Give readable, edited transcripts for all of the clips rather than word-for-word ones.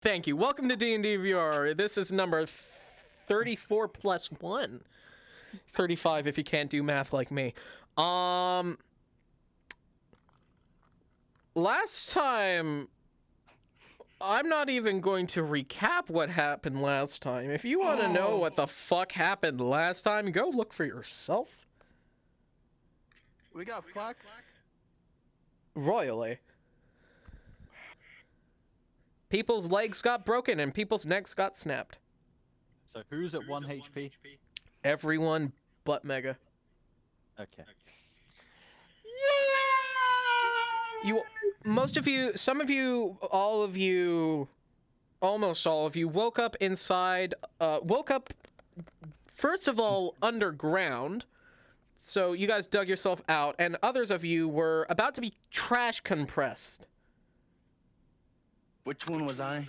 Thank you. Welcome to D&D VR. This is number 34 plus 1. 35 if you can't do math like me. Last time, I'm not even going to recap what happened last time. If you want to know what the fuck happened last time, go look for yourself. We got fucked. Royally. People's legs got broken and people's necks got snapped. So who's at 1 HP? Everyone but Mega. Okay. Most of you, some of you, all of you, almost all of you woke up inside, first of all, underground. So you guys dug yourself out, and others of you were about to be trash compressed. Which one was I?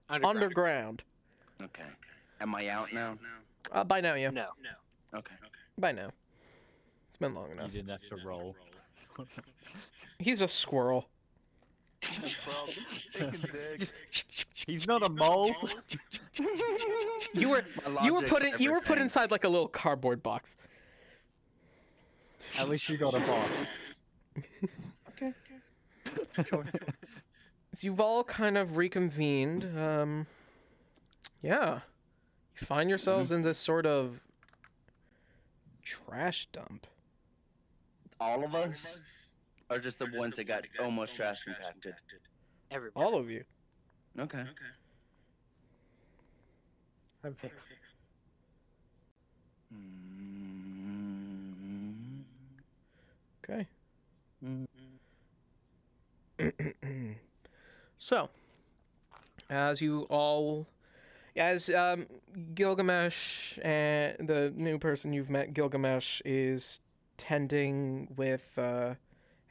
Underground. Okay. Am I out now? By now, yeah. No. Okay. By now. It's been long enough. You didn't have to roll. He's a squirrel. Just He's not a mole. you were put inside like a little cardboard box. At least you got a box. Okay. So you've all kind of reconvened. Yeah. You find yourselves in this sort of trash dump. All of us? Or just the ones that got almost trash compacted? Everybody. All of you. Okay. I'm fixed. Okay. So, as Gilgamesh and the new person you've met, Gilgamesh, is tending with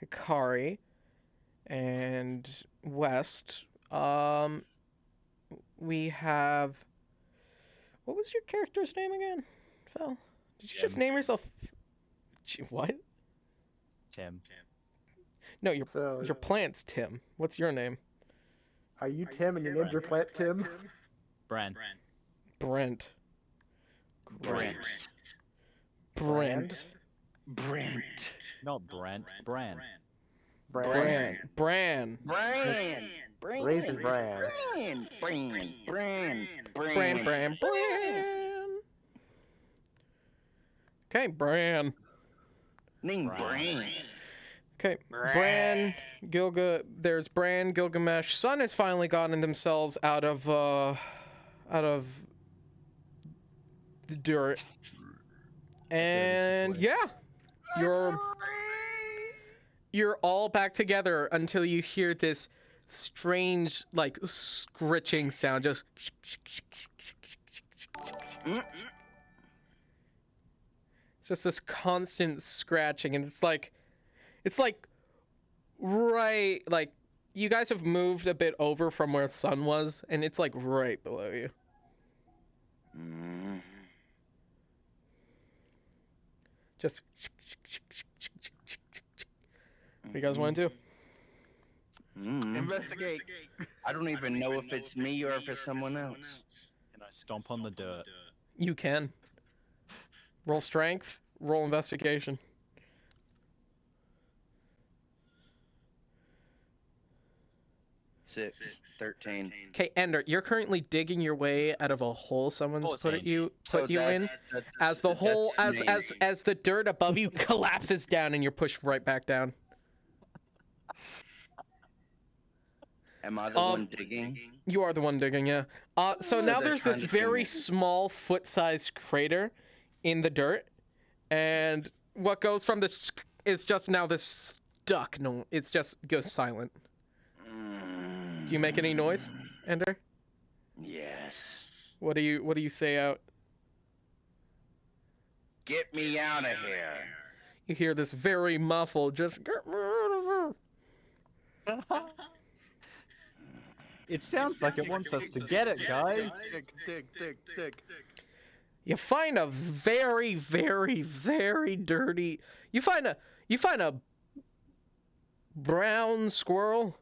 Hikari and West, we have... What was your character's name again, Phil? Did you just name yourself... What? Tim. No, your plant's Tim. What's your name? Are you Tim and you named your plant Tim? Bran. Brent. Brent. Brent. Brent. Not Brent. Bran. Bran. Bran. Raisin Bran. Bran. Okay, Bran. Name Bran. Okay, Bran, there's Bran, Gilgamesh. Sun has finally gotten themselves out of the dirt. And yeah, you're all back together until you hear this strange, like, scritching sound. Just it's just this constant scratching, and it's like right, like, you guys have moved a bit over from where Sun was, and it's like right below you. Just what do you guys want to do? Investigate. I don't even know if it's me or if it's someone else. Can I stomp on the dirt? You can roll strength, roll investigation. 6, 13. Okay, Ender, you're currently digging your way out of a hole someone's put you in. As the hole, as the dirt above you collapses down, and you're pushed right back down. Am I the one digging? You are the one digging, yeah. So now there's this very small foot-sized crater in the dirt, and what goes from this is just now this stuck. No, it's just goes silent. Do you make any noise, Ender? Yes. What do you say out? Get me out of here. You hear this very muffled, just get me out of here. It sounds like it wants us to get it, guys. Dig. You find a very, very, very dirty. You find a brown squirrel.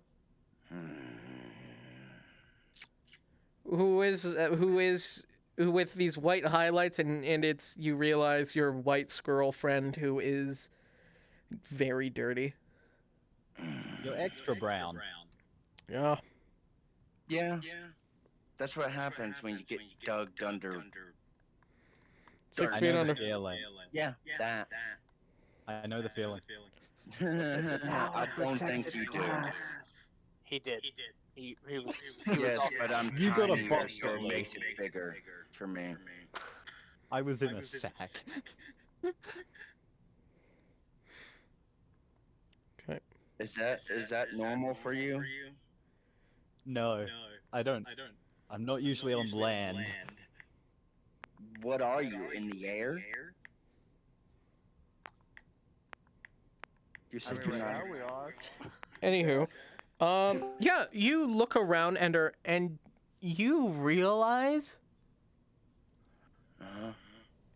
who is with these white highlights, and it's you realize your white squirrel friend who is very dirty. You're extra brown. Yeah. Yeah. That's what happens when you get dug under. 6 I feet know under. the feeling. Yeah, that. I know the feeling. I don't think you do. He did. He was. Yes, but I'm You got a tiny, box so it of makes legs. it bigger for me. I was in a sack. Okay. Is that normal for you? No, I don't. I'm not usually on land. What are you, in the air? You said you're not. we are. Anywho, yeah, you look around, Ender, and you realize Uh-huh.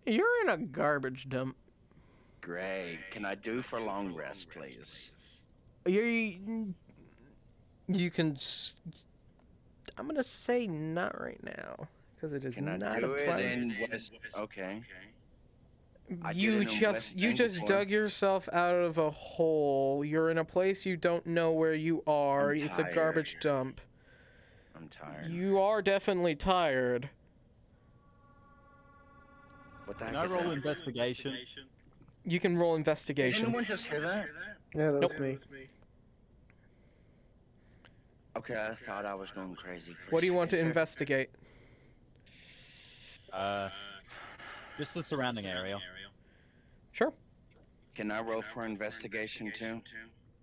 you're in a garbage dump. Great. Can I do for long rest, please? You can. I'm gonna say not right now, because it is Can I not do a it plan. in West? Okay. I You did it in just West just Anglepoint. dug yourself out of a hole. You're in a place you don't know where you are. I'm It's a garbage tired. dump. I'm tired. You are definitely tired. What the Can heck I is roll that? investigation? You can roll Did investigation. anyone just hear that? Yeah, that was Nope. me. Okay, I thought I was going crazy. For a What do you want to second. investigate? Just the surrounding area. Sure. Can I roll for investigation too?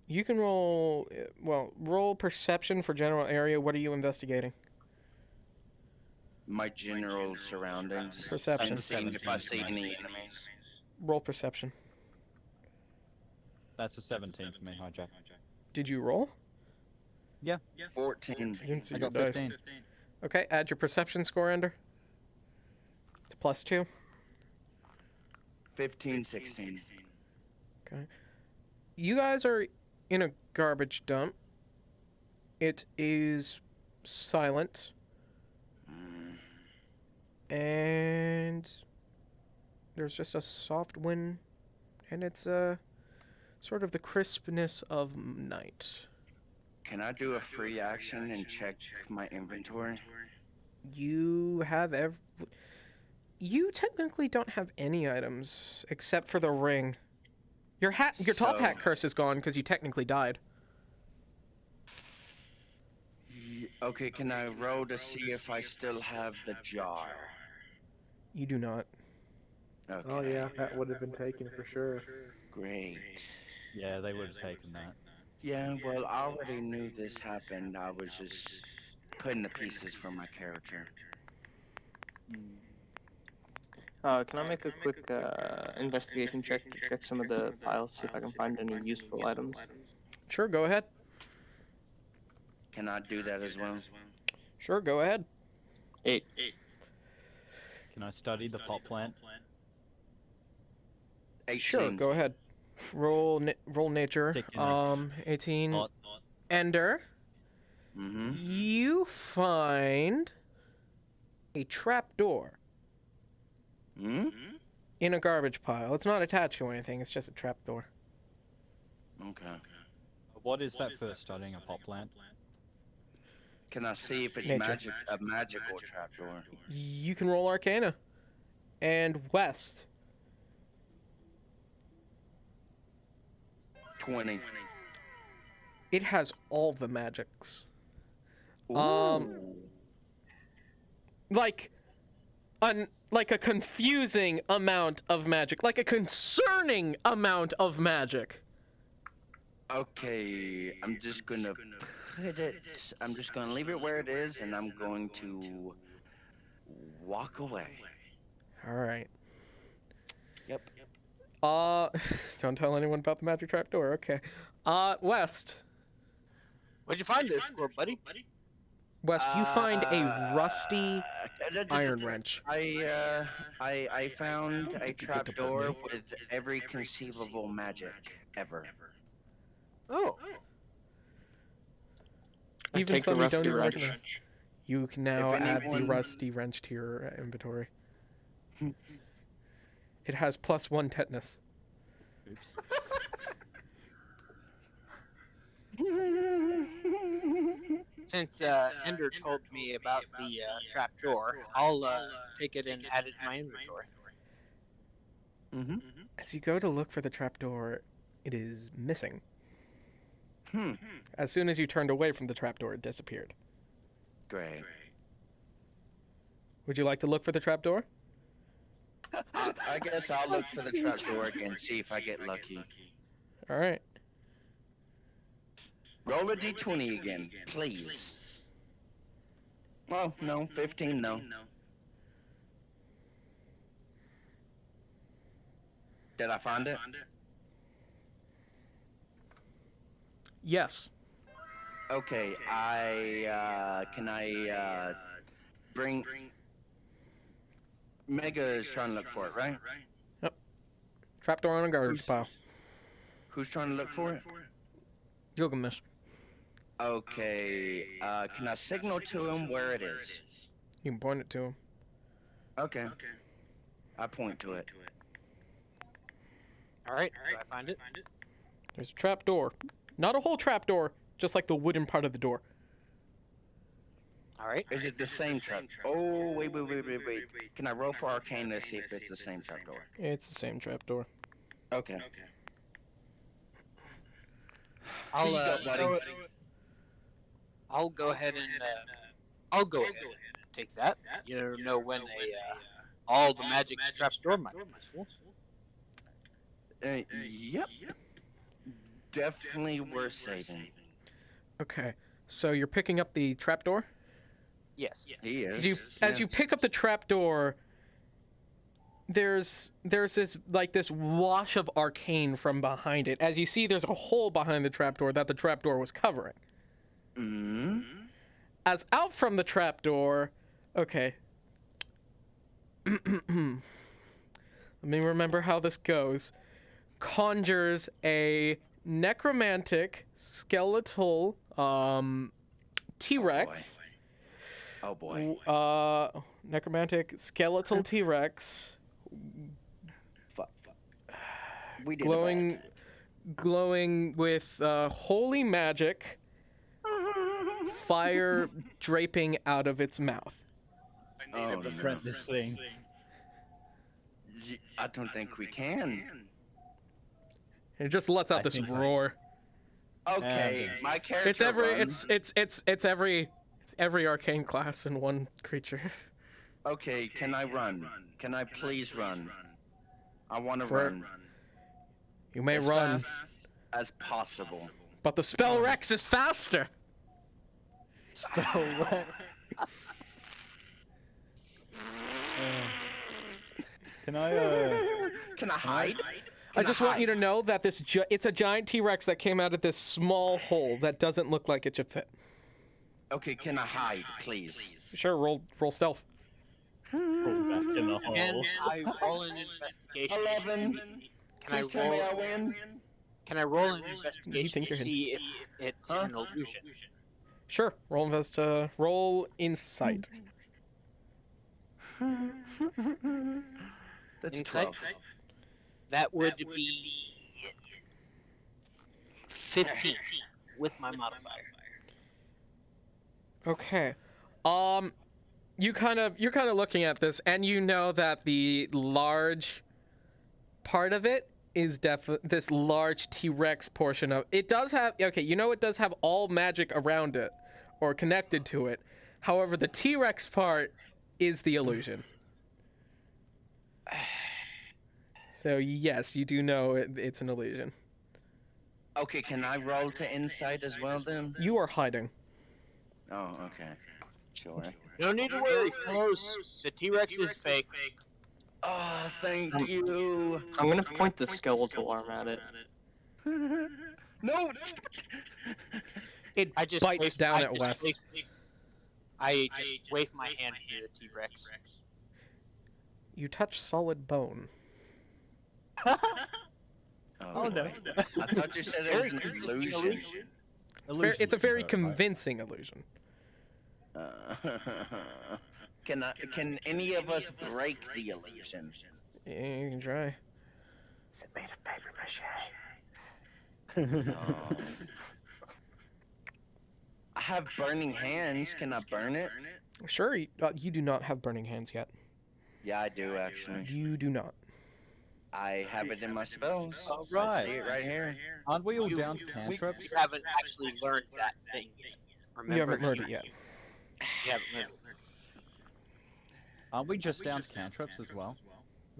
You can roll. Well, roll perception for general area. What are you investigating? My general surroundings. Perception. And seeing if I see 17 any enemies. Roll perception. That's a 17 for me, hijack. Did you roll? 14. I didn't see I your got dice. 15. Okay, add your perception score, Ender. It's +2. 15, 16. You guys are in a garbage dump. It is silent, Mm, and there's just a soft wind, and it's sort of the crispness of night. Can I do a free action and check my inventory? You have You technically don't have any items except for the ring. Your top hat So- curse is gone because you technically died. Okay, can I roll to see if I still have the jar? You do not. Okay. Oh yeah, that would have been taken for sure. Great. Yeah, they would have taken that. Yeah, well, I already knew this happened. I was just putting the pieces for my character. Can I make a quick investigation check to check some of the piles, see if I can find any useful items? Sure, go ahead. Can I do that as well? Sure, go ahead. 8. Can I study the pot plant? 18. Sure, go ahead. Roll nature. Stick in there. 18. Pot. Ender, Mm-hmm. you find a trap door Hmm? in a garbage pile. It's not attached to anything. It's just a trap door. Okay. What is that for studying a pot plant? Can I see if it's Nature. a magical trapdoor? You can roll Arcana. And West. 20. It has all the magics. Ooh. Like a confusing amount of magic, like a concerning amount of magic. Okay, I'm just gonna put it. I'm just gonna leave it where it is, and I'm going to walk away. All right. Yep. Don't tell anyone about the magic trap door. Okay. West. Where'd you find this, score, buddy? West, you find a rusty Uh, iron wrench. I found a get to put trapdoor me. with every conceivable magic ever. Oh. Even Take the some you rusty don't even wrench. recognize. You can now add the anyone- rusty wrench to your inventory. It has +1 tetanus. Oops. Since Ender told me about the trapdoor, I'll take it and add it to my inventory. Mm-hmm. As you go to look for the trapdoor, it is missing. Hmm. As soon as you turned away from the trapdoor, it disappeared. Great. Would you like to look for the trapdoor? I guess I'll look for the trapdoor again, see if I get lucky. All right. Roll a d20 again, please. Oh, no, 15, no. Did I find it? Yes. Okay, can I bring... Mega is trying to look for it, right? Trapdoor on a garbage pile. Who's trying to look for it? Gilgamesh. Okay, can I signal to him where it is? You can point it to him. Okay. I point to it. All right, do I find it? There's a trapdoor. Not a whole trapdoor, just like the wooden part of the door. All right. Is it the same trap? Oh, wait. Can I roll for Arcane to see if it's the same trapdoor? It's the same trapdoor. Okay. I'll Here you go, buddy. I'll go ahead and take that. You never know when all the magic's trapdoor might be useful. Yep. Definitely worth saving. Okay. So you're picking up the trapdoor? Yes. He is. As you pick up the trapdoor, there's this wash of arcane from behind it. As you see, there's a hole behind the trapdoor that the trapdoor was covering. Mm-hmm. As out from the trapdoor, okay. Let me remember how this goes. Conjures a necromantic skeletal T-Rex. Oh boy. Necromantic skeletal T-Rex. We did glowing with holy magic, fire draping out of its mouth. I need to befriend this thing. I don't think we can. It just lets out I this think I- roar. Okay, my character. It's every arcane class in one creature. Okay, can I run? Can I please run? I want to For- run. You may as run, fast as possible. but the spell Rex is faster. Still wet. Can I, Can I hide? I just want you to know that it's a giant T-Rex that came out of this small hole that doesn't look like it should fit. Okay, can I hide, please? Sure, roll stealth. roll back in the Can hole? I roll an investigation? 11. Can I Please tell me I roll? win. Can I roll an investigation think to you're see if it's Huh? an illusion? Sure, roll insight. That's Insight? 12. That would be 15 with my modifier. Okay. You're kind of looking at this, and you know that the large part of it is this large T-Rex portion of it does have. Okay, you know it does have all magic around it, or connected to it. However, the T-Rex part is the illusion. So yes, you do know it's an illusion. Okay, can I roll to insight as well then? You are hiding. Oh, okay. Sure. No need to worry, fellows. The T-Rex is fake. Oh, thank you. I'm gonna point the skeletal arm at it. No. It I just bites waved- down I at just Wes. I just waved my hand to the T-Rex. You touch solid bone. Oh, no. I thought you said it was an illusion. It's a very Illusion, convincing illusion. Can any of us break the illusion? Yeah, you can try. Is it made of paper mache? No. I have burning hands. Can I burn it? Sure, you do not have burning hands yet. Yeah, I do actually. You do not. I have it in my spells. Oh, I right. see it right here. Aren't we all You- down to We cantrips? haven't actually learned that thing yet. Remember, You haven't learned it yet. You haven't learned it. Aren't we just down to cantrips as well?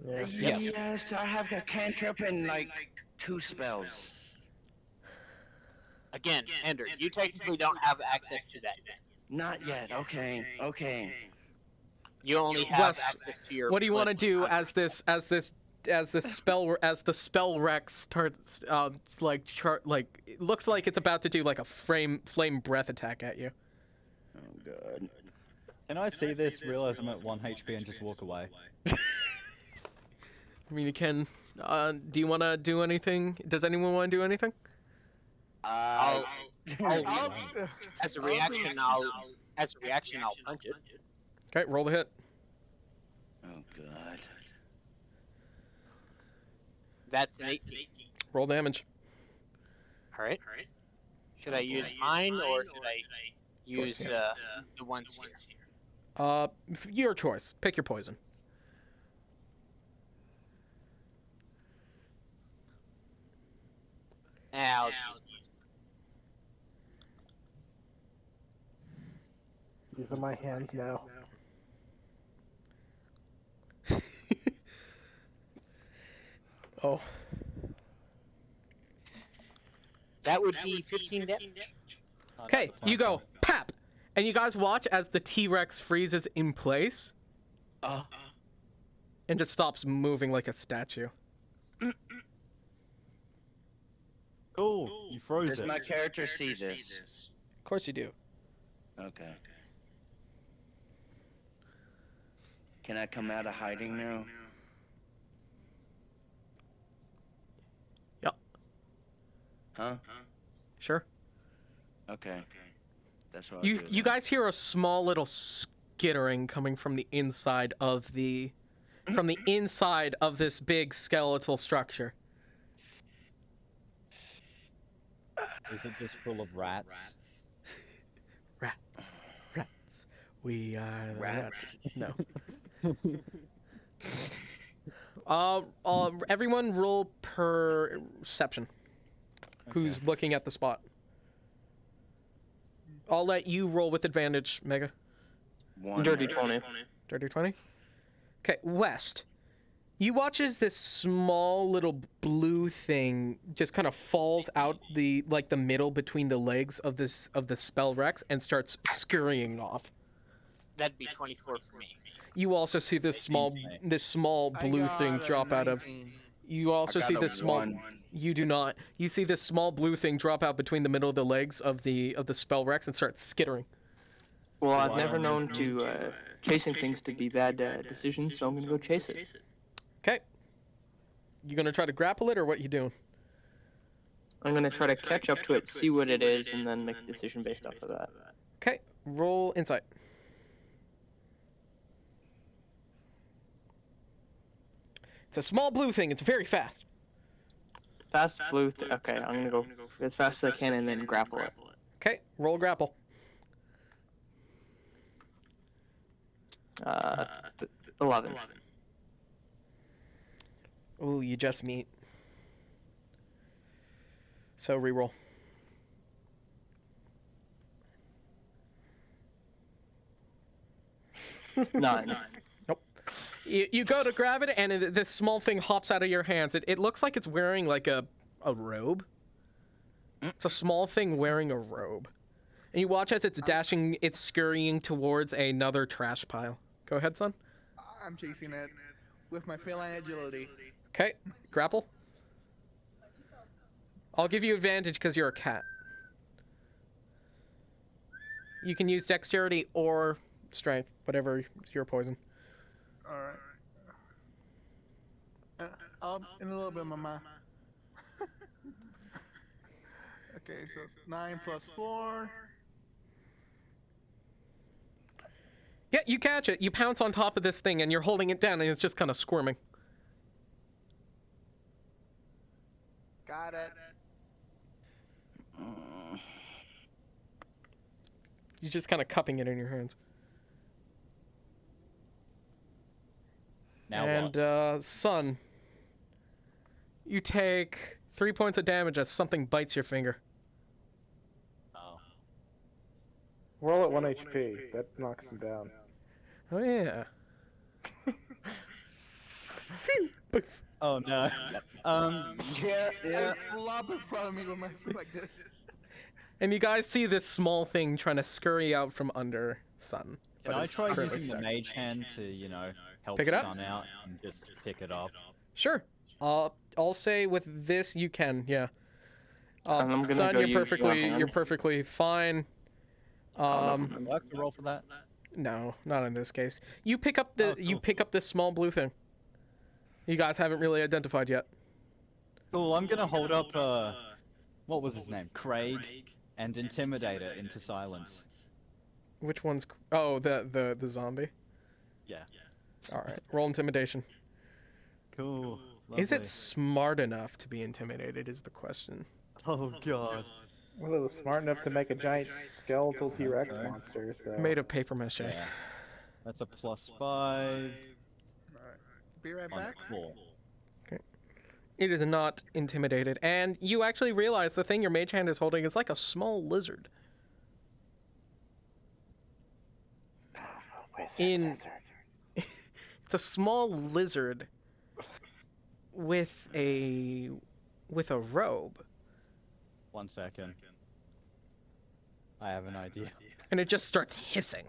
Yeah. Yes. Yes, I have a cantrip and like 2 spells. Again, Ender, you technically don't have access to that. Not yet. Okay. Okay. You only have Wes, access to your. What do you want to do blood- as the spell wreck starts it looks like it's about to do like a flame breath attack at you. Oh god. Can I see this, realize I'm at 1 HP, and just walk away? I mean, you can. Do you want to do anything? Does anyone want to do anything? I'll, I'll- as a reaction, I'll punch it. Okay, roll the hit. Oh god. That's an 18. Roll damage. All right. Should I use mine or should I use yeah. the ones here? Your choice. Pick your poison. I'll use These are my hands now. Oh. that would be 15 damage. Okay, you go. Pap! And you guys watch as the T-Rex freezes in place and just stops moving like a statue. Cool, you froze Does it. my character see this? Of course you do. Okay. Can I come out of hiding now? Yep. Huh? Sure. Okay. That's what I'll You do you then. guys hear a small little skittering coming from the inside of this big skeletal structure. Is it just full of rats? Rats. Rats. We are the rats. Rats. No. Everyone roll perception. Who's looking at the spot? I'll let you roll with advantage, Mega. One. Dirty 20. Dirty 20? Okay, West. You watch as this small little blue thing just kind of falls out the middle between the legs of the spell Rex and starts scurrying off. That'd be 24 for me. You also see this small blue thing drop out of. You also I see got a this small. 1. You do not. You see this small blue thing drop out between the middle of the legs of the spell Rex and start skittering. Well, I've never known chasing things to be bad decisions, so I'm gonna go chase it. Okay. You gonna try to grapple it or what you doing? I'm gonna try to catch up to it, see what it is, and then make a decision based off of that. Okay. Roll insight. It's a small blue thing. It's very fast. Fast blue. Okay, I'm gonna go as fast as I can and then grapple it. Okay. Roll grapple. 11. Ooh, you just meet. So reroll. Nine. You go to grab it, and this small thing hops out of your hands. It looks like it's wearing like a robe. It's a small thing wearing a robe. And you watch as it's scurrying towards another trash pile. Go ahead, son. I'm chasing it with my feline agility. Okay, grapple. I'll give you advantage because you're a cat. You can use dexterity or strength, whatever your poison. Alright. I'll in a little bit, mama. Okay, so 9 plus 4. Yeah, you catch it. You pounce on top of this thing, and you're holding it down, and it's just kind of squirming. Got it. You're just kind of cupping it in your hands. Now And what? Sun, you take 3 points of damage as something bites your finger. Oh. Roll at 1 HP. That knocks him down. Oh yeah. Phew. Poof. Oh no. Yeah, I flop in front of me with my feet like this. And you guys see this small thing trying to scurry out from under Sun. Can but I it's try currently using the stuck. mage hand to, you know, help Pick it up? Sun out and just pick it up? Sure. I'll say with this you can, yeah. And I'm gonna Sun, go you're use your perfectly hand. fine. Do I have to roll for that? No, not in this case. You pick up the Oh, you cool. pick up this small blue thing. You guys haven't really identified yet. Cool, I'm gonna hold up, what was his name? Craig, and intimidate it into silence. Which one's? Oh, the zombie. Yeah. All right. Roll intimidation. Cool. Is it lovely. smart enough to be intimidated? Is the question. Oh god. Well, it was smart enough to make a giant skeletal T-Rex Okay. monster, so... Made of paper mache. Yeah. That's a +5 Alright. Be right on back. claw. It is not intimidated, and you actually realize the thing your mage hand is holding is like a small lizard. Wizard, In- wizard. It's a small lizard with a robe, 1 second. I have an idea. and it just starts hissing.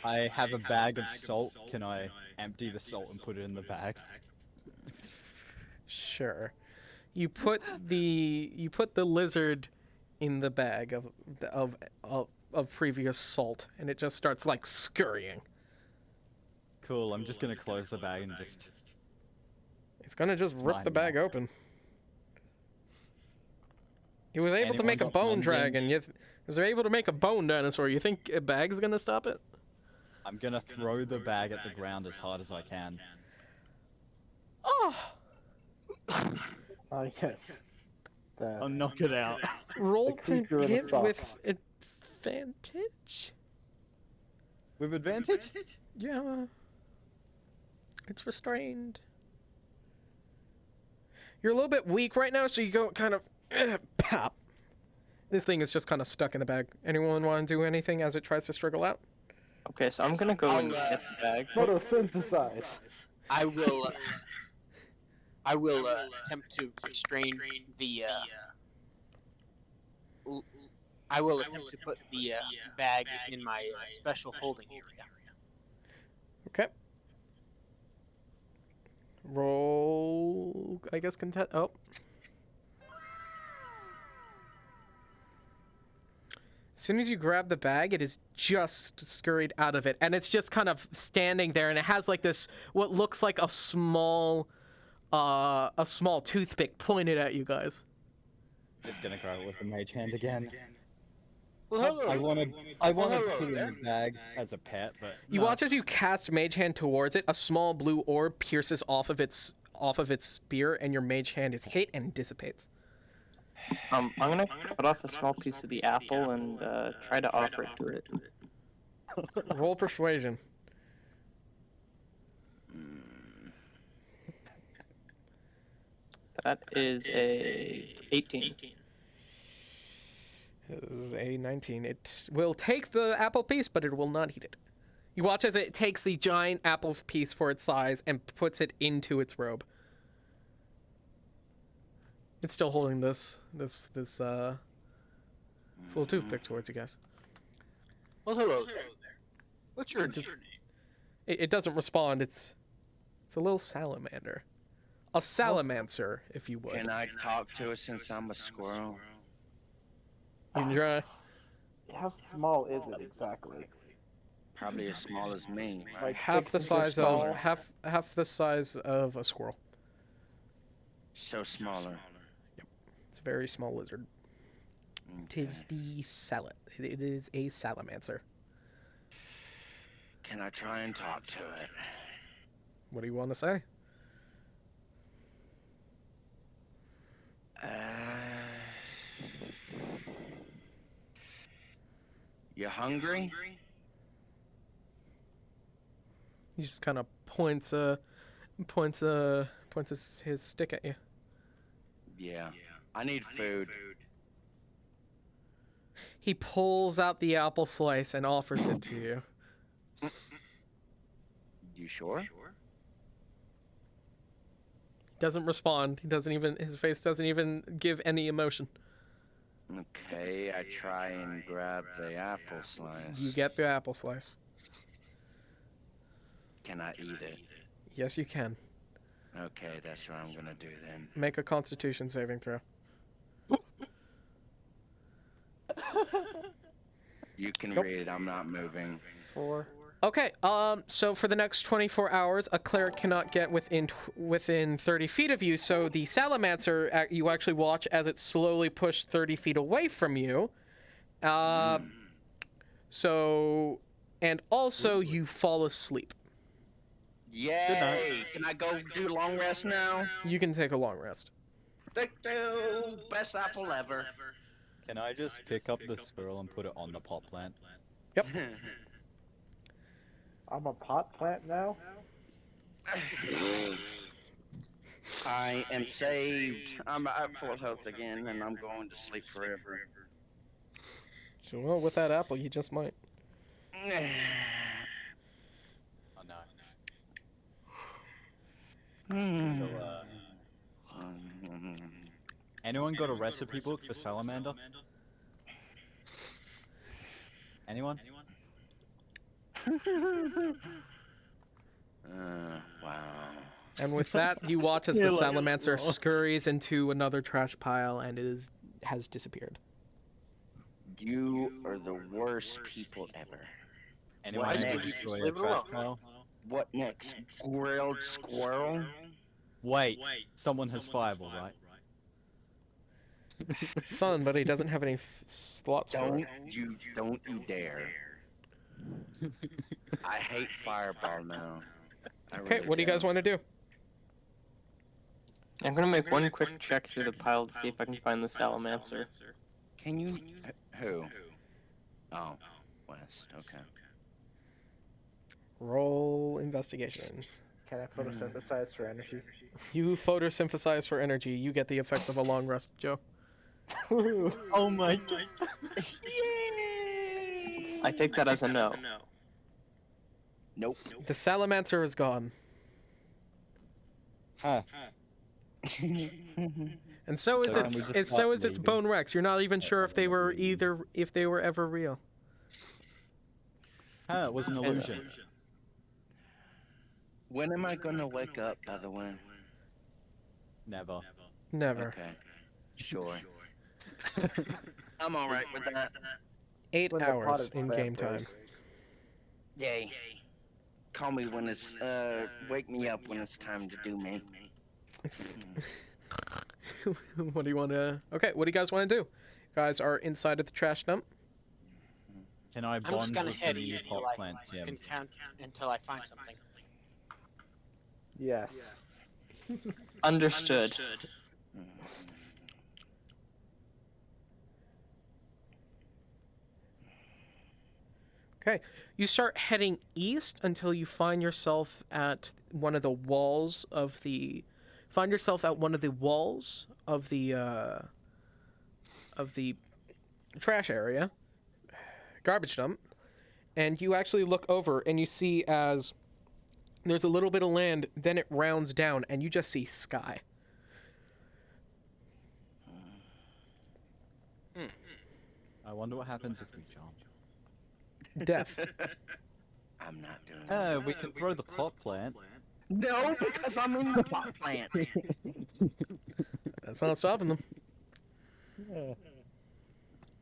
I have a bag of salt. Can I empty the salt and put it in the bag? Sure. You put the lizard in the bag of previous salt, and it just starts like scurrying. Cool, I'm just gonna close the bag and just... It's gonna just rip Fine the bag now. open. He was able to Anyone make a got bone mending? dragon. He was able to make a bone dinosaur. You think a bag's gonna stop it? I'm gonna throw the bag at the ground as hard as I can. Oh! Oh, yes. That. I'll knock it out. Roll The to creature in the hit sock. with advantage? With advantage? Yeah. It's restrained. You're a little bit weak right now, so you go kind of pop. This thing is just kind of stuck in the bag. Anyone want to do anything as it tries to struggle out? Okay, so I'm gonna go and get the bag. Photosynthesize. I will. I will attempt to restrain the. I will attempt to put the bag in my special holding area. Okay. Roll, I guess, contest. Oh. As soon as you grab the bag, it is just scurried out of it, and it's just kind of standing there, and it has like this, what looks like a small toothpick pointed at you guys. Just gonna grab it with the mage hand again. Well, hello. I wanted hello to put it there. in the bag as a pet, but You no. watch as you cast Mage Hand towards it, a small blue orb pierces off of its spear, and your Mage Hand is hit and dissipates. I'm gonna cut off a small piece of the apple and try to offer it to it. Roll persuasion. That is a 18. This is a 19. It will take the apple piece, but it will not eat it. You watch as it takes the giant apple piece for its size and puts it into its robe. It's still holding this little toothpick towards you guys. Well, hello there. What's your Just- name? It doesn't respond. It's a little salamander. A salamancer, if you would. Can I talk to it since I'm a squirrel? You can try. How small is it exactly? Probably as small as me. Right? Like Half 6 the inches size tall? of half the size of a squirrel. So smaller. It's a very small lizard. It is It is a salamander. Can I try and talk to it? What do you want to say? You hungry? He just kind of points his stick at you. Yeah. I need food. He pulls out the apple slice and offers it to you. You sure? Doesn't respond. His face doesn't even give any emotion. Okay, I try and grab the apple slice. You get the apple slice. Can I eat it? Yes, you can. Okay, that's what I'm gonna do then. Make a Constitution saving throw. You can Nope. read it, I'm not moving. 4. Okay, so for the next 24 hours, a cleric cannot get within 30 feet of you, so the salamander, you actually watch as it slowly pushed 30 feet away from you. So, and also you fall asleep. Yay! Can I go do long rest now? You can take a long rest. Thank you! Best apple ever. Can I just pick up the squirrel and put it on the pot plant? I'm a pot plant now? I am saved. I'm at full health again, and I'm going to sleep forever. So, well, with that apple, you just might. Oh, nice. So, anyone got a recipe book for salamander? Anyone? Wow. And with that, you watch as the salamander scurries into another trash pile and has disappeared. You are the worst people ever. Anyone Why ever did you destroy just a leave it trash alone? pile? What next? Grilled squirrel? Wait, someone has fireball, right? Son, but he doesn't have any slots for Don't it. you dare. I hate fireball now. I Okay, really what do you guys want to do? I'm gonna make one quick check through the pile to see if I can find the salamander. Can you... Who? Oh, West, okay. Roll investigation. Can I photosynthesize for energy? You photosynthesize for energy. You get the effects of a long rest, Joe. Oh my god. I take that as a no. Nope. The salamander is gone. Huh. And so is So can we just its start its leaving? bone wrecks. You're not even sure if they were ever real. Huh, it was an illusion. When am I gonna wake up, by the way? Never. Never. Okay. Sure. I'm alright with that. 8 When the pot hours is in game time. evaporated. Yay. Call me when it's, wake me up when it's time to do me. What do you want to? Okay, what do you guys want to do? You guys are inside of the trash dump. Can I I'm just bond gonna with head the east pot till I plant, Tim? can count until I find something. Yes. Understood. Okay, you start heading east until you find yourself at one of the walls of the. Find yourself at one of the walls of the trash area, garbage dump, and you actually look over and you see as there's a little bit of land, then it rounds down, and you just see sky. I wonder what happens if we jump. Death. I'm not doing that. We can throw the pot plant. No, because I'm in the pot plant. That's not stopping them.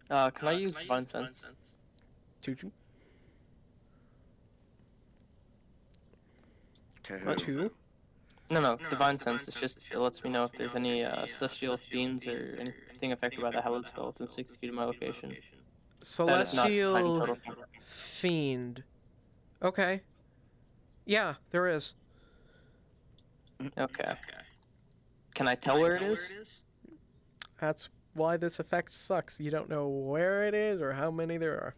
Can I use Divine Sense? Choo-choo. To who? Two. No, divine sense. It's just it lets me know if there's any celestial fiends or anything affected by the hallowed spell within 6 feet of my location. That is not behind Celestial total cover. fiend. Okay. Yeah, there is. Okay. Can I tell where it is? That's why this effect sucks. You don't know where it is or how many there are.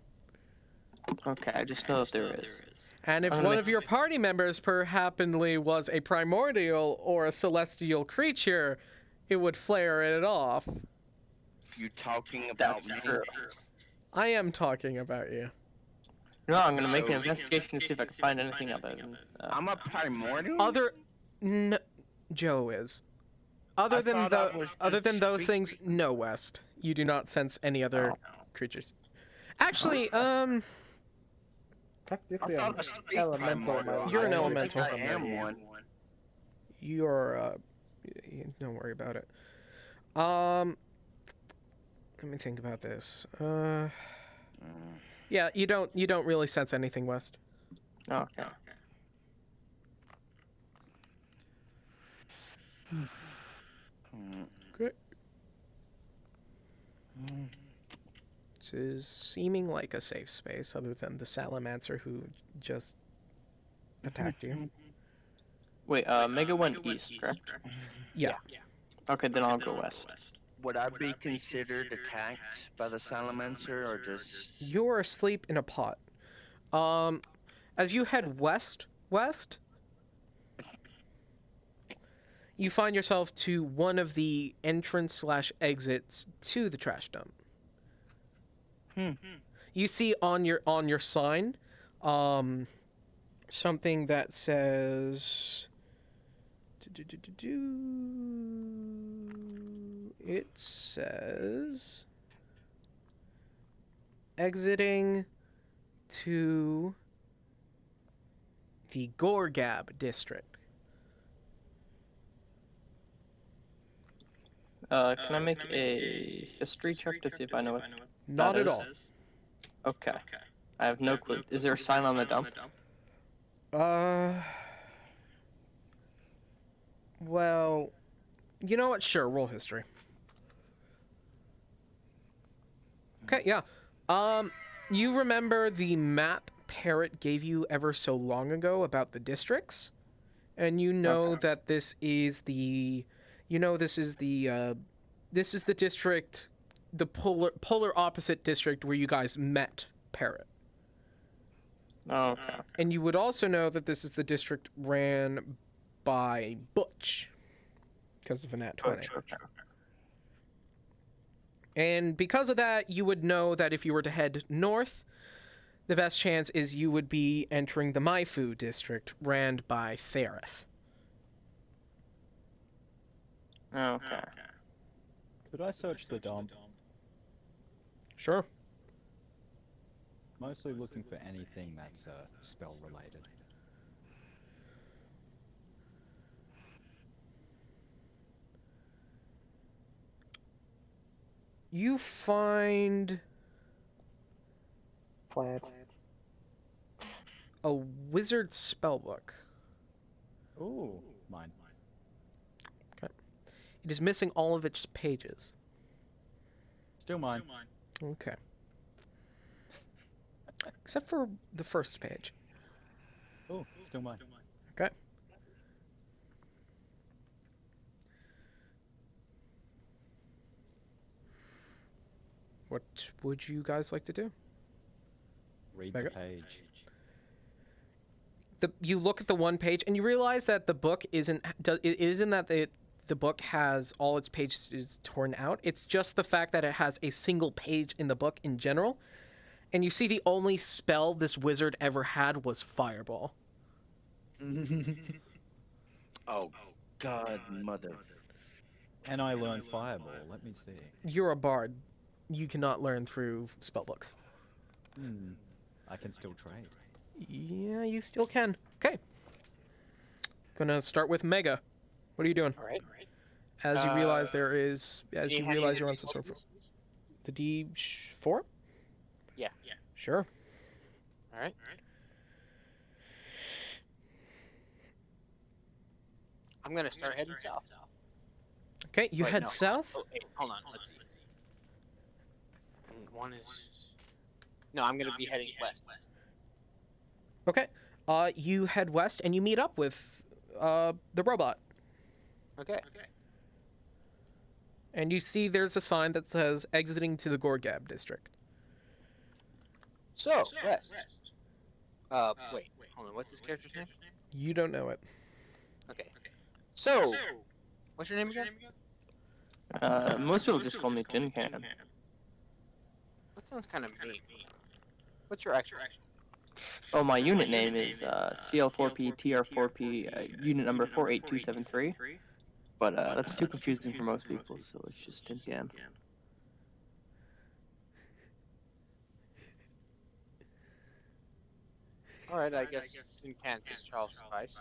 Okay, I just know that there is. And if I'm gonna one make- of your party members perhapply was a primordial or a celestial creature, it would flare it off. You talking about That's me? true. I am talking about you. No, I'm gonna make an investigation to see if I can find anything other than. I'm a primordial. Joe is. Other I than thought I was other than just those things, no, West. You do not sense any other creatures. Actually, Technically, I I'm thought I was elemental. primordial. You're an I don't elemental. think I am one. you're don't worry about it. Let me think about this. Yeah, you don't really sense anything, West. Okay. Good. This is seeming like a safe space, other than the Salamancer who just attacked you. Wait, Mega went east, correct? Yeah. Okay, then I'll go west. Would I be considered attacked by the Salamancer or just? You're asleep in a pot. As you head west, you find yourself to one of the entrance/exits to the trash dump. You see on your sign, something that says. It says exiting to the Gorgab district. Can I make a history check to see if I know what? Not that at is? all. Okay. I have no clue. Is there a sign on the dump? Well, you know what? Sure, roll history. Okay, yeah. You remember the map Parrot gave you ever so long ago about the districts? And you know that this is the district, the polar opposite district where you guys met Parrot. Oh, okay. And you would also know that this is the district ran by Butch because of a nat 20. Okay. And because of that, you would know that if you were to head north, the best chance is you would be entering the Maifu district ran by Thereth. Okay. Could I search the dump? Sure. Mostly looking for anything that's spell related. You find Plant. a wizard spellbook. Ooh, mine. It is missing all of its pages. Still mine. Okay. Except for the first page. Oh, still mine. Okay. What would you guys like to do? Read Mega? the page. You look at the one page and you realize that the book isn't that the book has all its pages torn out. It's just the fact that it has a single page in the book in general. And you see the only spell this wizard ever had was Fireball. Oh, God, mother. And I learned Fireball. Let me see. You're a bard. You cannot learn through spellbooks. I can still trade. Yeah, you still can. Okay. Gonna start with Mega. What are you doing? All right. As you realize you're on some sort of the D4? Yeah. Sure. All right. I'm gonna start heading south. Okay, you Wait, head no. south. Oh, wait, hold on. Let's see. And one is. No, I'm gonna be heading west. Okay. You head west and you meet up with the robot. Okay. And you see there's a sign that says exiting to the Gorgab district. So west. Wait. Hold on. What's this character's name? You don't know it. Okay. So, what's your name again? Most people just call me Tin Can. That sounds kind of mean. What's your actual? Oh, my unit name is CL4P TR4P, unit number 48273. But that's too confusing for most people, so it's just Tin Can. All right, I guess in Kansas, Charles Spice.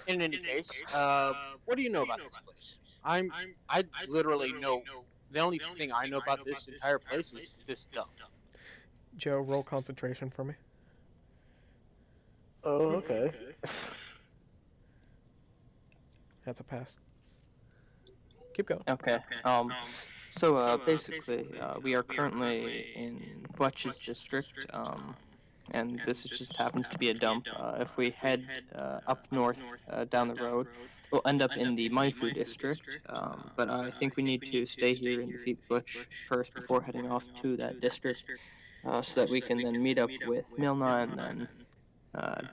In any case, what do you know about this place? I literally know. The only thing I know about this entire place is this dump. Joe, roll concentration for me. Oh, okay. That's a pass. Keep going. Okay. So basically, we are currently in Butch's district, and this just happens to be a dump. If we head up north down the road, we'll end up in the Maifu district. But I think we need to stay here and defeat Butch first before heading off to that district, so that we can then meet up with Milna and then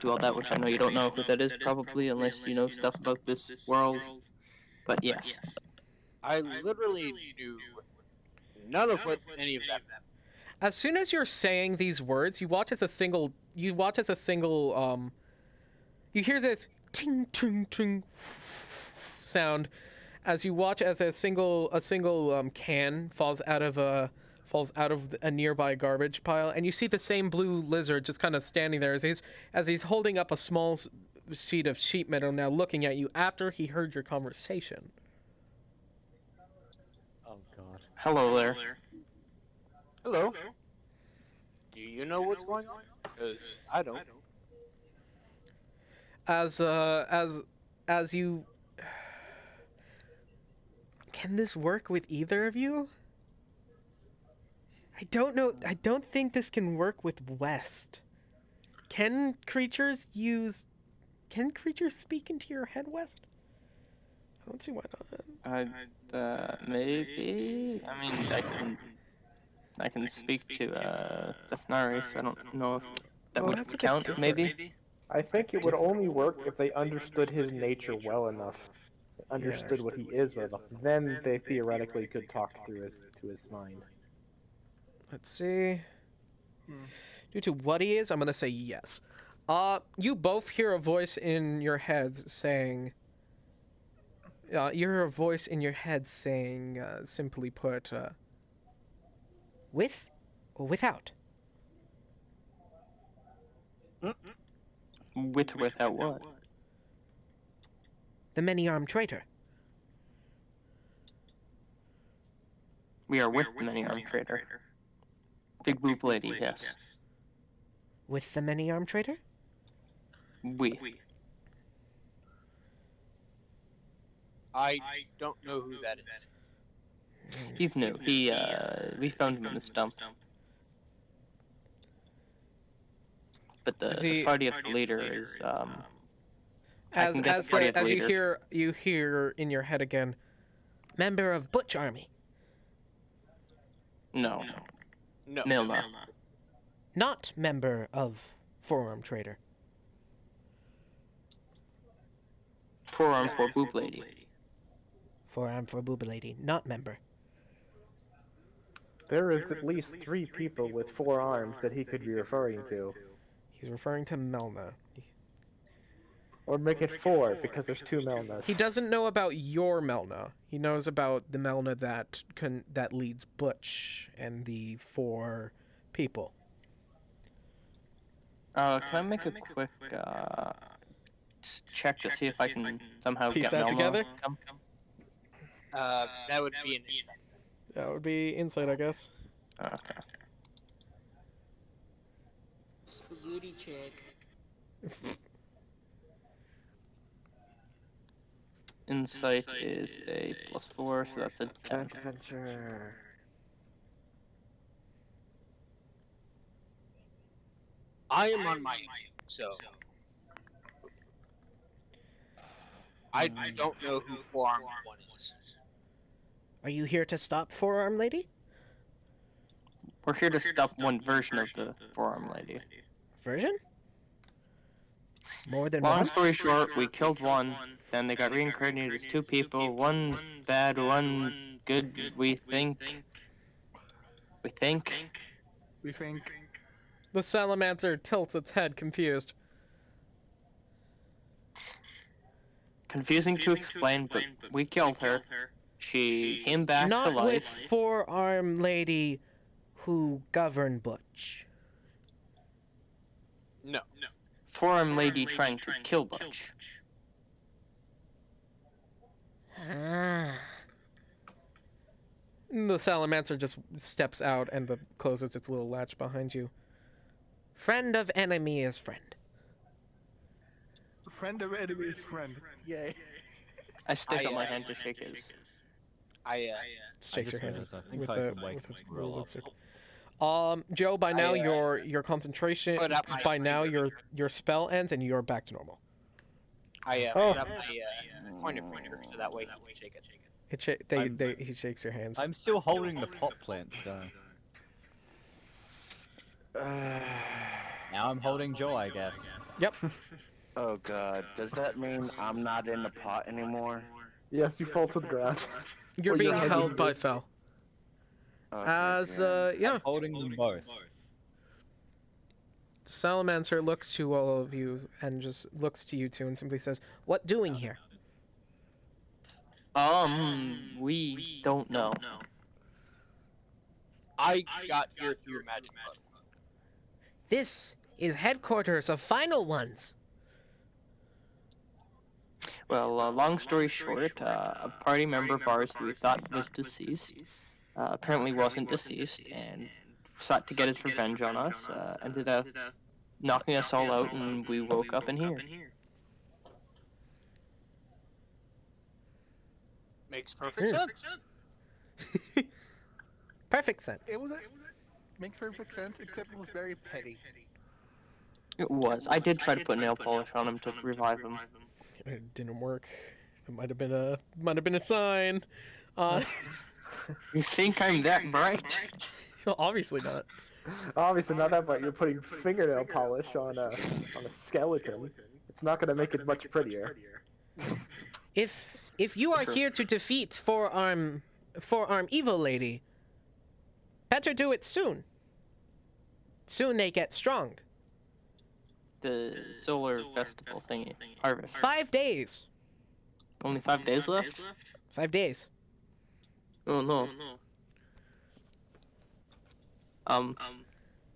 do all that, which I know you don't know who that is probably, unless you know stuff about this world. But yes. I literally knew none of what any of that. As soon as you're saying these words, you hear this ting ting ting sound as you watch as a single can falls out of a nearby garbage pile, and you see the same blue lizard just kind of standing there as he's holding up a small sheet of sheet metal, now looking at you after he heard your conversation. Oh god. Hello there. Hello. Do you know what's going on? Because I don't. As you, can this work with either of you? I don't know. I don't think this can work with West. Can creatures speak into your head, West? I don't see why not. Maybe. I mean, I can speak to Zephnari, so I don't know if that Well, that's would a bit count. different. Maybe. I think it would only work if they understood his nature well enough, understood what he is well enough. Then they theoretically could talk through his mind. Let's see. Due to what he is, I'm gonna say yes. You both hear a voice in your heads saying. You hear a voice in your head saying, simply put, with or without? With or without what? The many-armed traitor. We are with the many-armed traitor. Big Boop Lady, yes. With the many-armed traitor? We. I don't know who that is. He's new. We found him in the stump. But the party of the leader is, As you hear in your head again, member of Butch Army. No. No. Milna. Not member of Forearm Trader. Forearm for Boop Lady. Forearm for Booba Lady, not member. There is at least 3 people with 4 arms that he could be referring to. He's referring to Melna. Or make it 4, because there's 2 Melnas. He doesn't know about your Melna. He knows about the Melna that leads Butch and the 4 people. Can I make a quick check to see if I can somehow Piece get that Melna? together? That would be an insight. That would be insight, I guess. Okay. Spaghetti check. Insight is a +4, so that's a 10. Adventure. I am on my own, so I don't know who Forearmed One is. Are you here to stop Forearm Lady? We're here to stop one version of the Forearm Lady. Version? More than Long one? story short, we killed one, then they got reincarnated as 2 people. One's bad, one's good, we think. We think. We think. The Salamancer tilts its head, confused. Confusing to explain, but we killed her. She came back to Not with life. Forearm Lady who governed Butch. No. Forearm Lady trying to kill Butch. Ah. The Salamancer just steps out and closes its little latch behind you. Friend of enemy is friend. Friend of enemy is friend. Yay. I stick out my hand to shake his. Shakes your hand realized I think with I the can wake with his the grill little up. circle. Joe, by now your concentration, put up my by now finger. your spell ends and you're back to normal. I Oh. put up my pointer finger so that way he can shake it. He shakes your hands. I'm still holding the pot plant, so now I'm holding Joe, I guess. Yep. Oh god, does that mean I'm not in the pot anymore? Yes, you fall to the ground. You're Or being you're held holding by it. Fel. Okay, As good. yeah, Holding them both. the Salamancer looks to all of you and just looks to you two and simply says, "What doing here?" We don't know. I got here through a magic puddle. This is headquarters of Final Ones. Well, long story short, a party member of ours who we thought was deceased, apparently wasn't deceased, and sought to get his revenge on us, ended up knocking us all out, and we woke up in here. Makes perfect Yeah. sense. Perfect sense. It was makes perfect sense, except it was very petty. It was. I did try to put nail polish on him to revive him. It didn't work. It might have been a sign. You think I'm that bright? Obviously not. Obviously not that, but you're putting fingernail polish on a skeleton. It's not gonna make it much prettier. If you are here to defeat Forearm Evil Lady, better do it soon. Soon they get strong. The solar festival thingy. Harvest. 5 days. Only 5 days left? 5 days. Oh no.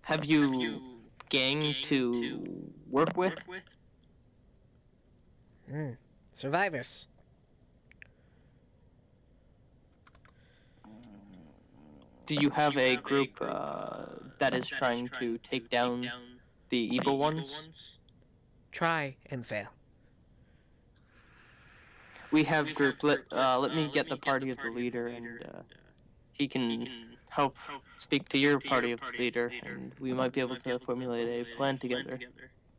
Have you gang to work with? Survivors. Do you have a group that is trying to take down the evil ones? Try and fail. We have group. Let me get the party of the leader, and he can help speak to your party of the leader, and we might be able to formulate a plan together.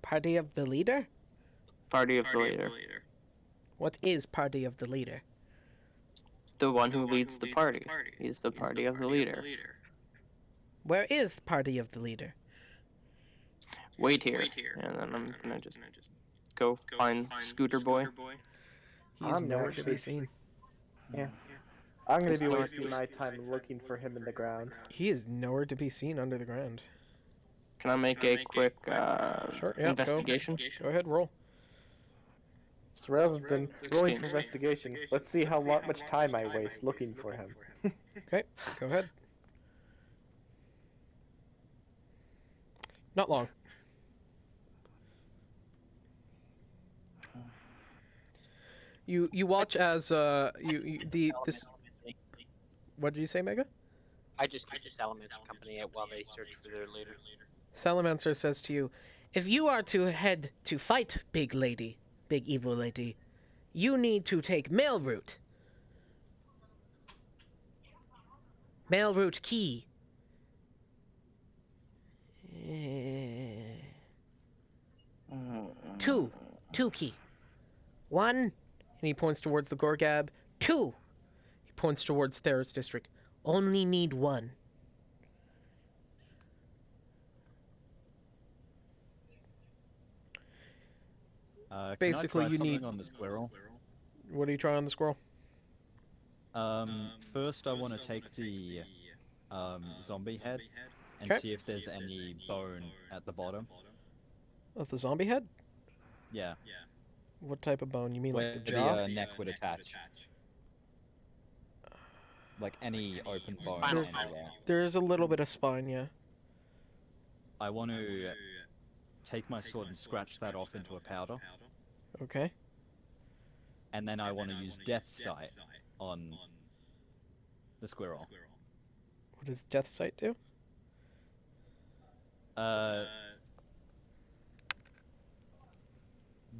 Party of the leader? Party of the leader. What is party of the leader? The one who leads the party. He's the party of the leader. Where is party of the leader? Wait here, and then I'm gonna just go find Scooter Boy. He is I'm nowhere to be actually- seen. I'm gonna be wasting my time looking for him in the ground. He is nowhere to be seen under the ground. Can I make a quick Sure, yeah, investigation? Go ahead, roll. So rather than rolling 16. for investigation, let's see how much time I waste looking for him. Okay, go ahead. Not long. You watch as this. What did you say, Mega? I just keep the Salamancer company out while they search for their leader. Salamancer says to you, "If you are to head to fight Big Evil Lady, You need to take mail route. Mail route key. Two key. 1, and he points towards the Gorgab. 2, he points towards Theros District. Only need 1. Basically, can I try you something need- on the squirrel. What are you trying on the squirrel? First I want to take the zombie head and 'Kay. see if there's any bone at the bottom. Of the zombie head? Yeah, What type of bone? You mean where like the the jaw? neck would attach. Like any open bone Spinal anywhere. There is a little bit of spine, yeah. I want to take my sword and scratch that off into a powder, Okay. and then I want to use Death Sight on the squirrel. What does Death Sight do?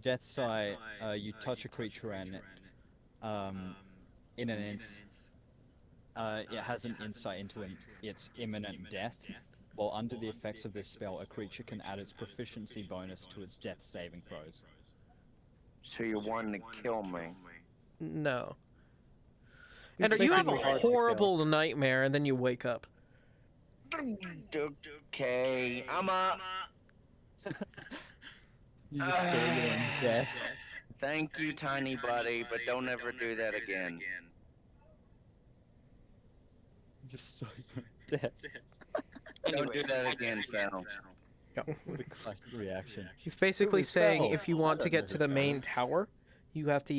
Death Sight, you touch a creature and in an it has an insight into its imminent death. While under the effects of this spell, a creature can add its proficiency bonus to its death saving throws. So you're wanting to kill me? No. He's And you have a basically hard to kill. horrible nightmare, and then you wake up. Okay, I'm up. You just saw your own death. Thank you, tiny buddy, but don't ever do that again. Just saw your own death. Don't do that again, Fel. What a classic reaction. He's basically was saying Fel? if you I want to don't get know to who the Fel main is. tower, you have to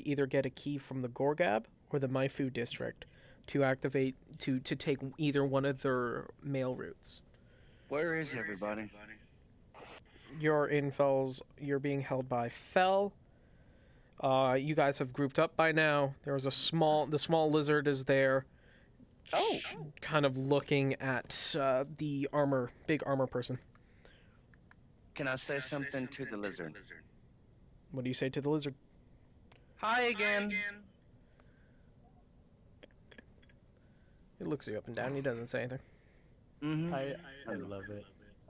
either get a key from the Gorgab or the Maifu district to activate to take either one of their mail routes. Where is everybody? You're in Fel's. You're being held by Fel. You guys have grouped up by now. There was the small lizard is there. Oh. Kind of looking at the big armor person. Can I say something to the lizard? What do you say to the lizard? Hi again. He looks you up and down. He doesn't say anything. Mm-hmm. I love it.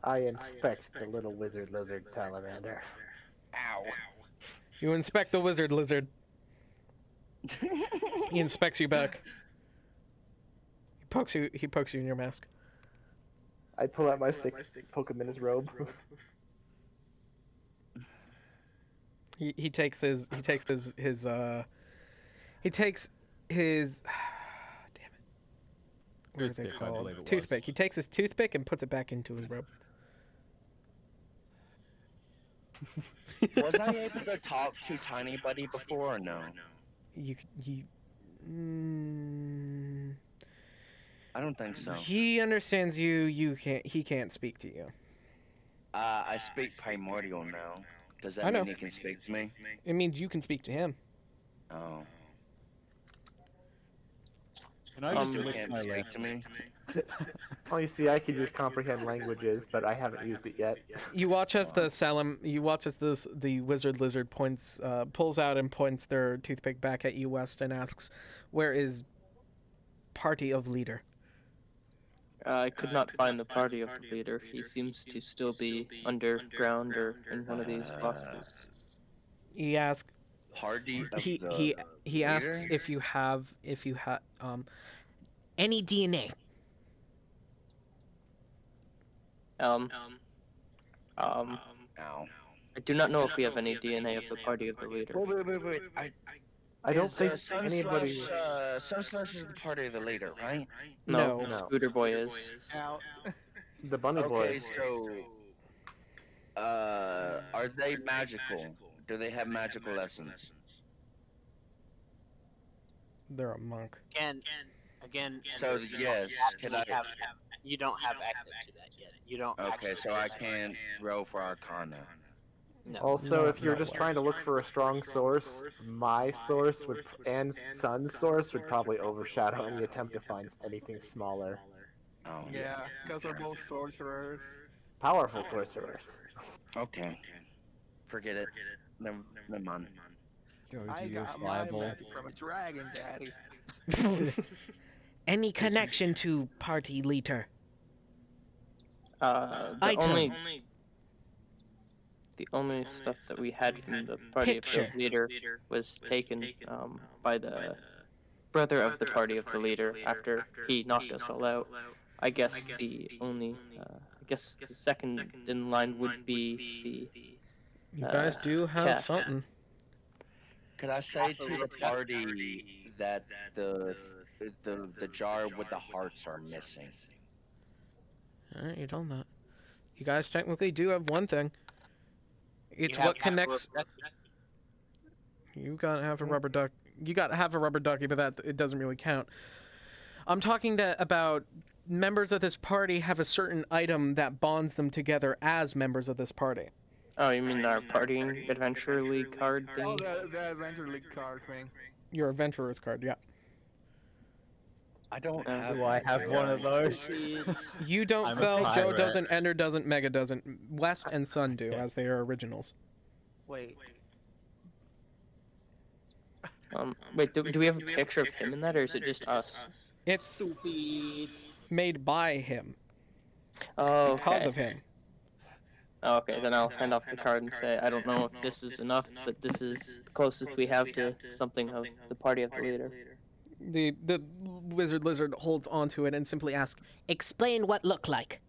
I inspect the little wizard lizard salamander. Ow. You inspect the wizard lizard. He inspects you back. He pokes you in your mask. I pull out my stick, poke him in his robe. He takes his damn it. What are they Toothpick, I called? believe it was. Toothpick. He takes his toothpick and puts it back into his robe. Was I able to talk to Tiny Buddy before or no? I don't think so. He understands you. He can't speak to you. I speak primordial now. Does I that know. mean he can speak to me? It means you can speak to him. Oh. Can I You just still lick can't my speak lips? to me? Oh, you see, I can just comprehend languages, but I haven't used it yet. You watch as the wizard lizard pulls out and points their toothpick back at you, West, and asks, "Where is party of leader?" I could not find the party of the leader. He seems to still be underground or in one of these boxes. He asks. Party of He the he asks leader? if you have any DNA. Ow. I do not know if we have any DNA of the party of the leader. Wait. I don't Is, think Sunslash, anybody. Sunslash is the party of the leader, right? No, No. Scooter Boy is. Out. The bunny Okay, boy. so are they magical? Do they have magical lessons? They're a monk. Again. So yes, can I? You don't have access to that yet. You don't. Okay, actually so I have can't roll for Arcana. No. Also, No, if you're not just well. trying to look for a strong source, my source would and Sun's source would probably overshadow any attempt to find anything smaller. Oh. Yeah, because we're both sorcerers. Powerful sorcerers. Okay. Forget it. Never mind. Joe, I do your got my fireball. magic from a dragon, daddy. Any connection to party leader? The Item. only stuff that we had from the party of Picture. the leader was taken by the brother of the party of the leader after he knocked us all out. I guess the second in line would be You guys do have cat. something. Could I say to the party that the jar with the hearts are missing? Alright, you done that. You guys technically do have one thing. It's You have what connects. You gotta have a rubber duck. You gotta have a rubber ducky, but that it doesn't really count. I'm talking about members of this party have a certain item that bonds them together as members of this party. Oh, you mean our partying adventure league card thing? Oh, the Adventure League card thing. Your adventurer's card, yeah. I don't Uh, have. Do I have one of those? You don't, I'm a Phil, Joe pirate. doesn't, Ender doesn't, Mega doesn't. West and Sun do, as they are originals. Wait. Wait, do we have a picture of him in that, or is it just us? It's Stupid. made by him, Oh, because okay. of him. Oh, okay, then I'll hand off the card and say, I don't know if this is enough, but this is the closest we have to something of the party of the leader. The wizard lizard holds onto it and simply asks, "Explain what look like."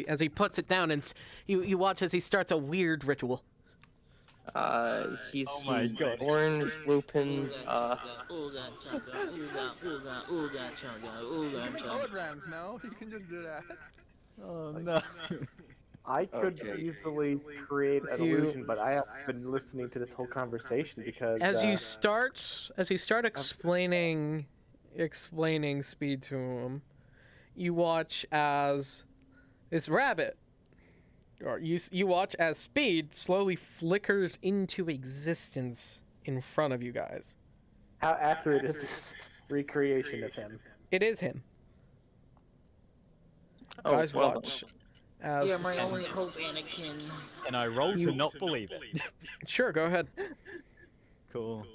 As he puts it down, and you watch as he starts a weird ritual. He's Oh my God. orange, lupin, Ooga chaga, ooga chaga, ooga Give me chaga. holograms, no? You can just do that. Oh no. I could Okay. easily create an So you- illusion, but I have been listening to this whole conversation because As you start explaining speed to him, you watch as this rabbit, or you watch as Speed slowly flickers into existence in front of you guys. how accurate is this recreation of him? It is him. Oh, Guys, well watch as. You're my only hope, Anakin. And I roll to not believe it. Sure, go ahead. Cool.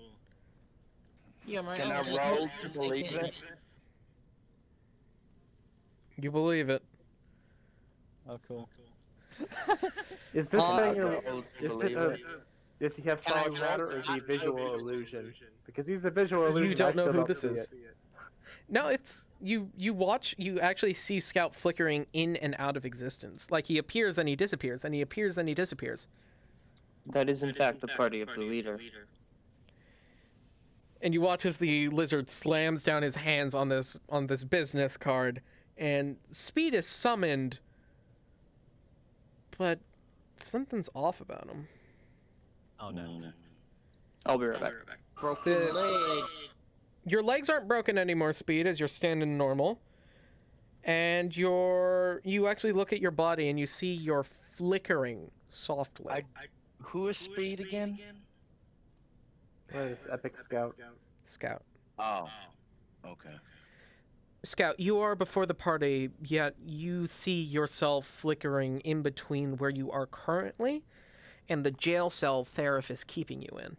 You're my Can I only roll hope, to believe Anakin. it? You believe it. Oh, cool. Is this Uh, thing Roll a, to is believe it a, it. does he have Can I solid roll matter to or is he a not visual believe it? illusion? Because he's a visual illusion. You don't I know still who don't this see is. it. No, it's you watch, you actually see Scout flickering in and out of existence. Like he appears, then he disappears, then he appears, then he disappears. That is in fact the party of the leader. And you watch as the lizard slams down his hands on this business card, and Speed is summoned, but something's off about him. Oh no. I'll be right back. Broken The- leg. Your legs aren't broken anymore, Speed, as you're standing normal. And you actually look at your body and you see you're flickering softly. Who is Speed again? What is Epic Scout? Scout. Oh. Okay. Scout, you are before the party, yet you see yourself flickering in between where you are currently and the jail cell Therif is keeping you in.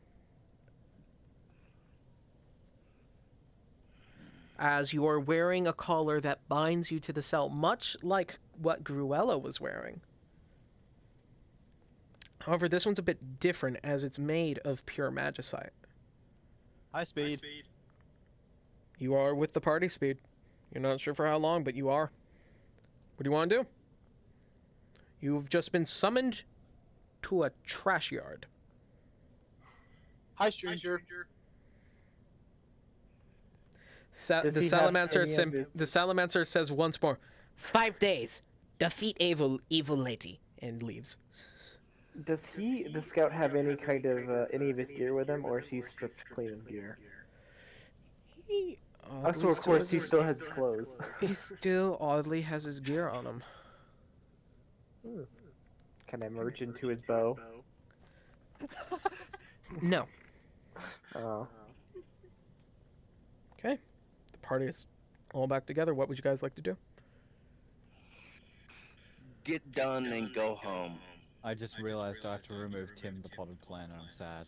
As you are wearing a collar that binds you to the cell, much like what Gruella was wearing. However, this one's a bit different as it's made of pure magicite. Hi, Speed. You are with the party, Speed. You're not sure for how long, but you are. What do you want to do? You've just been summoned to a trash yard. Hi, stranger. Does The he have Salamander, any of his- the Salamander says once more, 5 days. Defeat evil lady, and leaves. Does Scout have any kind of any of his gear with him, or is he stripped clean of gear? He Oh, so of course he still has his clothes. He still oddly has his gear on him. Can I merge into his bow? No. Oh. Okay. The party is all back together. What would you guys like to do? Get done and go home. I just realized I have to remove Tim the potted plant and I'm sad.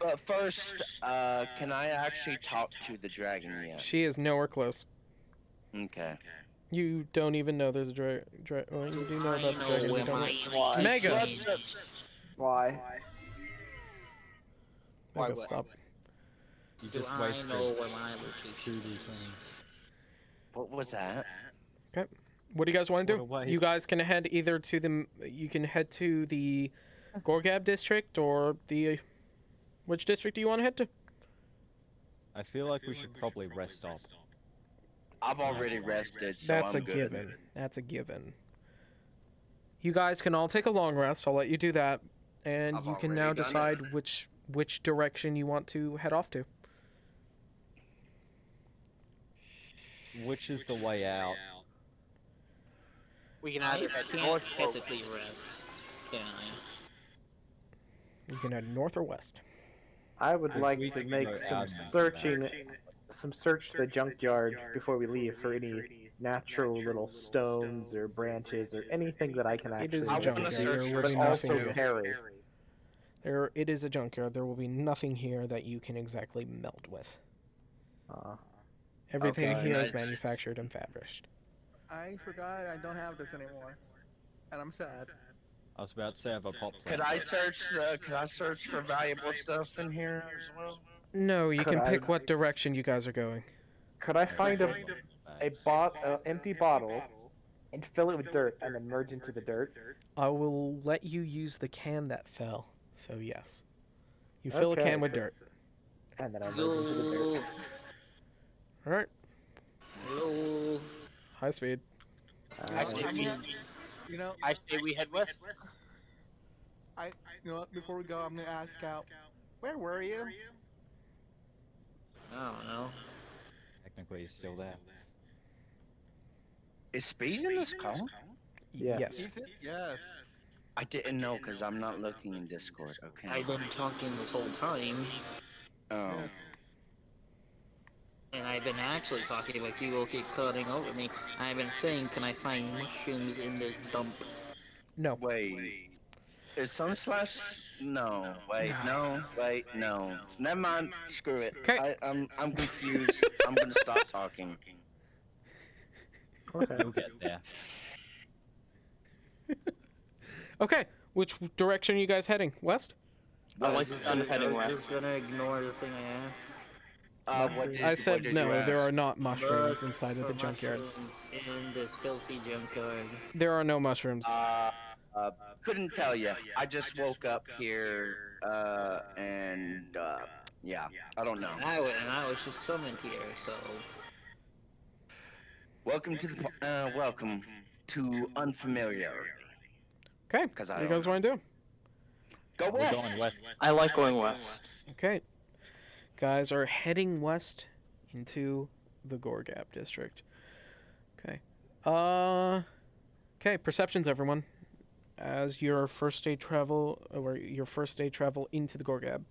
But first, can I actually talk to the dragon yet? She is nowhere close. Okay. You don't even know there's a well, you do know about the dragon. where You don't my know. Mega! Why? Why Mega, what? stop. You Do just I wasted know where my location 2d things. What was that? What do you guys want to What do? a waste. You guys can head either to the you can head to the Gorgab district or the which district do you want to head to? I feel like we should probably rest up. I've already rested, so That's I'm a good. given. That's a given. You guys can all take a long rest. I'll let you do that, and I've you can already now done it. decide which direction you want to head off to. Which is the way out? We can I either head can't north or technically rest, can I? You can head north or west. I would If like we to can make go some out and searching, some search the junkyard before we leave for any natural little stones or branches or anything that I can It actually is I a wanna junkyard. search There for will but be also nothing here. carry. It is a junkyard. There will be nothing here that you can exactly melt with. Everything Okay, here is nice. manufactured and fabricated. I forgot I don't have this anymore. And I'm sad. I was about to say I have a pop plant. Could I search for valuable stuff in here as well? No, you Could can I- pick what direction you guys are going. Could I find a Thanks. empty bottle and fill it with dirt and then merge into the dirt? I will let you use the can that fell. So yes, you fill a Okay, can with so- dirt. And then I merge into the dirt. Yo, All right, yo. high speed. I say I'm we, gonna, you know, I say we head west. you know what? Before we go, I'm gonna ask out. Where were you? I don't know. Technically, he's still there. Is Speed in this call? Yes. Is it? Yes. I didn't know because I'm not looking in Discord. Okay. I've been talking this whole time, Oh. Yes. and I've been actually talking, but you will keep cutting over me. I've been saying, can I find mushrooms in this dump? No. Wait. Is Sunslash? No. Wait. No. Wait. No. Never mind. Screw it. 'Kay. I'm confused. I'm gonna stop talking. Okay. You'll get there. Okay, which direction are you guys heading? West? I like the sound of heading I'm west. just gonna ignore the thing I asked. I said what did no. you There ask? are not mushrooms Look inside of for the junkyard. mushrooms in this filthy junkyard. There are no mushrooms. Couldn't tell you. I just woke up here, and yeah, I don't know. And I was just summoned here, so Welcome to the welcome to Unfamiliarity. Okay, 'Cause I what do you don't guys want to do? Go We're west. going west. I like going west. Okay, guys are heading west into the Gorgab district. Okay. Okay, perceptions, everyone. As your first day travel, or your first day travel into the Gorgab.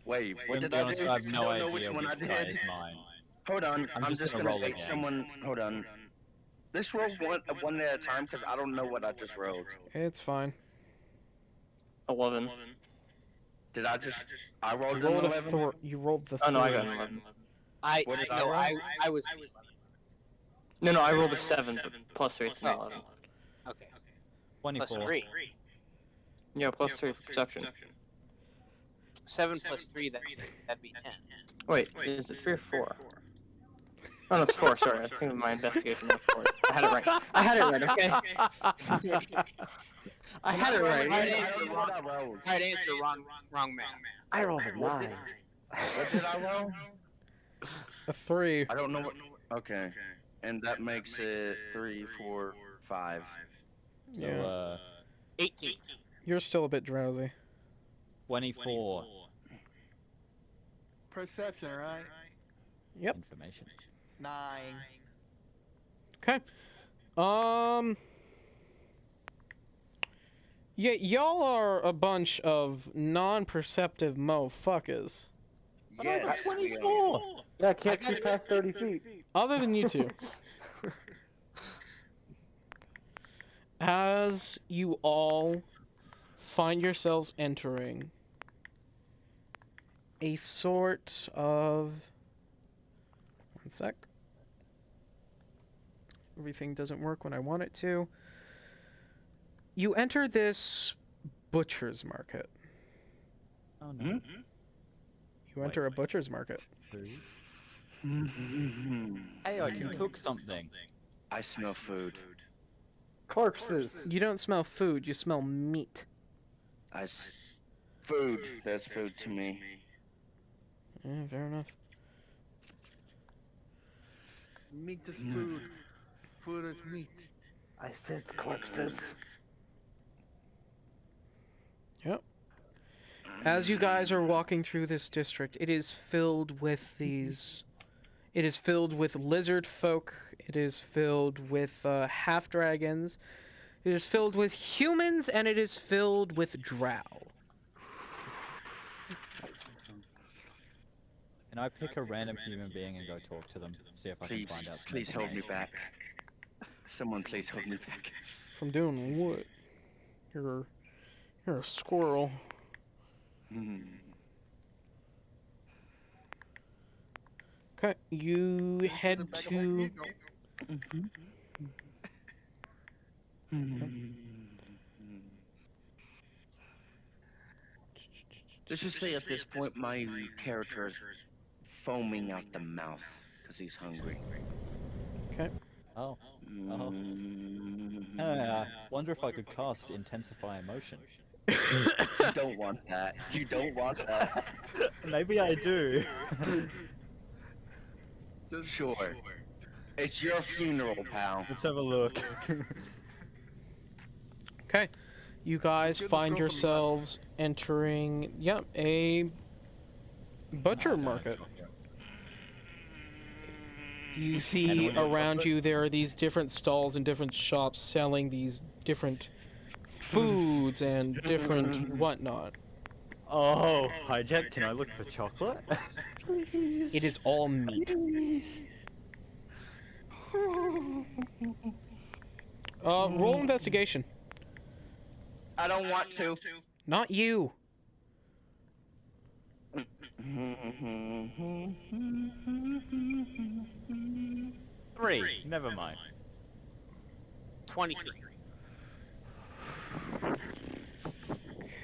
Wait, what To did be I honest, do? I have no don't know idea which one I which guy did. is mine. Hold on, I'm I'm just just gonna gonna roll make again. someone. Hold on. Let's roll one at a time because I don't know what I just rolled. It's fine. 11. Did I just? I rolled You an rolled 11. You rolled the Oh no, I three. got an 11. What did I No, roll? I was. No, I rolled a 7, but plus 3, it's not 11. Okay. 24. Plus 3. Yeah, plus 3 perception. 7 plus 3, that'd be 10. Wait, is it 3 or 4? Oh, no, it's 4, sorry. I think my investigation was 4. I had it right. I had it right, okay? I had it right. Right I answer, don't know what I rolled. Right answer, wrong math. I rolled a 9. What did I roll? A 3. I don't know what. Okay, and that makes it 3, 4, 5. So, Yeah. 18. You're still a bit drowsy. 24 Perception, right? Yep. information. 9. Okay. Yeah, y'all are a bunch of non-perceptive motherfuckers. Yes. 24! Yeah, I can't see past 30 feet. Other than you two. As you all find yourselves entering a sort of... One sec. Everything doesn't work when I want it to. You enter this butcher's market. Oh no. You enter a butcher's market. Hey, I can cook something. I smell food. Corpses. You don't smell food, you smell meat. Food. That's food to me. Yeah, fair enough. Meat is food. Food is meat. I sense corpses. Yep. As you guys are walking through this district, it is filled with these... It is filled with lizard folk. It is filled with half-dragons. It is filled with humans, and it is filled with drow. And I pick a random human being and go talk to them, see if I can find out. Please hold me back. Someone please hold me back. From doing what? You're a squirrel. Okay, you head to... Let's just say at this point my character is foaming out the mouth because he's hungry. Okay. Oh. Wonder if I could cast Intensify Emotion. You don't want that. You don't want that. Maybe I do. Sure. It's your funeral, pal. Let's have a look. Okay. You guys Goodness, find go for yourselves entering, a butcher market. You see around you there are these different stalls and different shops selling these different foods and different whatnot. Oh, Hijack, can I look for chocolate? It is all meat. Roll investigation. I don't want to. Not you. Three. Never mind. 23.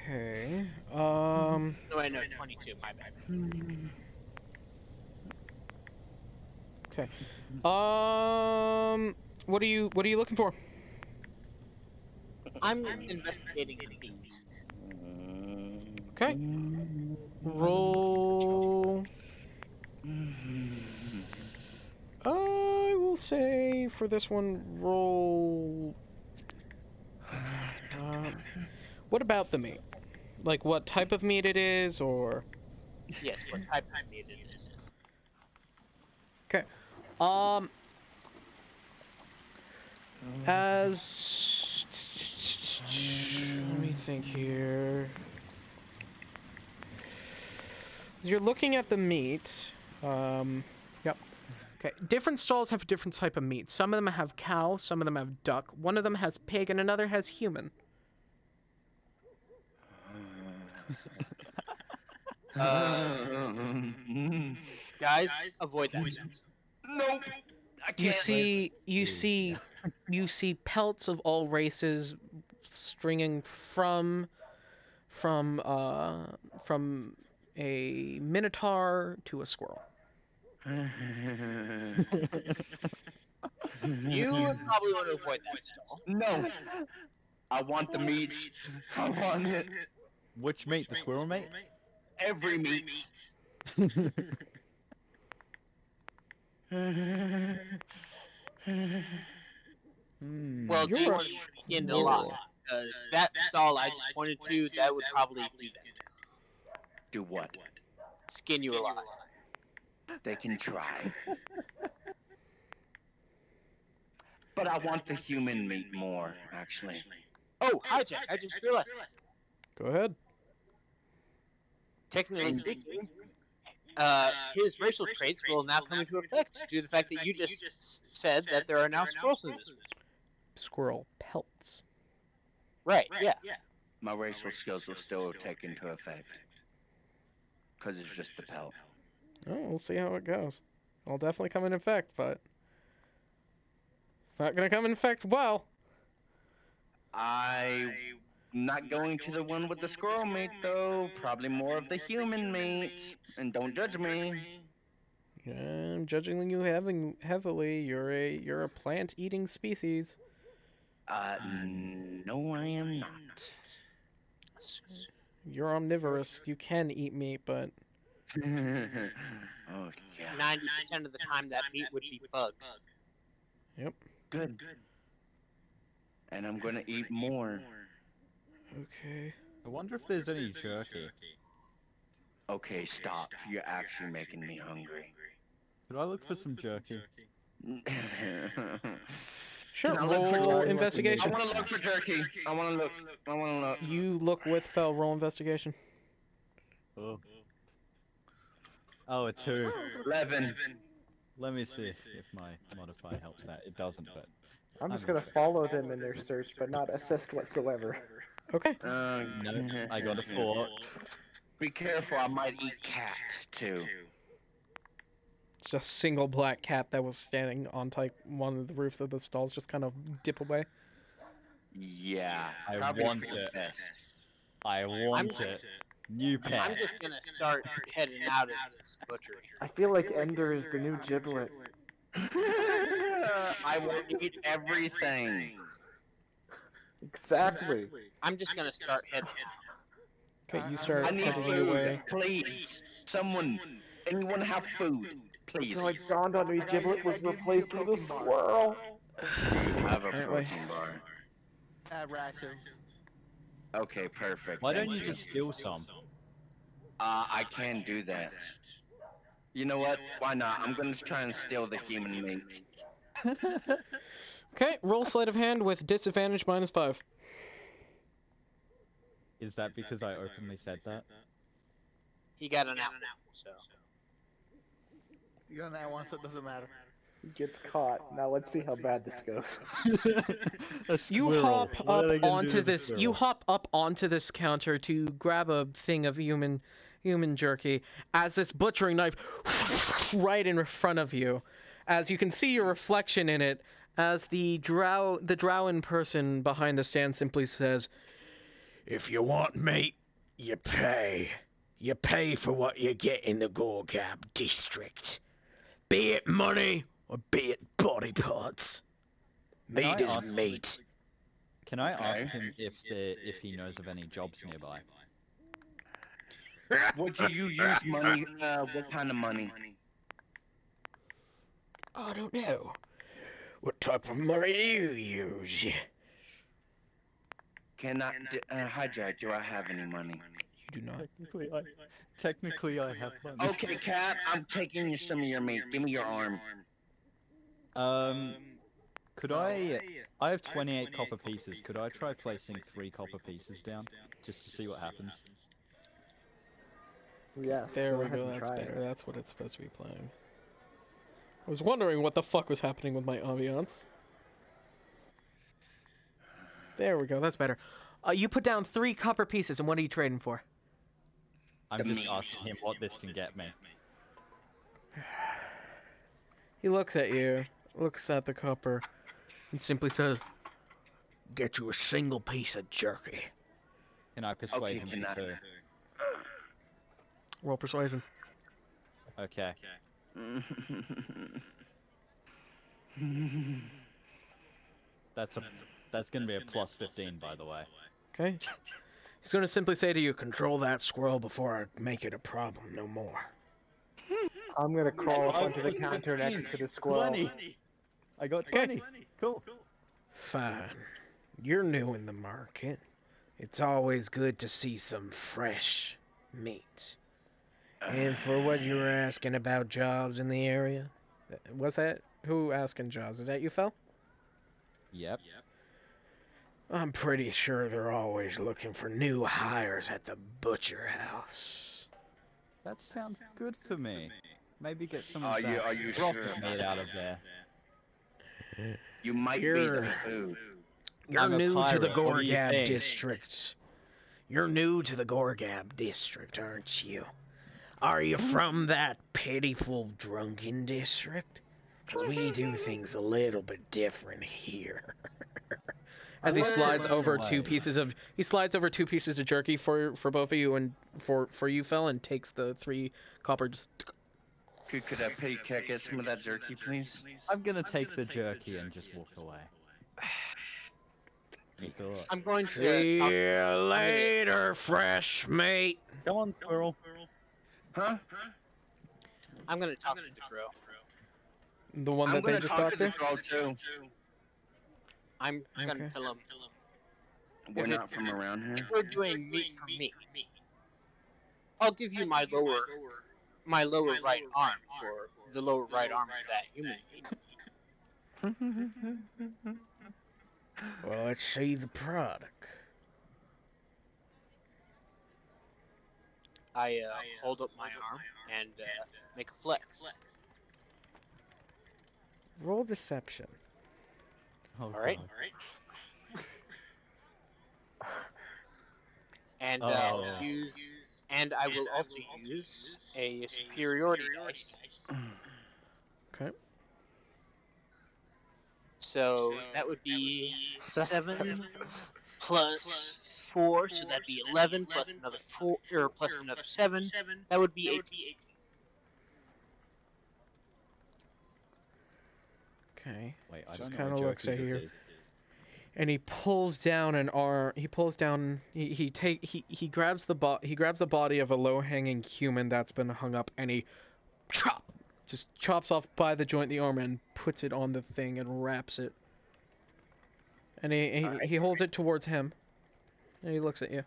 Okay. No, wait, no, 22. My bad. Okay. What are you looking for? I'm investigating things. Okay. Roll. I will say for this one, roll. What about the meat? Like what type of meat it is, or? Yes, what type of meat it is. Okay. As let me think here. As you're looking at the meat, yep. Okay. Different stalls have different type of meat. Some of them have cow, some of them have duck. One of them has pig, and another has human. Guys, avoid that stuff. Nope. I can't. You see pelts of all races stringing from a minotaur to a squirrel. You probably want to avoid that stall. No. I want the meat. I want it. Which meat? The squirrel meat? Every meat. Well, do you You're want to be skinned alive? Because that stall I just pointed to, that would probably do that. Do what? Skin you alive. They can try. But I want the human meat more, actually. Oh, Hijack, I just realized. Go ahead. Technically speaking, his racial traits will now come into effect due to the fact that you just said that there are now squirrels in this room. Squirrel pelts. Right, yeah. my racial skills will still take into effect. Because it's just the pelt. Oh, we'll see how it goes. I'll definitely come in effect, but it's not gonna come in effect well. I'm not going to the one with the squirrel meat, though. Probably more of the human meat. And don't judge me. Yeah, I'm judging you heavily. You're a plant-eating species. No, I am not. You're omnivorous. You can eat meat, but Oh, yeah. 90% of the time, that meat would be bug. Good. And I'm gonna eat more. okay. I wonder if there's any jerky. Okay, stop. You're actually making me hungry. Could I look for some jerky? Sure. Can I look for Roll jerky? I investigation. want to look for jerky. I want to look. You look with Fel. Roll investigation. Oh. Oh, a 2. 11. Let me see if my modifier helps that. It doesn't, but I'm just gonna follow them in their search, but not assist whatsoever. Okay. no, I got a 4. Be careful, I might eat cat, too. It's a single black cat that was standing on one of the roofs of the stalls, just kind of dip away. Yeah. I probably want for the it. best. I want it. New pet. I'm just gonna start heading out of this butchery. I feel like Ender is the new Giblet. I will eat everything. Exactly. I'm just gonna start heading Okay, you start I need heading your way. food, please. Anyone have food, please. So it dawned on me Giblet was replaced with a squirrel. Have a Apparently. protein bar. Rations. Okay, perfect. Why don't thank you just steal some? I can do that. You know what? Why not? I'm gonna try and steal the human meat. Okay, roll sleight of hand with disadvantage -5. Is that because I openly said that? He got an out, so. You got that one, so it doesn't matter. He gets caught. Now let's see how bad this goes. You hop up onto this. You hop up onto this counter to grab a thing of human jerky as this butchering knife right in front of you. As you can see your reflection in it, as the Drowan person behind the stand simply says, "If you want meat, you pay. You pay for what you get in the Gorgab district. Be it money or be it body parts. Meat is meat." Can I ask him if he knows of any jobs nearby? What do you use money? What kind of money? I don't know. What type of money do you use? Can I, hi Jack, do I have any money? You do not. Technically, I have money. Okay, Cat, I'm taking you some of your meat. Give me your arm. Could I have 28 copper pieces. Could I try placing 3 copper pieces down, just to see what happens? Yes. There we ahead go, and that's try it. better. That's what it's supposed to be playing. I was wondering what the fuck was happening with my ambiance. There we go, that's better. You put down 3 copper pieces, and what are you trading for? I'm The just meat. asking him what this can get me. He looks at you, looks at the copper, and simply says, "Get you a single piece of jerky." Can I persuade Okay, him can I- to? Roll persuasion. Okay. That's gonna be a plus 15, by the way. Okay? He's gonna simply say to you, "Control that squirrel before I make it a problem no more." I'm gonna crawl up onto the counter next to the squirrel. 20. I got Okay. 20. Cool. Fine. You're new in the market. It's always good to see some fresh meat. And for what you were asking about jobs in the area, was that who asking jobs? Is that you, Fel? Yep. I'm pretty sure they're always looking for new hires at the butcher house. That sounds good for me. Maybe get some Are of you- that are you broth sure? made out of there. You might be You're- the food. You're I'm a new to the pirate, what do you Gorgab think? district. You're new to the Gorgab district, aren't you? Are you from that pitiful drunken district? Because we do things a little bit different here. As he slides over two pieces of jerky for both of you and for you, Phil, and takes the 3 copper. Could I pay? Can I get some of that jerky, please? I'm gonna take the jerky and just walk away. You thought. I'm going to See talk you later, fresh mate. Come on, squirrel. Huh? I'm going to talk to the Drow. The one I'm that they gonna just talk talked to the to? girl too. I'm going Okay. to tell him We're If not it's- from around here. we're doing meat for me. I'll give you my lower right arm for the lower right arm of that human meat. Well, let's see the product. I hold up my arm and make a flex. Roll deception. Oh, All right. God. And Oh. I will also use a superiority dice. Okay. So that would be 7 plus 4, so that'd be 11 plus another 4 or plus another 7. That would be 18. Okay. Wait, I Just don't know kinda what looks jerky at this you. is. And he pulls down an arm. He pulls down. He grabs the body of a low-hanging human that's been hung up, and he just chops off by the joint the arm and puts it on the thing and wraps it. And he holds it towards him, and he looks at you.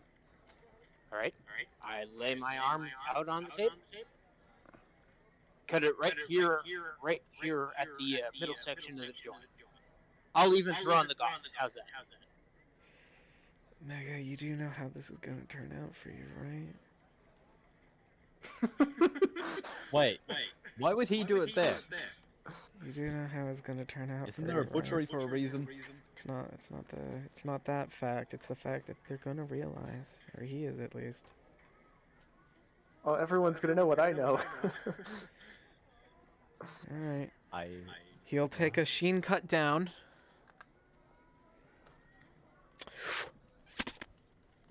All right. I lay my arm out on the table. Cut it right here at the middle section of the joint. I'll even throw on the gauntlet. How's that? Mega, you do know how this is gonna turn out for you, right? Wait, why would he do it there? You do know how it's gonna turn out. Isn't for there you, a butchery for a reason? It's not that fact. It's the fact that they're gonna realize, or he is at least. Oh, everyone's gonna know what I know. All right. He'll take a sheen cut down.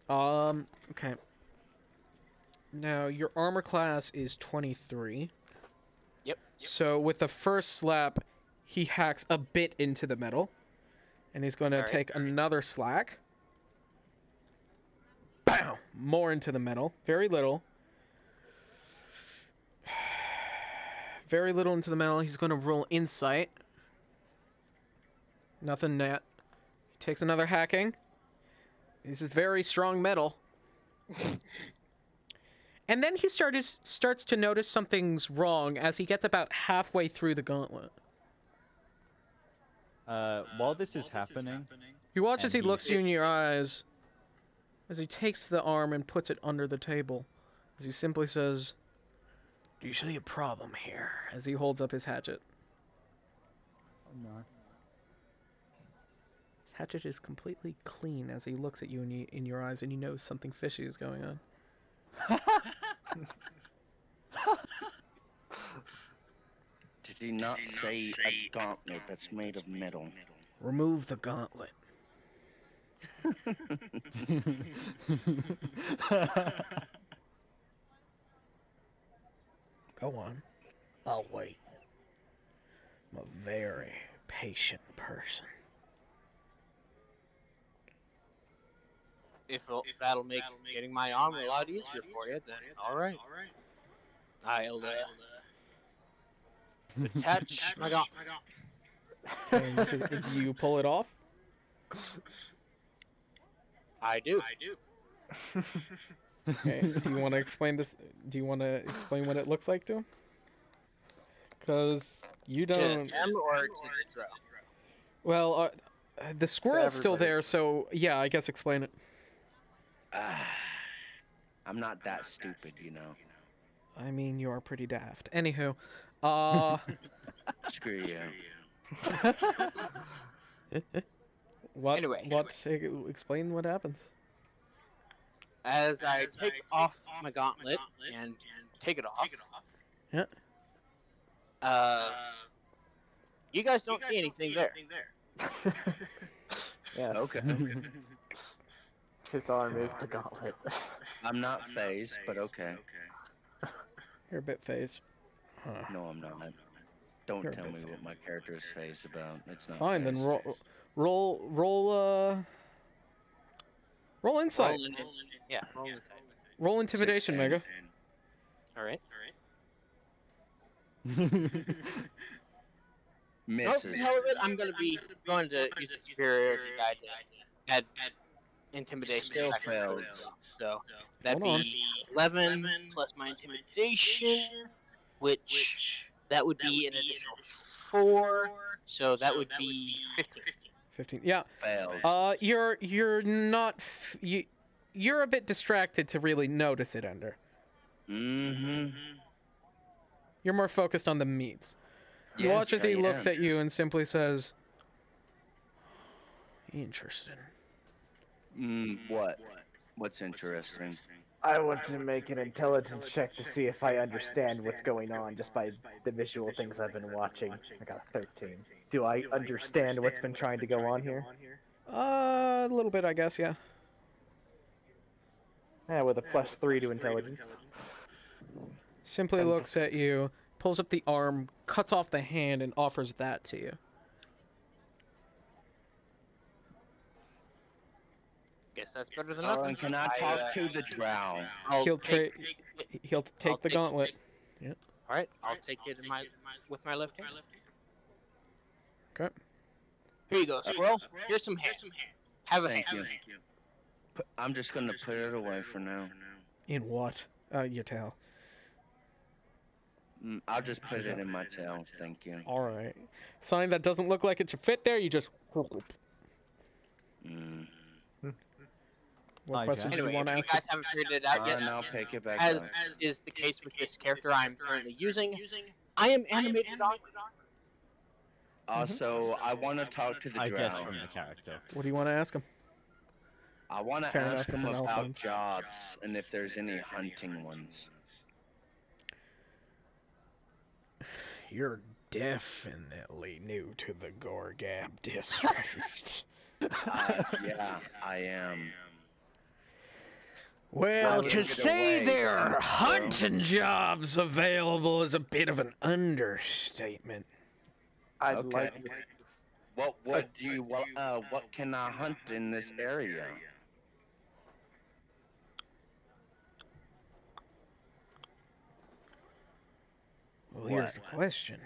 Okay. Now your armor class is 23. Yep. So with the first slap, he hacks a bit into the metal, and he's going to Alright. take another slack. Bam! More into the metal. Very little. Very little into the metal. He's going to roll insight. Nothing net. He takes another hacking. This is very strong metal. And then he starts to notice something's wrong as he gets about halfway through the gauntlet. While this is happening, You watch as he And looks you in your eyes as he takes the arm and puts it under the table. As he simply says, "Do you see a problem here?" As he holds up his hatchet. oh no. His hatchet is completely clean as he looks at you in your eyes, and he knows something fishy is going on. Did he not say a gauntlet that's made of metal? Remove the gauntlet. Go on. I'll wait. I'm a very patient person. If that'll make getting my arm a lot easier for you, then all right. I'll attach my gauntlet. Okay, do you pull it off? I do. Okay. Do you want to explain this? Do you want to explain what it looks like to him? Because you To don't. them or to the Drow? Well, the squirrel's still everybody. there, so yeah, I guess explain it. I'm not that stupid, you know. I mean, you are pretty daft. Anywho, Screw you. what? Anyway. What? Explain what happens. as I take off my gauntlet and take it off, Yeah. you guys don't see anything there. Yes. Okay. His arm is the gauntlet. I'm not phased, but okay. You're a bit phased. Huh. No, I'm not. Don't You're a tell bit me phased. what my character is phased about. It's not. Fine, then phased. roll insight. Roll inside. Roll intimidation, 16. Mega. All right. Misses. Nope, hell of it. I'm going to use a superiority die to add intimidation. Still factor to failed. it. So that'd Hold on. be 11 plus my intimidation, which that would be an additional 4. So that would be 15. 15. Yeah. Failed. You're not you're a bit distracted to really notice it, Ender. Mm-hmm. You're more focused on the meats. You watch as he looks at you and simply says, "Interesting." What? What's interesting? I want to make an intelligence check to see if I understand what's going on just by the visual things I've been watching. I got a 13. Do I understand what's been trying to go on here? A little bit, I guess, yeah. Yeah, with a +3 to intelligence. Simply looks at you, pulls up the arm, cuts off the hand, and offers that to you. Guess that's better than Oh, nothing. and can I talk to the drow? He'll take the gauntlet. All right, I'll take it with my left hand. Okay. Here you go, squirrel. Here's some hair. Have a Thank hand. you. I'm just gonna put it away for now. In what? Your tail. I'll just put it in my tail. Thank you. All right. Sign that doesn't look like it should fit there. You just. Mm. What Okay. questions do Anyway, you want to if you ask? guys haven't figured it out yet, Fine, I'll pick it back as up. is the case with this character I'm currently using, I am animated on. Also, I want to talk to the I drow. guess from the character. What do you want to ask him? I want to Fair ask enough, him for about Alphonse. jobs and if there's any hunting ones. You're definitely new to the Gorgab district. Yeah, I am. Well, Well, to get say away, there are bro. hunting jobs available is a bit of an understatement. I'd Okay. like to... What can I hunt in this area? Well, here's the question.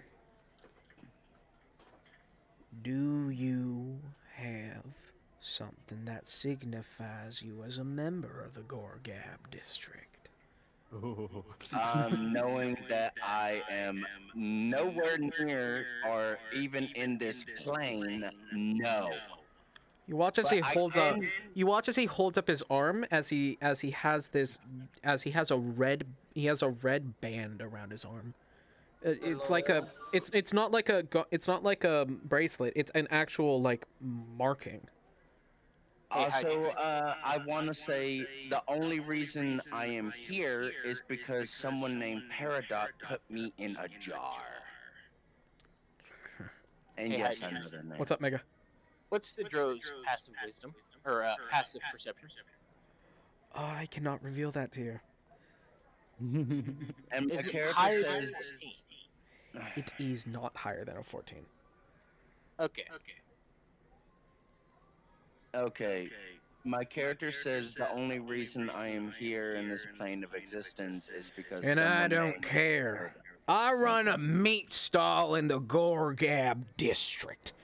Do you have something that signifies you as a member of the Gorgab district? Knowing that I am nowhere near or even in this plane, no. You watch as But he I holds up. can- You watch as he holds up his arm as he has a red band around his arm. It's like a it's not like a bracelet. It's an actual like marking. Also, I want to say the only reason I am here is because someone named Peridot put me in a jar. And Hey, yes, how I do know their name. What's up, Mega? What's the Dro's passive wisdom? Or passive perception? Oh, I cannot reveal that to you. And the Is it character higher than says, 14? It is not higher than a 14. Okay. okay, my character says the only reason I am here in this plane of existence is because And I someone don't named care. I run a meat stall in the Gorgab district.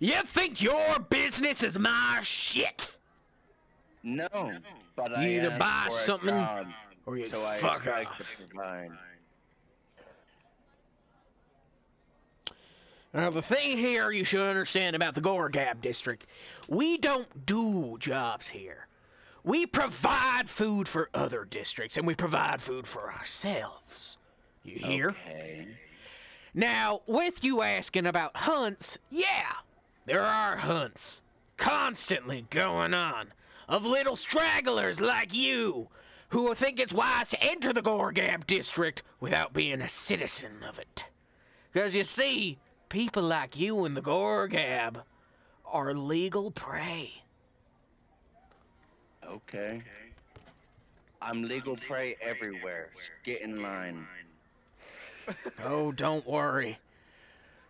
You think your business is my shit? No, but You I either asked buy for a something job, or you so I fuck expect off. to provide. Now, the thing here you should understand about the Gorgab district, we don't do jobs here. We provide food for other districts, and we provide food for ourselves. You hear? Okay. Now, with you asking about hunts, yeah, there are hunts constantly going on of little stragglers like you who think it's wise to enter the Gorgab district without being a citizen of it. Because you see, people like you in the Gorgab are legal prey. Okay. I'm legal prey everywhere. Get in line. Oh, don't worry.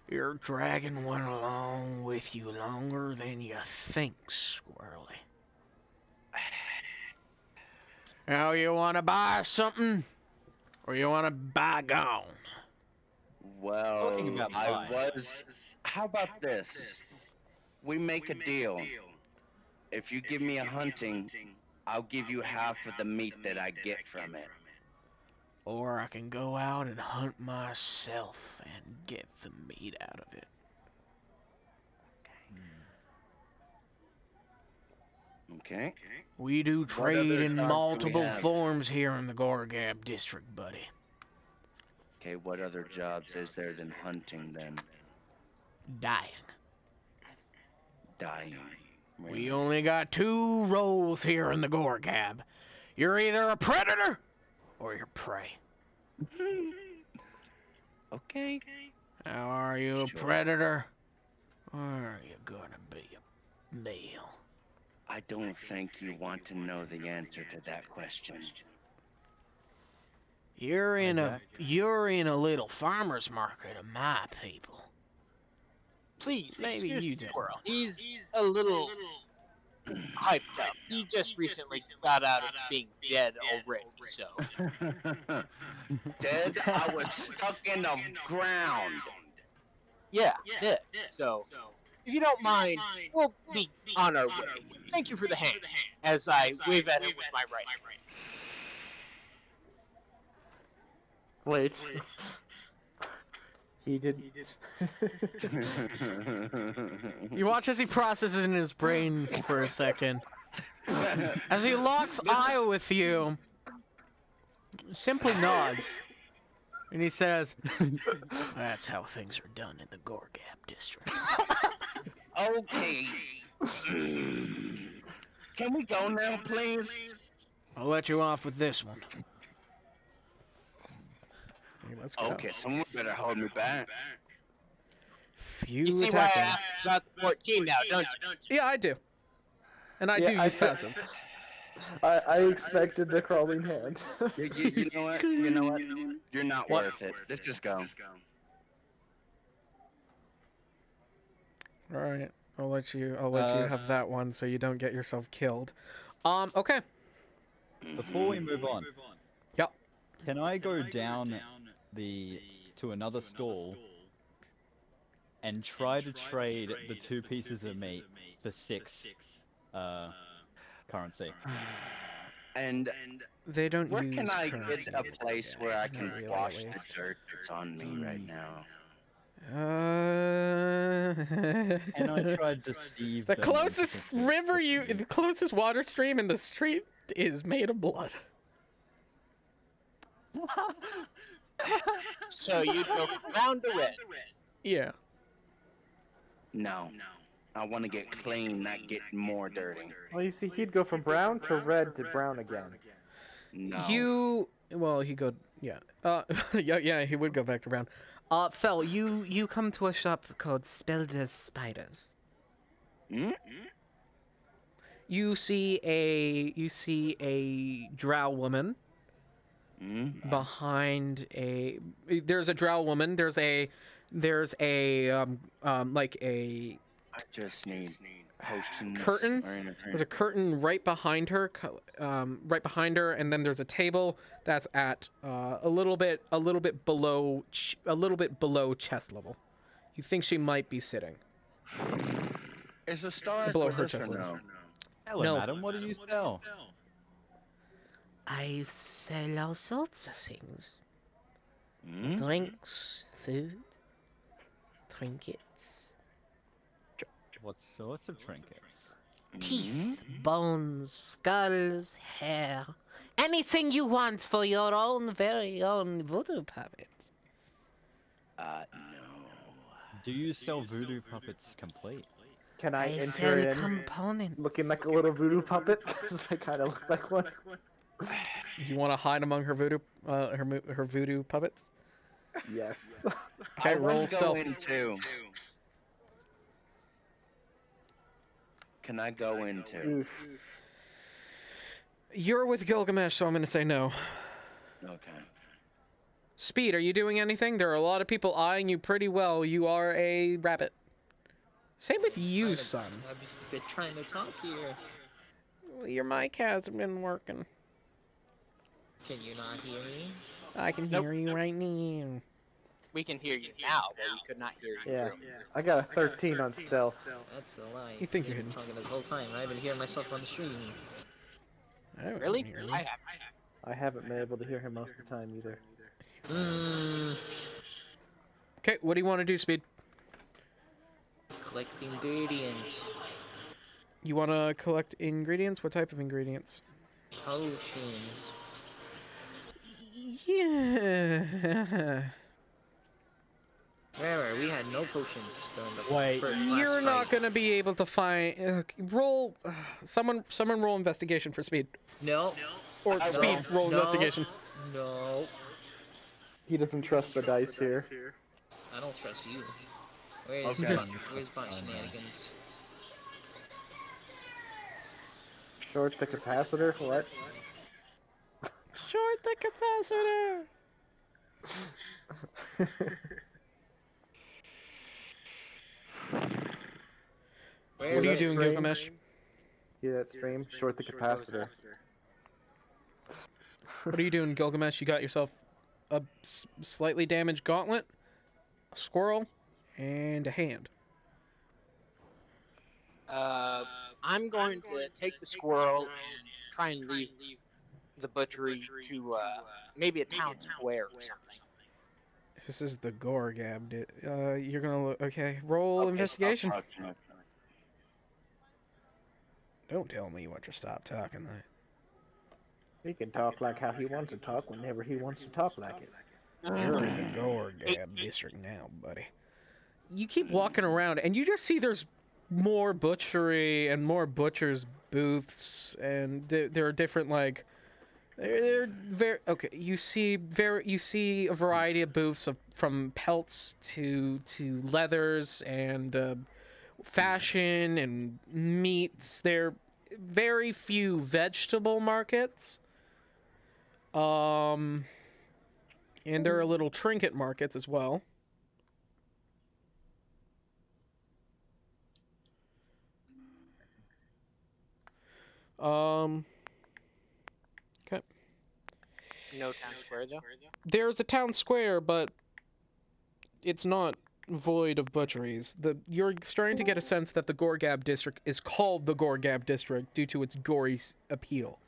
You're dragging one along with you longer than you think, Squirrely. Now, you want to buy something? Or you want to buy gone? Well, Talking about pie. How about this? We make a deal. If you give me a hunting, I'll give you half of the meat that I get from it. Or I can go out and hunt myself and get the meat out of it. Okay. We do trade other in jobs do we multiple have? forms here in the Gorgab district, buddy. Okay, what other jobs is there than hunting then? Dying. Dying. We only got 2 roles here in the Gorgab. You're either a predator or you're prey. Okay. How are you a Sure. predator? Or are you gonna be a meal? I don't think you want to know the answer to that question. You're in a little farmer's market of my people. Please, Maybe excuse you the do. squirrel. He's a little hyped up. He just recently got out of being dead already, so. Dead? I was stuck in the ground. Yeah. So, if you don't mind, we'll be on our way. Thank you for the hand, as I wave at him with my right hand. Wait. He did. You watch as he processes in his brain for a second. As he locks eye with you, simply nods. And he says, "That's how things are done in the Gorgab district." Okay. Can we go now, please? I'll let you off with this one. Hey, let's go. Okay, someone better hold me back. Few You see why I attacking. asked about the 14 now, don't you? Yeah, I do. And I do use passive. I expected the crawling hand. You know what? You know what? You're not What? worth it. Let's just go. All right, I'll let you have that one so you don't get yourself killed. Okay. Before we move on, Yep. can I go down to another stall and try to trade the 2 pieces of meat for 6 currency? And They don't where use can I currency get a place where I can Not really, wash at the least. dirt that's on me right now? And I tried to deceive The them closest into thinking river it's the closest water stream in the street is made of blood. So you'd go from brown to red. Yeah. No. I want to get clean, not get more dirty. Well, you see, he'd go from brown to red to brown again. No. He go, yeah. Yeah, he would go back to brown. Fel, you come to a shop called Spelder's Spiders. Hmm? You see a drow woman behind there's a drow woman, there's a like a I just need potions. curtain. or anything. There's a curtain right behind her, and then there's a table that's at a little bit below chest level. You think she might be sitting Is a star below with her us or chest level. no? Hello, No. madam. What do you sell? I sell all sorts of things: Hmm? drinks, food, trinkets, What sorts of trinkets? teeth, bones, skulls, hair, anything you want for your own very own voodoo puppet. No. Do you sell voodoo puppets complete? Can I enter sell in components. looking like a little voodoo puppet? Because I kind of look like one. You want to hide among her voodoo, her voodoo puppets? Yes. Okay, I roll wanna go stealth. in too. Can I go in too? Oof. You're with Gilgamesh, so I'm gonna say no. Okay. Speed, are you doing anything? There are a lot of people eyeing you pretty well. You are a rabbit. Same with you, son. I've been trying to talk here. Well, your mic hasn't been working. Can you not hear me? I can Nope. hear you right now. We can hear you now, but we could not hear you. Yeah. earlier. I got a 13 on stealth. That's a lie. You think I've you're been hidden. talking this whole time. I've been hearing myself on the stream. I don't Really? hear you. I have. I haven't been able to hear him most of the time either. Okay, what do you want to do, Speed? Collect ingredients. You want to collect ingredients? What type of ingredients? Potions. Yeah. Remember, we had no potions during the Wait, first You're last not fight. gonna be able to find. Roll. Someone roll investigation for Speed. No. Or Speed, roll No. investigation. No. He doesn't trust the dice here. I don't trust you. Where's Okay. where's Bot Shenanigans? Short the capacitor? What? Short the capacitor. Where What are you is doing, Stream? Gilgamesh? Hear that stream? Short the capacitor. What are you doing, Gilgamesh? You got yourself a slightly damaged gauntlet, a squirrel, and a hand. I'm going to take the squirrel and try and leave the butchery to maybe a town square or something. This is the Gorgab. You're gonna look. Okay, roll Okay, investigation. stop talking. Don't tell me what to stop talking like. He can talk like how he wants to talk whenever he wants to talk like it. You're in the Gorgab district now, buddy. You keep walking around, and you just see there's more butchery and more butchers' booths, and there are different like. They're very okay. You see a variety of booths from pelts to leathers and fashion and meats. There are very few vegetable markets. And there are little trinket markets as well. Okay. No town square though. There's a town square, but it's not void of butcheries. You're starting to get a sense that the Gorgab district is called the Gorgab district due to its gory appeal.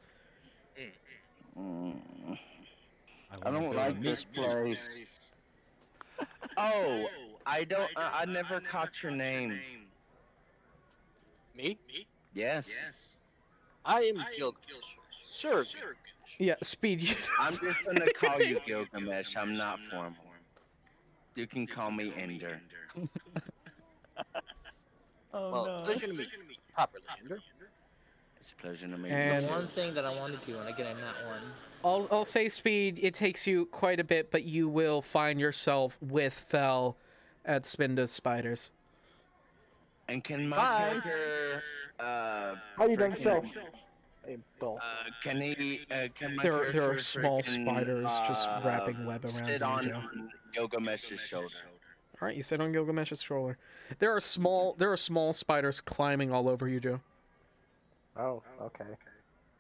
I don't like this place. Oh, I don't. I never caught your name. Me? Yes. I am Gilgamesh. Sir Gilgamesh. Yeah, Speed. I'm just gonna call you Gilgamesh. I'm not formal. You can call me Ender. Well, pleasure to meet you. Properly, Ender. It's a pleasure to meet And- The you. one thing that I want to do, and again, I'm not one. I'll say Speed. It takes you quite a bit, but you will find yourself with Fel at Spinda's Spiders. And can my Bye. character, How you done frickin', self? Hey, Bill. can he, can my There are character small frickin', spiders just wrapping web around sit you, on Joe. Gilgamesh's shoulder? All right, you sit on Gilgamesh's shoulder. There are small spiders climbing all over you, Joe. Oh, okay.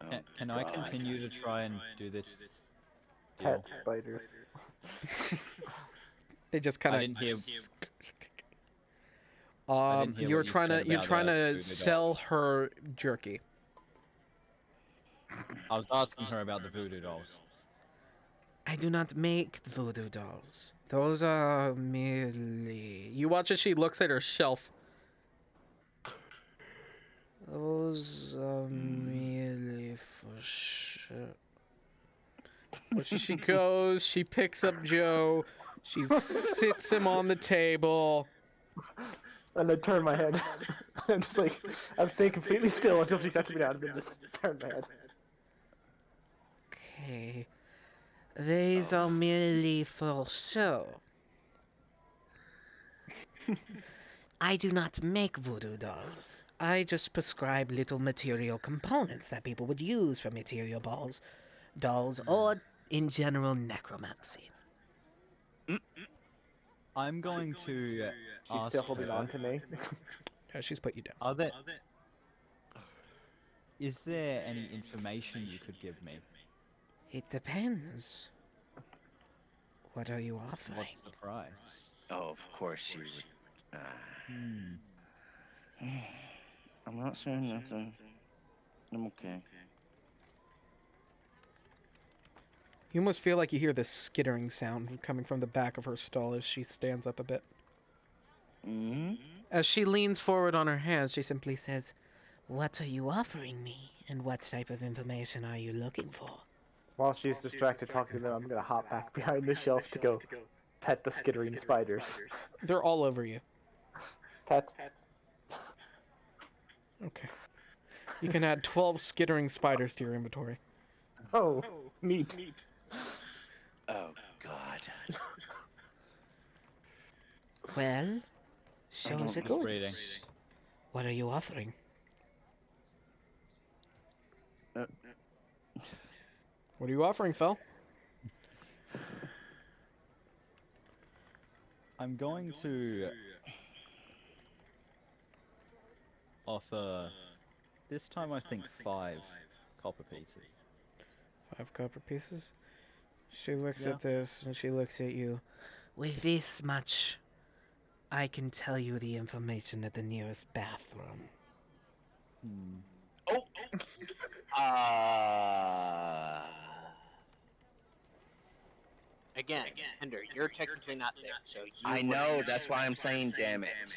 Oh, Can I God. continue to try and do this deal? Pet spiders. They just kind I of. didn't hear- I didn't hear You're what you trying said to you're about, trying to voodoo sell her jerky. I was asking her about the voodoo dolls. I do not make voodoo dolls. Those are merely. You watch as she looks at her shelf. Those are merely for show. Well, she goes, she picks up Joe, she sits him on the table. And I turn my head. I'm just like, I'm staying completely still until she touches me down and then just turn my head. Okay. These are merely for show. I do not make voodoo dolls. I just prescribe little material components that people would use for material dolls, or in general necromancy. I'm going to She's ask still holding her, on to me. She's put you down. Is there any information you could give me? It depends. What are you offering? What's the price? Oh, of course you would. I'm not saying nothing. I'm okay. You almost feel like you hear this skittering sound coming from the back of her stall as she stands up a bit. As she leans forward on her hands, she simply says, "What are you offering me, and what type of information are you looking for?" While she's distracted talking to them, I'm gonna hop back behind the shelf to go pet the skittering spiders. They're all over you. Pet. Okay. You can add 12 skittering spiders to your inventory. Oh, neat. Oh, God. Well, show the Just goods. reading. What are you offering? What are you offering, Phil? I'm going to offer, this time I think 5 copper pieces. 5 copper pieces? She looks at this, and she looks at you. With this much, I can tell you the information at the nearest bathroom. Oh! Again, Ender, you're technically not there, so you. I know, that's why I'm saying damn it.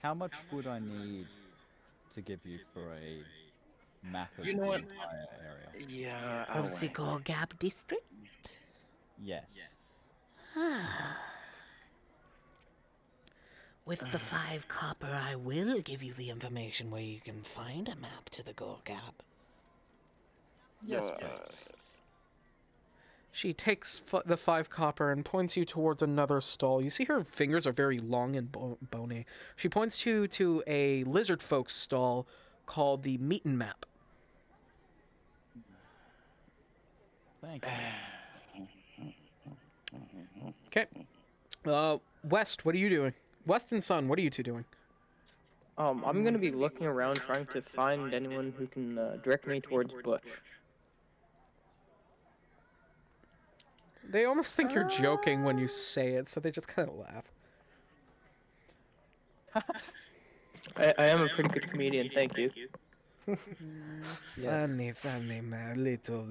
How much would I need to give you for a map of You know the what? entire area? Yeah, Of the Gorgab district? Yes. With the 5 copper, I will give you the information where you can find a map to the Gorgab. Yes, please. She takes the 5 copper and points you towards another stall. You see her fingers are very long and bony. She points you to a lizard folk stall called the Meetin' Map. Thank you. Okay. West, what are you doing? West and Sun, what are you two doing? I'm gonna be looking around trying to find anyone who can direct me towards Butch. They almost think you're joking when you say it, so they just kind of laugh. I am a pretty good comedian, thank you. Funny, funny man, little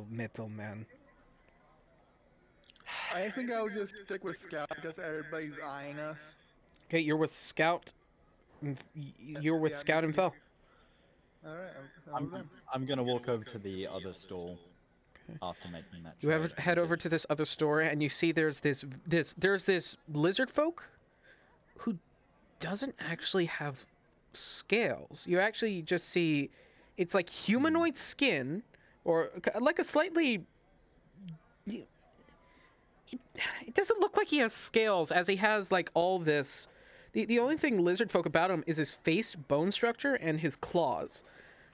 metal man. I think I'll just stick with Scout because everybody's eyeing us. Okay, you're with Scout. You're with Scout and Phil. Alright, I'm gonna walk over to the other stall after making that You trade have and head over just- to this other store, and you see there's this lizard folk who doesn't actually have scales. You actually just see it's like humanoid skin, or like a slightly. It doesn't look like he has scales, as he has like all this. The only thing lizard folk about him is his face bone structure and his claws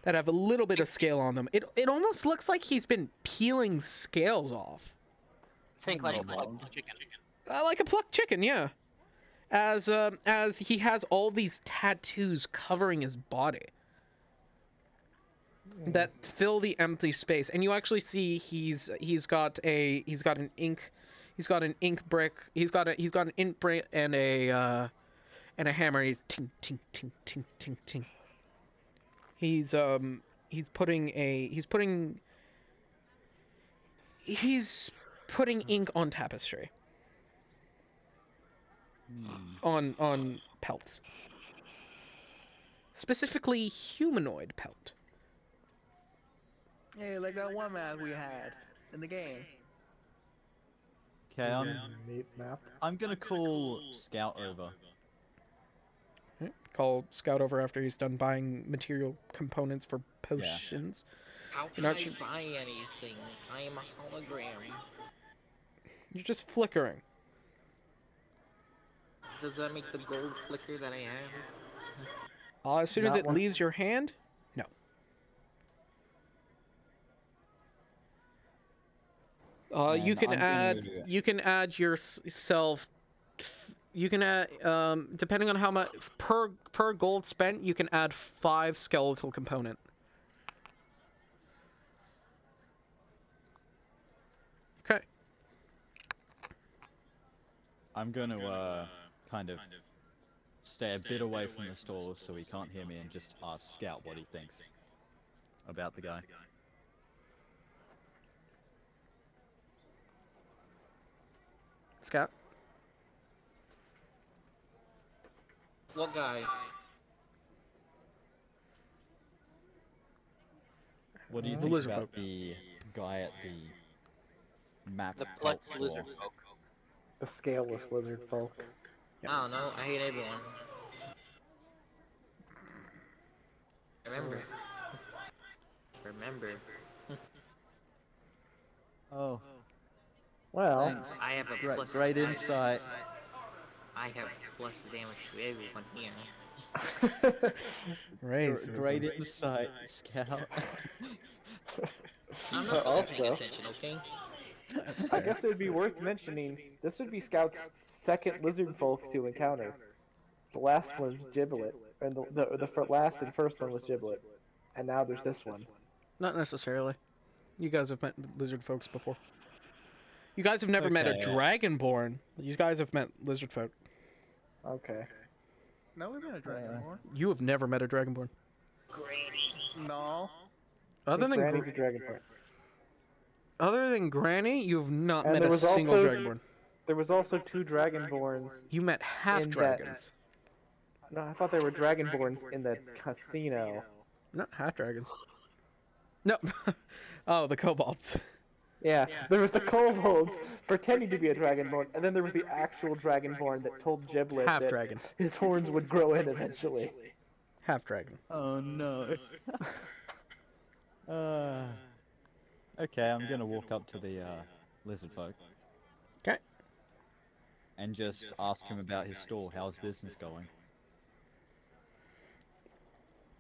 that have a little bit of scale on them. It almost looks like he's been peeling scales off. Think like a plucked chicken. Like a plucked chicken, yeah. As he has all these tattoos covering his body that fill the empty space, and you actually see he's got an ink brick. He's got an ink brick and a hammer. He's ting ting ting ting ting ting. He's putting ink on tapestry. On pelts. Specifically humanoid pelt. Hey, like that one map we had in the game. Okay, Meat map. I'm gonna call Scout over. call Scout over after he's done buying material components for potions. How can I buy anything? I am a hologram. You're just flickering. Does that make the gold flicker that I have? As soon as Not it one- leaves your hand, no. You And can I'm add. gonna- You can add yourself. You can add, depending on how much per gold spent, you can add 5 skeletal component. Okay. I'm gonna kind of stay a bit away from the stall so he can't hear me and just ask Scout what he thinks about the guy. Scout. What guy? What do you The think lizard about folk. the guy at the map? The help Plex floor? lizard folk. The scaleless lizard folk. I don't know. I hate everyone. Remember. Remember. Oh, Well, thanks. I have a Great, plus. great insight. I have plus damage to everyone here. Racism. Great insight, Scout. I'm not Also- paying attention, okay? I guess it would be worth mentioning, this would be Scout's second lizard folk to encounter. The last one was Giblet, and the last and first one was Giblet, and now there's this one. Not necessarily. You guys have met lizard folks before. You guys have never met a Okay. dragonborn. You guys have met lizard folk. Okay. No, we've been a dragonborn. You have never met a dragonborn. No. Other than Granny's a dragonborn. other than Granny, you have not And met there a was single also- dragonborn. There was also 2 dragonborns. You met half in that- dragons. No, I thought there were dragonborns in the casino. Not half dragons. No. Oh, the kobolds. Yeah, there was the kobolds pretending to be a dragonborn, and then there was the actual dragonborn that told Giblet Half that dragon. his horns would grow in eventually. Half dragon. Oh no. Okay, I'm gonna walk up to the lizard folk. Okay. And just ask him about his store. How's business going?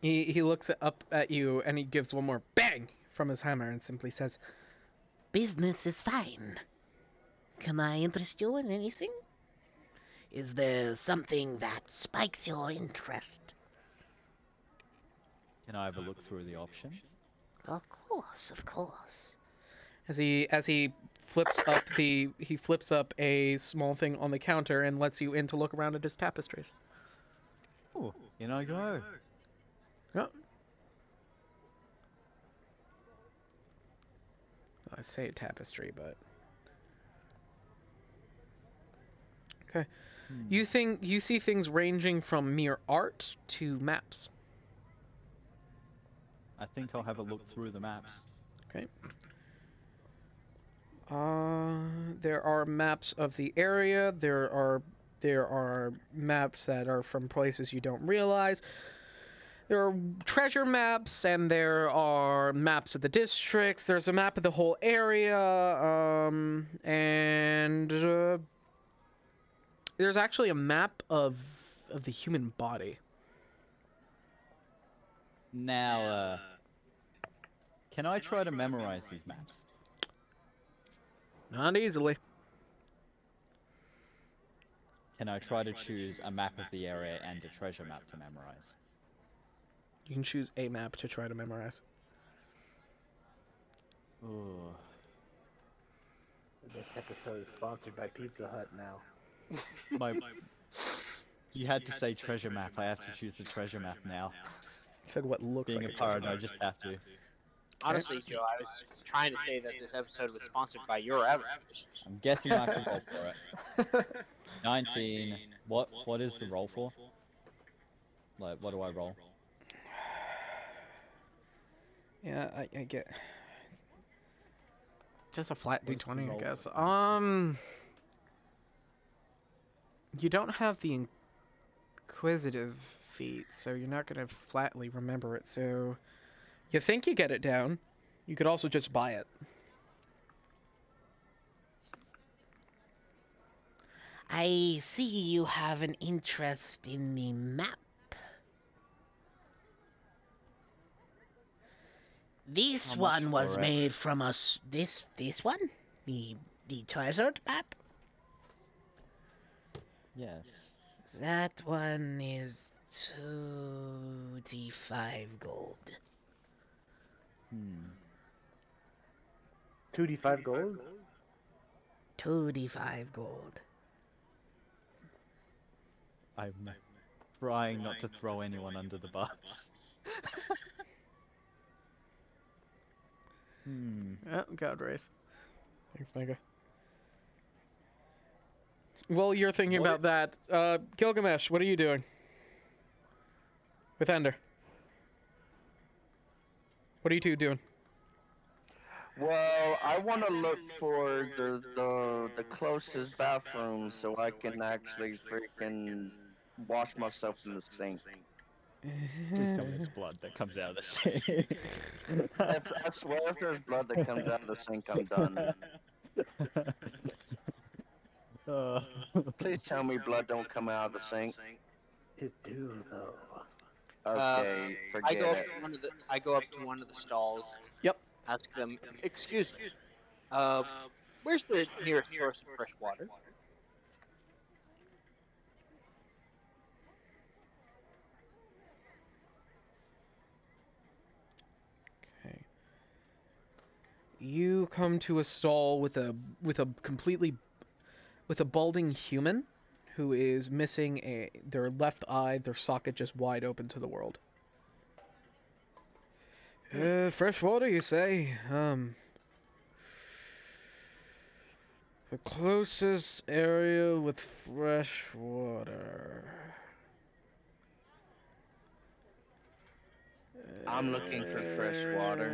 He looks up at you and he gives one more bang from his hammer and simply says, Business is fine. Can I interest you in anything? Is there something that spikes your interest? Can I have a look through the options? Of course, of course. as he flips up a small thing on the counter and lets you in to look around at his tapestries. Oh, in I go. Oh. I say tapestry, but okay. You see things ranging from mere art to maps. I think I'll have a look through the maps. Okay. There are maps of the area. There are maps that are from places you don't realize. There are treasure maps, and there are maps of the districts. There's a map of the whole area, and there's actually a map of the human body. Now, can I try to memorize these maps? Not easily. Can I try to choose a map of the area and a treasure map to memorize? You can choose a map to try to memorize. Ooh. This episode is sponsored by Pizza Hut now. My... You had to say treasure map. I have to choose the treasure map now. Said what looks Being like a pirate, I just have to. Honestly, Joe, I was trying to say that this episode was sponsored by your avatars. I'm guessing I have to roll for it. 19. What is the roll for? Like, what do I roll? Yeah, I get just a flat What's the d20, I roll? guess. You don't have the inquisitive feet, so you're not gonna flatly remember it. So you think you get it down. You could also just buy it. I see you have an interest in the map. This How much one was for it? made from us. This one, the Charizard map. Yes. That one is 25 gold. 2d5 gold? 25 gold. I'm trying not to throw anyone under the bus. Oh, God race. Thanks, Mega. Well, you're thinking about that. Gilgamesh, what are you doing? With Ender. What are you two doing? Well, I want to look for the closest bathroom so I can actually freaking wash myself in the sink. Please tell me it's blood that comes out of the sink. I swear if there's blood that comes out of the sink, I'm done. Please tell me blood don't come out of the sink. It do, though. Okay, forget it. I go up to one of the stalls. Yep. Ask them, excuse me, where's the nearest source of fresh water? Okay. You come to a stall with a balding human who is missing their left eye, their socket just wide open to the world. Fresh water, you say? The closest area with fresh water. I'm looking for fresh water.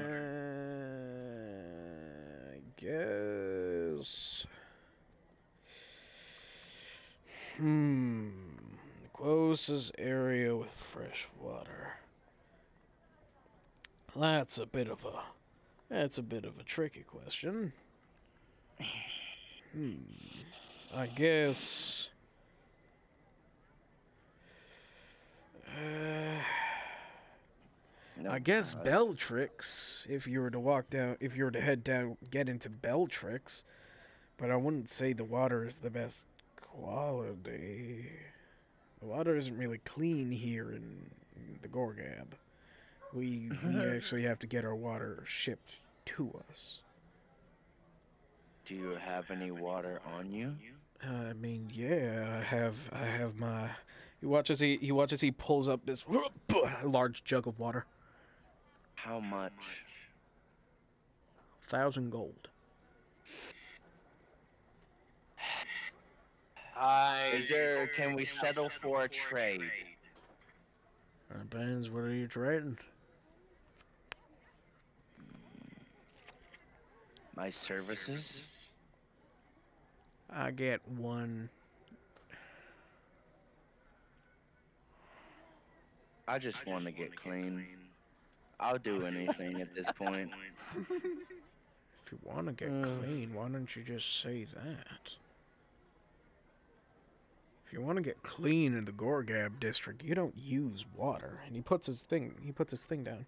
I guess. Closest area with fresh water. That's a bit of a tricky question. I guess. I guess Bellatrix, if you were to head down, get into Bellatrix, but I wouldn't say the water is the best quality. The water isn't really clean here in the Gorgab. We actually have to get our water shipped to us. Do you have any water on you? I mean, yeah, I have my. He watches he pulls up this large jug of water. How much? 1,000 gold. Can we settle for a trade? Depends. What are you trading? My services? I get one. I just want to get clean. I'll do anything at this point. If you want to get clean, why don't you just say that? If you want to get clean in the Gorgab district, you don't use water. And he puts his thing down.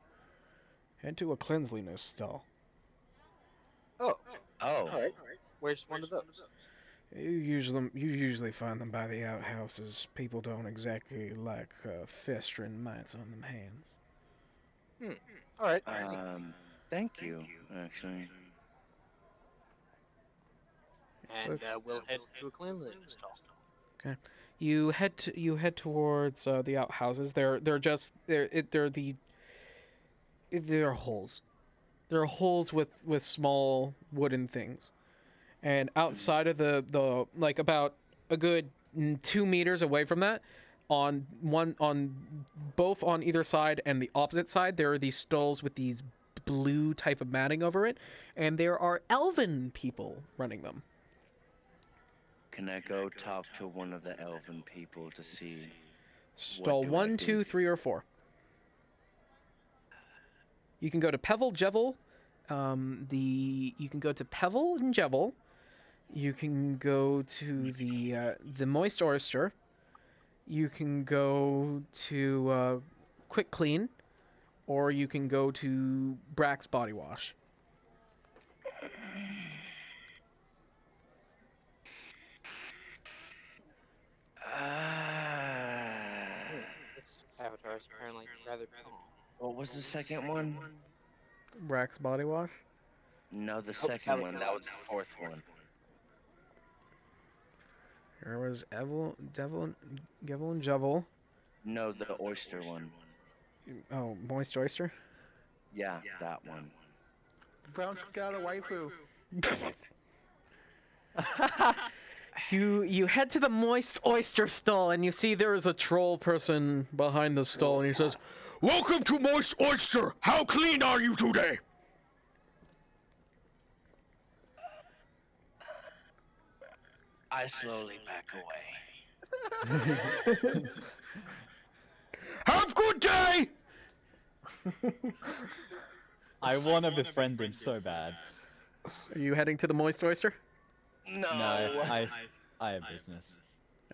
Head to a cleanliness stall. Oh. Oh. Alright. Where's one of those? You usually find them by the outhouses. People don't exactly like festering mites on them hands. Alright. Thank you, actually. And we'll head to a cleanliness stall. Okay. You head towards the outhouses. They're holes. They're holes with small wooden things. And outside of the like about a good 2 meters away from that, both on either side and the opposite side, there are these stalls with these blue type of matting over it, and there are elven people running them. Can I go talk to one of the elven people to see? Stall do I 1, do? 2, 3, or 4. You can go to Pevel Jevel. You can go to Pevel and Jevel. You can go to the Moist Oyster. You can go to Quick Clean, or you can go to Brax Body Wash. This avatar is apparently rather tall. What was the second one? Brax Body Wash. No, the second one. That was the fourth one. There was Gevel and Jevel. No, the oyster one. Oh, Moist Oyster. Yeah, that one. Brown Scout a waifu. You head to the Moist Oyster stall and you see there is a troll person behind the stall and he says, "Welcome to Moist Oyster. How clean are you today?" I slowly back away. Have good day. I want to befriend him so bad. Are you heading to the Moist Oyster? No. No, I have business.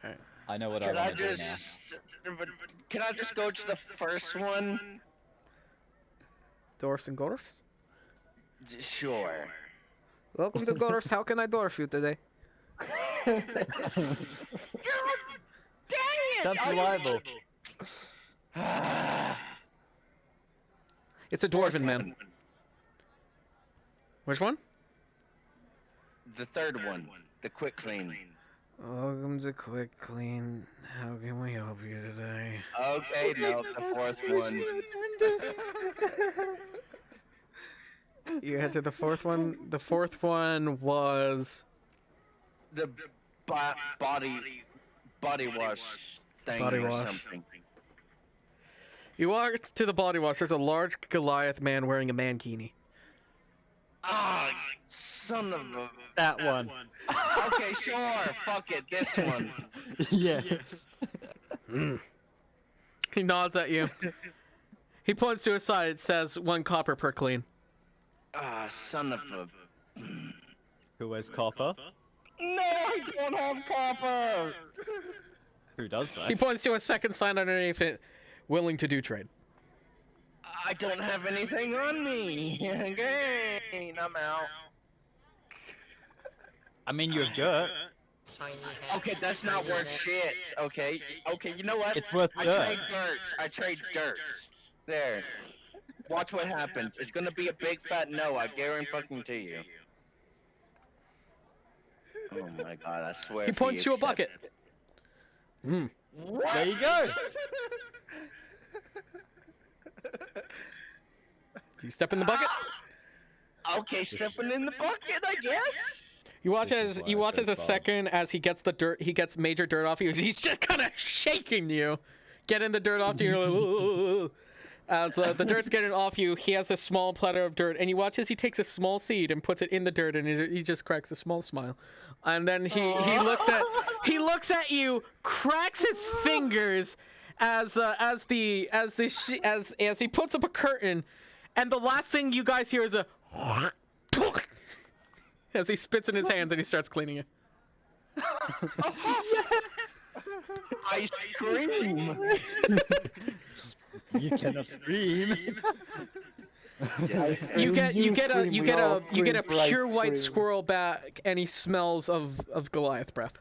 Alright. I know what I Can I want to do now. can I just go to the first one? Dwarfs and Gorfs? Sure. Welcome to Gorfs. How can I dwarf you today? Dang it! That's reliable. It's a dwarven man. Which one? The third one. The quick clean. Welcome to Quick Clean. How can we help you today? Okay, no, the fourth one. You head to the fourth one. The fourth one was The body wash thing Body or wash. something. You walk to the body wash. There's a large Goliath man wearing a mankini. Ah, son of a. That one. Okay, sure. Fuck it. This one. Yes. He nods at you. He points to his side. It says 1 copper per clean. Ah, son of a. Who wears copper? No, I don't have copper. Who does He that? points to a second sign underneath it. Willing to do trade. I don't have anything on me. Again, I'm out. I mean, you have dirt. Shiny hat. Okay, that's not shiny worth hat. shit. Okay, you know what? It's worth I dirt. trade dirt. I trade dirt. There. Watch what happens. It's gonna be a big fat no. I guarantee fucking to you. Oh my god! I swear. He if points to a accepts bucket. it. What? There you go. You step in the bucket. Okay, stepping in the bucket, I guess. You watch This is as why you I watch as a said Bob. second as he gets the dirt. He gets major dirt off you. He's just kind of shaking you, getting the dirt off you. You're like, "Ooh." As the dirt's getting off you, he has a small platter of dirt, and you watch as he takes a small seed and puts it in the dirt, and he just cracks a small smile, and then he looks at you, cracks his fingers as he puts up a curtain, and the last thing you guys hear is a as he spits in his hands and he starts cleaning it. I scream. You cannot scream. You get a scream for ice pure white cream. squirrel back, and he smells of Goliath breath.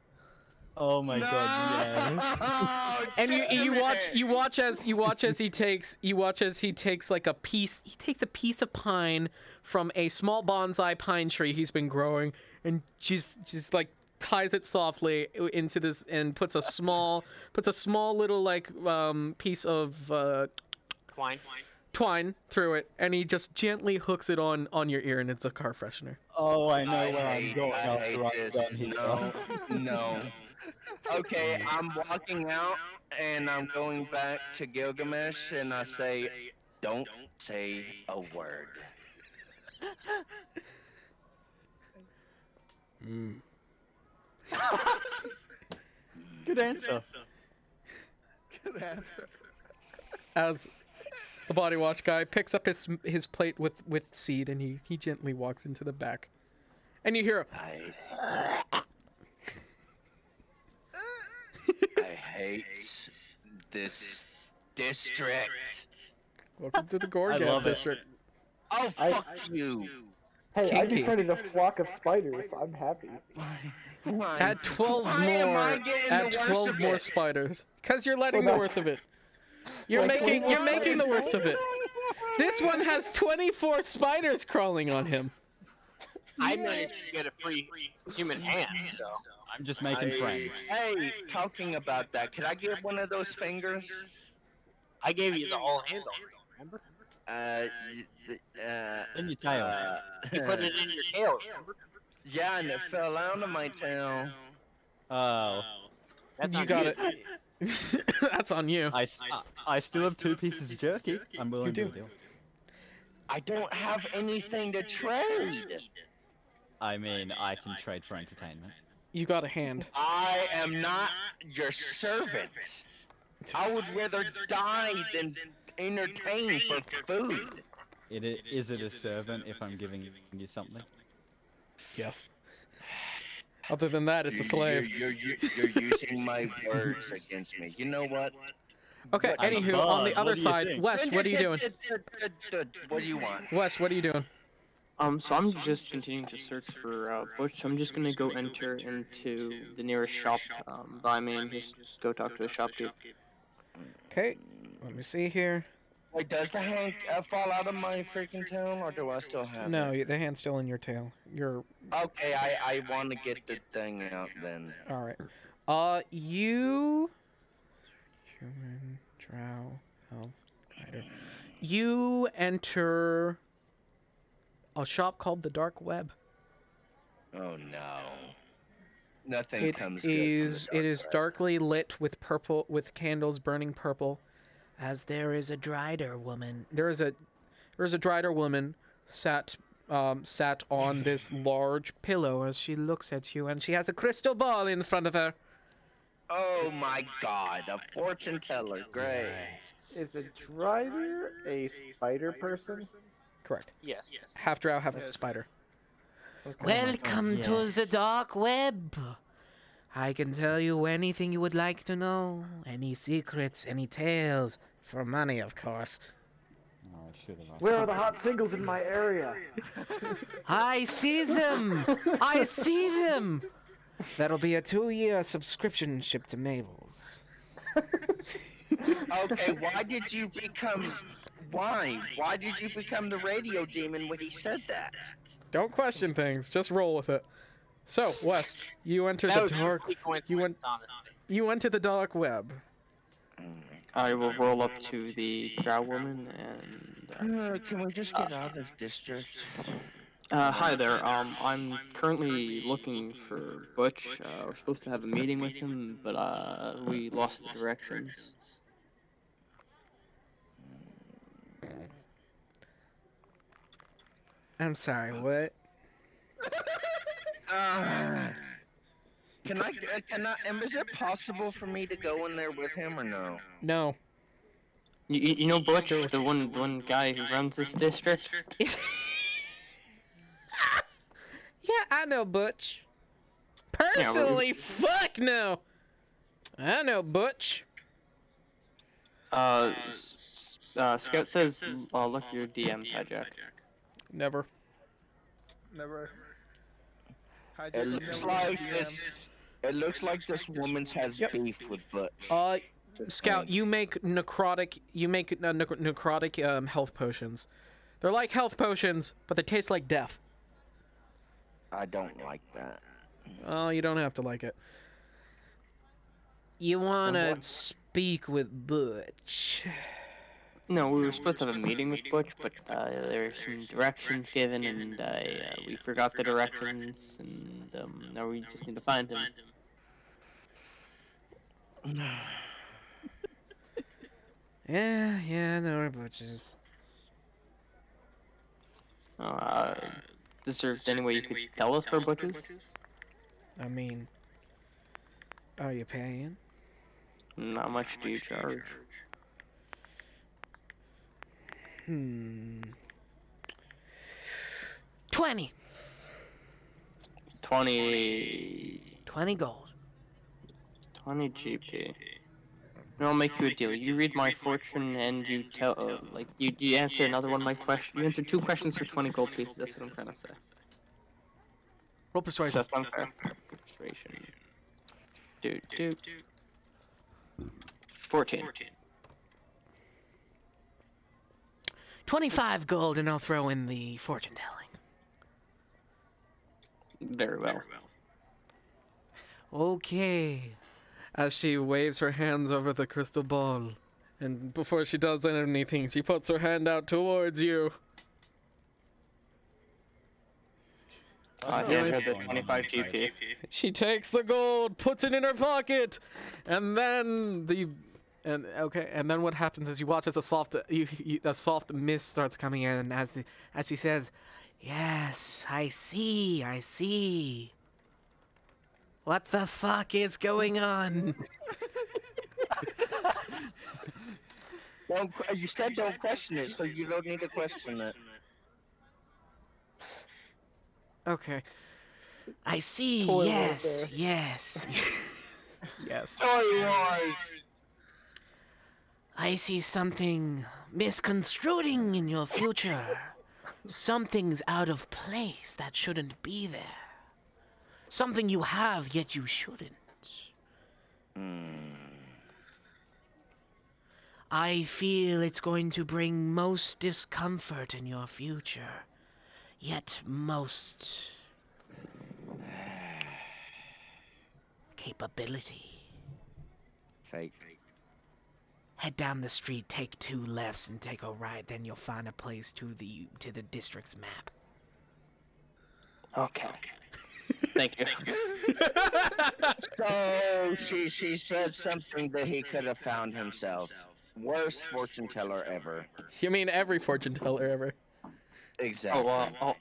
Oh my god, yes. And you watch as he takes like a piece. He takes a piece of pine from a small bonsai pine tree he's been growing, and just like ties it softly into this and puts a small little like piece of twine through it, and he just gently hooks it on your ear, and it's a car freshener. Oh, I know I where I'm hate- going I after hate I'm done this. here. No. Okay, I'm walking out and I'm going back to Gilgamesh and I say, don't say a word. Good answer. That's As the body wash guy picks up his plate with seed and he gently walks into the back. And you hear I hate this district. welcome to the I love Gorgat it. district. Oh, fuck you. Hey, I Kinky. befriended a flock of spiders. I'm happy. Add 12 Why am more. I getting Add the worst 12 of more it? spiders. Cause you're letting So the that- worst of it. You're like making 24 the spiders. worst of it. This one has 24 spiders crawling on him. I managed to get a free human hand, so. I'm just making friends. Hey, talking about that, could I get one of those fingers? I gave you the whole hand already, remember? In your tail. You put it in your tail, remember? Yeah, and it fell out of my tail. Oh. That's You on got you. it. That's on you. I still have 2 pieces of jerky. I'm willing to do. deal. I don't have anything to trade. I mean, I can trade for entertainment. You got a hand. I am not your servant. I would rather die than entertain for food. Is it a servant if I'm giving you something? Yes. Other than that, it's a slave. You're using my words against me. You know what? Okay, I'm a anywho, bug. on the What other do you side, think? West, what are you doing? What do you want? West, what are you doing? So I'm just continuing to search for Butch. So I'm just gonna go enter into the nearest shop by me and just go talk to the shopkeep. Okay, let me see here. Wait, does the hand fall out of my freaking tail, or do I still have No, it? the hand's still in your tail. You're Okay, I want to get the thing out then. all right. You human drow health fighter. You enter a shop called the Dark Web. Oh no. Nothing It comes good is from the it is dark web. darkly lit with purple with candles burning purple. As there is a Drider woman. There is a Drider woman sat on this large pillow as she looks at you, and she has a crystal ball in front of her. Oh my god, a fortune teller, great. Is a Drider a spider person? Correct. Yes. Half drow, half Yes. spider. Okay. Welcome to the Dark Web. I can tell you anything you would like to know. Any secrets, any tales. For money, of course. Oh, I should have. Where are the hot singles in my area? I see them! I see them! That'll be a 2-year subscription ship to Mabel's. Okay, why did you become... Why? Why did you become the radio demon when he said that? Don't question things, just roll with it. So, West, you enter That the was dark. complete coincidence, You went. honestly. You went to the Dark Web. I will roll up to the drow woman and. Can we just get out of this district? Hi there. I'm currently looking for Butch. We're supposed to have a meeting with him, but we lost the directions. I'm sorry, what? Can I, is it possible for me to go in there with him or no? No. You know Butch, the one guy who runs this district? Yeah, I know Butch. well, Personally, fuck no. I know Butch. Scout says, look at your DMs, hijack. Never. never. Hijack It would looks never like DM. this. It looks like this woman's has Yep. beef with Butch. Scout, you make necrotic. You make necrotic health potions. They're like health potions, but they taste like death. I don't like that. Oh, you don't have to like it. You wanna speak with Butch? No, we were supposed to have a meeting with Butch, but there were some directions given, and we forgot the directions, and now we just need to find him. Yeah, there are Butches. Is there any way you could tell us where Butch is? I mean, are you paying? Not much do you charge? 20. 20 gold. 20 GP. And I'll make you a deal. You read my fortune and you tell, like, you answer another one of my questions. You answer 2 questions for 20 gold pieces. That's what I'm trying to say. Roll persuasion. So that's unfair. Persuasion. Do. 14. 25 gold, and I'll throw in the fortune telling. Very well. Okay. As she waves her hands over the crystal ball, and before she does anything, she puts her hand out towards you. I hand her the 25 GP. She takes the gold, puts it in her pocket, and then and then what happens is you watch as a soft mist starts coming in as she says, "Yes, I see. What the fuck is going on?" You said don't question it, so you don't need to question it. Okay. I see, Toilet yes, there. yes. Yes. Toy Wars! I see something misconstruing in your future. Something's out of place that shouldn't be there. Something you have, yet you shouldn't. I feel it's going to bring most discomfort in your future, yet most capability. Fake. Head down the street, take 2 lefts, and take a right. Then you'll find a place to the district's map. Okay. Thank you. So she said something that he could have found himself. Worst fortune teller ever. You mean every fortune teller ever? Exactly.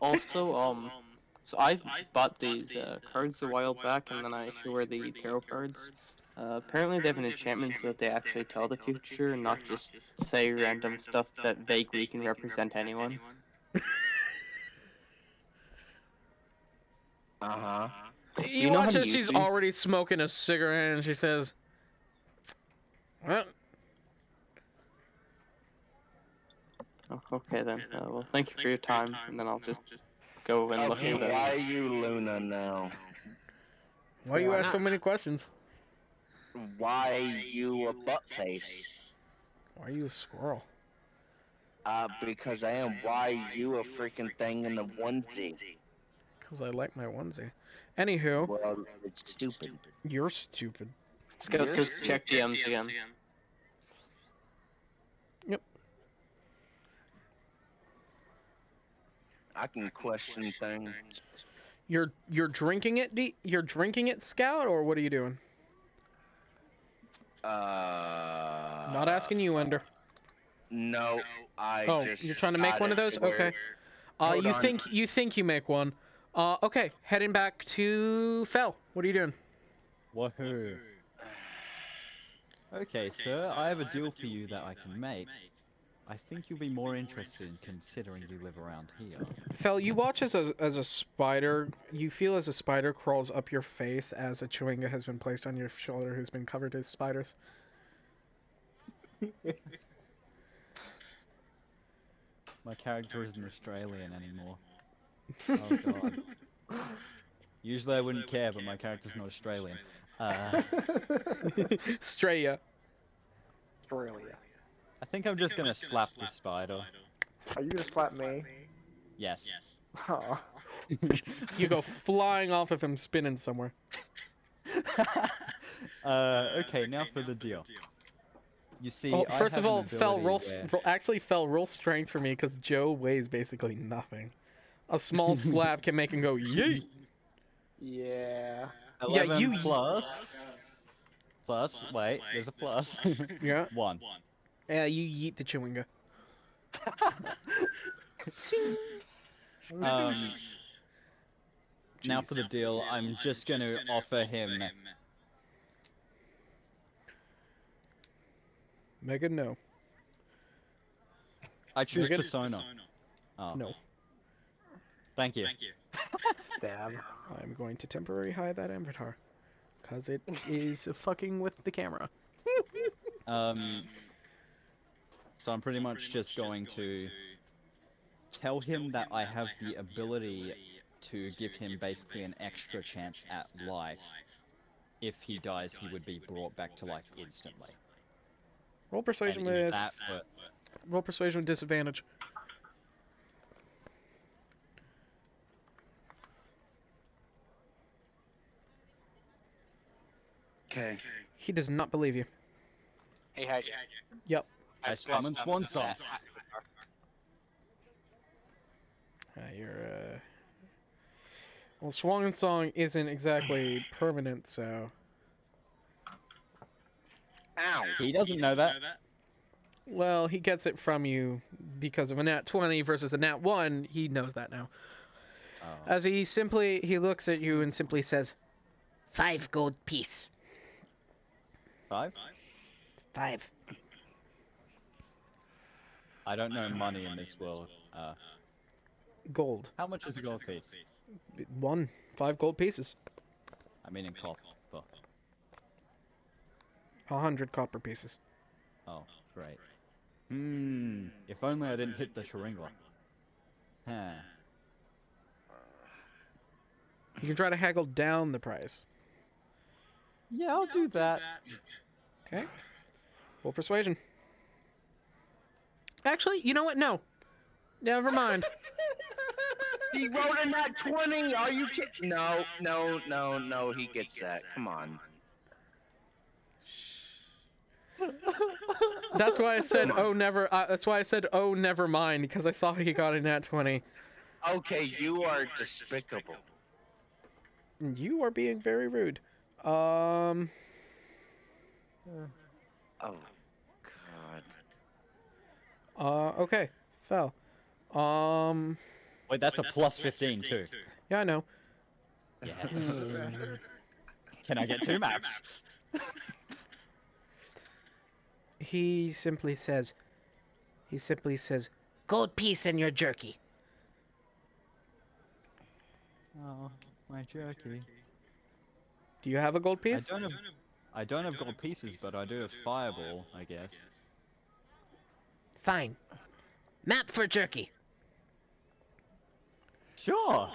Also, so I bought these cards a while back, and then I actually wear the tarot cards. Apparently they have an enchantment so that they actually tell the future and not just say random stuff that vaguely can represent anyone. Uh-huh. You know watch how to as she's use these? already smoking a cigarette and she says, "Well, Oh, okay then. Well, thank you for your time, and then I'll just go and look Okay, at why are it. you Luna now? why you ask so many questions? Why you a butt face? Why are you a squirrel?" Because I am. Why you a freaking thing in the onesie? Because I like my onesie. Anywho, Well, it's stupid. you're stupid. Scout says check DMs again. Yep. I can question things. You're drinking it, You're drinking it, Scout, or what are you doing? Not asking you, Ender. No, I Oh, just. you're trying to make one of those? Okay. Hold You on. think you make one. Okay, heading back to Fel. What are you doing? Woohoo. Okay, sir, I have a deal for you that I can make. I think you'll be more interested in considering you live around here. Fel, you watch as a spider. You feel as a spider crawls up your face as a chewinga has been placed on your shoulder, who's been covered with spiders. My character isn't Australian anymore. Oh god. Usually I wouldn't care, but my character's not Australian. Straya. Australia. I think I'm just gonna slap the spider. Are you gonna slap me? Yes. Aw. You go flying off of him, spinning somewhere. Okay, now for the deal. You see, Oh, I first of have an all, Fel, ability where- Fel, roll strength for me, because Joe weighs basically nothing. A small slap can make him go, yeet! Yeah. 11 you- plus, wait, there's a plus. Yeah. 1. Yeah, you yeet the chewinga. Now for the deal, I'm just gonna offer him Mega, no. I choose Mega? Persona. Oh. No. Thank you. Damn. I'm going to temporary hide that avatar. Because it is fucking with the camera. So I'm pretty much just going to tell him that I have the ability to give him basically an extra chance at life. If he dies, he would be brought back to life instantly. Roll persuasion And is with... that what... Roll persuasion with disadvantage. Okay. He does not believe you. Hey, Hijack. Yep. I summon Swan Song. Well, Swan Song isn't exactly permanent, so... Ow! He doesn't know that. Well, he gets it from you because of a nat 20 versus a nat 1. He knows that now. Oh. As he looks at you and simply says, 5 gold piece. 5? 5. I don't know money in this world. gold. How much is a gold piece? 5 gold pieces. I mean in copper. 100 copper pieces. Oh, great. If only I didn't hit the Sharingla. Huh. You can try to haggle down the price. Yeah, I'll do that. Okay. Roll persuasion. Actually, you know what? No. Never mind. He rolled a nat 20. Are you kidding? No. He gets that. Come on. That's why I said, oh, never. That's why I said, oh, never mind, because I saw he got a nat 20. Okay, you are despicable. You are being very rude. Oh, God. Okay. Fell. Wait, that's a plus 15 too. Yeah, I know. Yes. Can I get 2 maps? He simply says, Gold piece in your jerky. Oh, my jerky. do you have a gold piece? I don't have gold pieces, but I do have fireball, I guess. Fine. Map for jerky. Sure.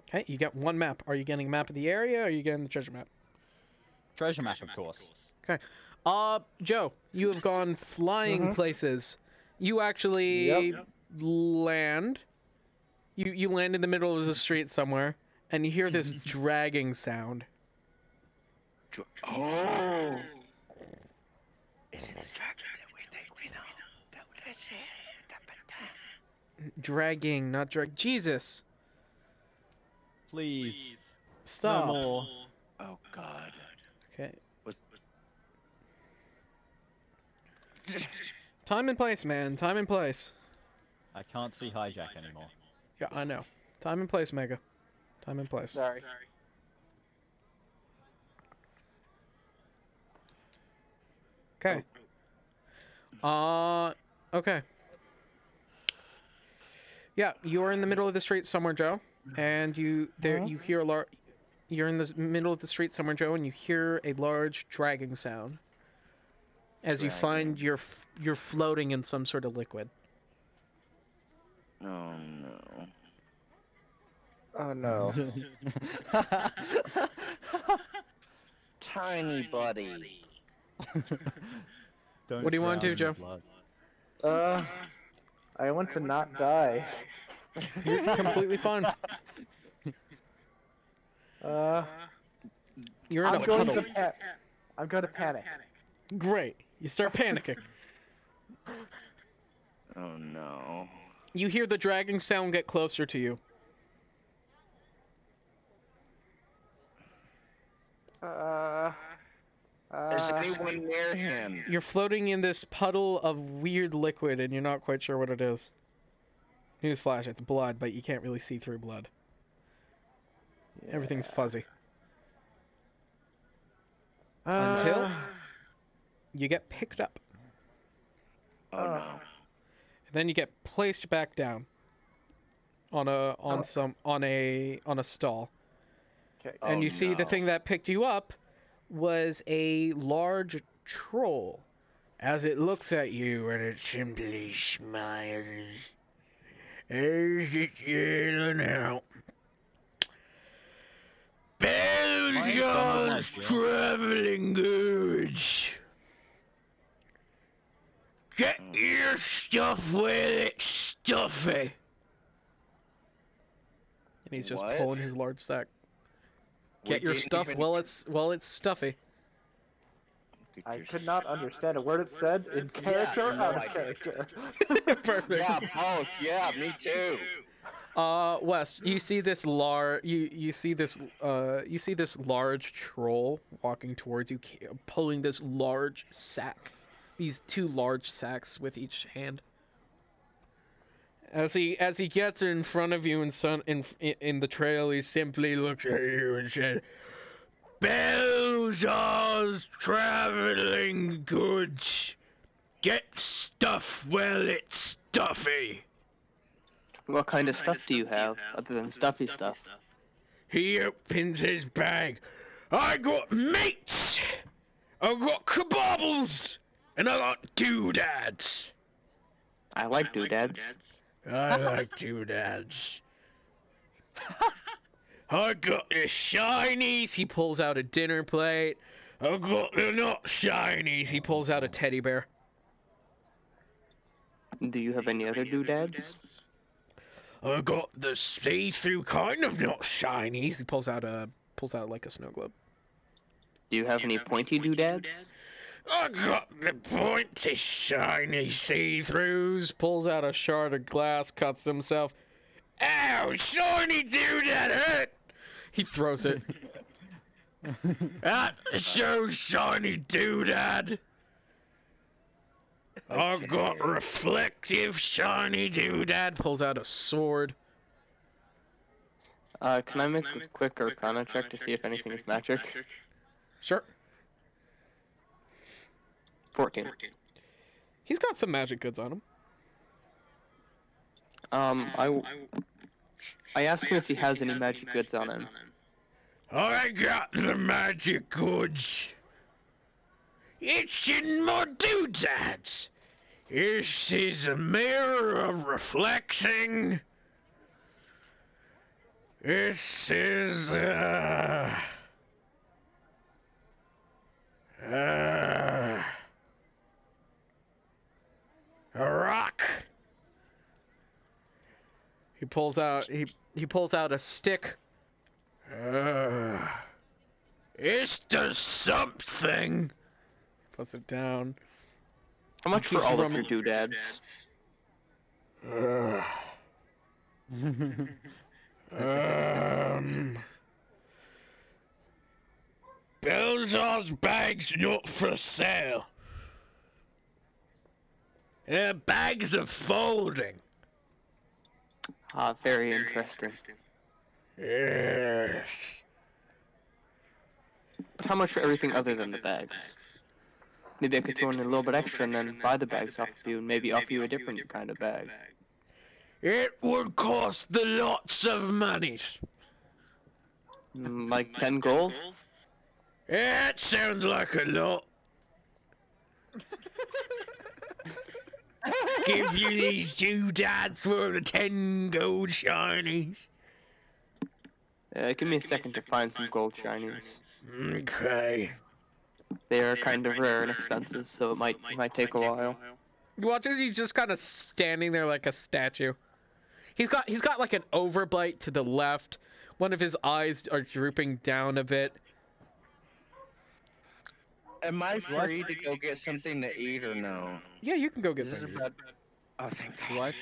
Okay, you get 1 map. Are you getting a map of the area, or are you getting the treasure map? Treasure map, of course. Okay. Joe, you have gone flying places. You actually land. You land in the middle of the street somewhere, and you hear this dragging sound. Oh! Is it the tractor that we think we know? That what I said? Dragging, not drag. Jesus! Please. Stop. No more. Oh, God. Okay. What? Time and place, man. Time and place. I can't see hijack anymore. Yeah, I know. Time and place, Mega. Time and place. Sorry. Okay. Okay. Yeah, you're in the middle of the street somewhere, Joe, and you hear a You're in the middle of the street somewhere, Joe, and you hear a large dragging sound. As you find you're floating in some sort of liquid. Oh, no. Oh no. Tiny buddy. What do you want to do, Joe? I want to not die. You're completely fine. You're in a puddle. I'm going to panic. Great. You start panicking. Oh, no. You hear the dragging sound get closer to you. Is anyone near him? You're floating in this puddle of weird liquid, and you're not quite sure what it is. Newsflash, it's blood, but you can't really see through blood. Everything's fuzzy. Until? you get picked up. Oh no. Then you get placed back down on a stall. Okay. And Oh, you see the no. thing that picked you up was a large troll. As it looks at you and it simply smiles as it's yelling out. Belgium's traveling goods. Get your stuff where it's stuffy. And he's just What? pulling his large sack. We Get your didn't stuff even- while it's stuffy. Get I your could not understand a word it said in character or no, out I of didn't. character. Perfect. Yeah, both. Yeah, me too. West, you see this you see this large troll walking towards you, pulling this large sack, these two large sacks with each hand. As he gets in front of you in the trail, he simply looks at you and says, "Belzar's traveling goods. Get stuff while it's stuffy." What kind of stuff do you have other than stuffy stuff? He opens his bag. I got mates! I got kebabbles! And I got doodads. I like doodads. I like doodads. I got the shinies. He pulls out a dinner plate. I got the not shinies. He pulls out a teddy bear. Do you have any other doodads? I got the see-through kind of not shinies. He pulls out like a snow globe. Do you have any pointy doodads? I got the pointy shiny see-throughs. Pulls out a shard of glass, cuts himself. Ow, shiny dude, that hurt! He throws it. That shows shiny doodad. I got reflective shiny doodad. Pulls out a sword. Can I make a quick Arcana check to see if anything is magic? Sure. 14. He's got some magic goods on him. I asked him if he has any magic goods on him. I got the magic goods. It's in my doodads. This is a mirror of reflecting. This is a rock. He pulls out a stick. It does something. Puts it down. How much for keeps all of rumming- your doodads? Belzar's bags not for sale. Their bags are folding. Ah, very interesting. Yes. But how much for everything other than the bags? Maybe I could throw in a little bit extra and then buy the bags off of you and maybe offer you a different kind of bag. It would cost the lots of monies. Like 10 gold? That sounds like a lot. Give you these doodads for the 10 gold shinies. Give me a second to find some gold shinies. Okay. They are kind of rare and expensive, so it might take a while. You watch it, he's just kind of standing there like a statue. He's got like an overbite to the left. One of his eyes are drooping down a bit. Am I free to go get something to eat or no? Yeah, you can go get This is something. about... Oh, thank God.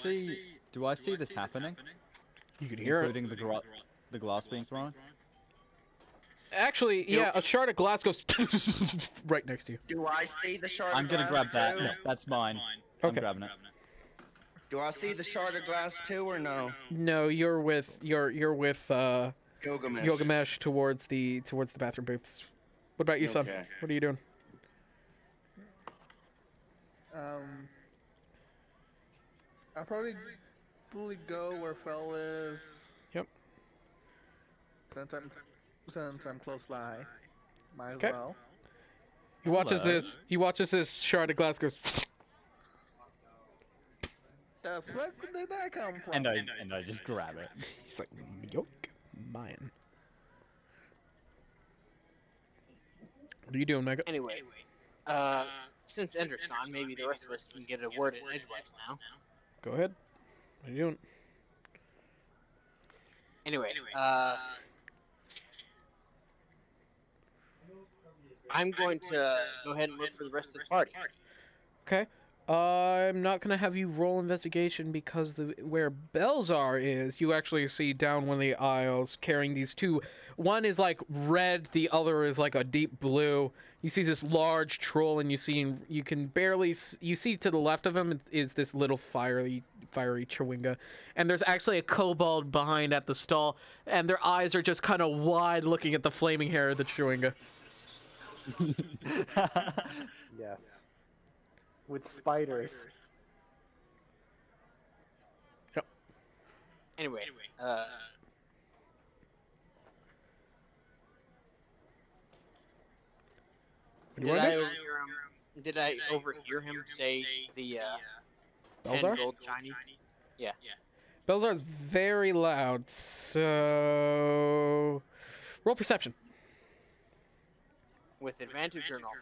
Do I see this happening? You can hear it. Including the glass being thrown? Actually, yeah, a shard of glass goes right next to you. Do I see the shard I'm of gonna glass grab that. too? No, that's mine. Okay. I'm grabbing it. Do I see the shard of glass too or no? No, you're with Gilgamesh. Gilgamesh towards the bathroom booths. What about you, son? Okay. What are you doing? I'll probably go where Fel lives. Yep. Since I'm close by. Might as Okay. well. He watches this. He watches this shard of glass goes. The fuck did that come from? And I just grab it. He's like, yoke, mine. What are you doing, Mega? Anyway, since Ender's gone, maybe the rest of us can get a word in edgewise now. Go ahead. What are you doing? Anyway, I'm going to go ahead and look for the rest of the party. Okay. I'm not gonna have you roll investigation because where Belzar is, you actually see down one of the aisles carrying these two. One is like red, the other is like a deep blue. You see this large troll, and you can barely you see to the left of him is this little fiery Chewinga, and there's actually a kobold behind at the stall, and their eyes are just kind of wide, looking at the flaming hair of the Chewinga. Yes. With spiders. Anyway, did I overhear him say the 10 Belzar? gold shiny? Yeah. Belzar's very loud, so roll perception. With advantage or not?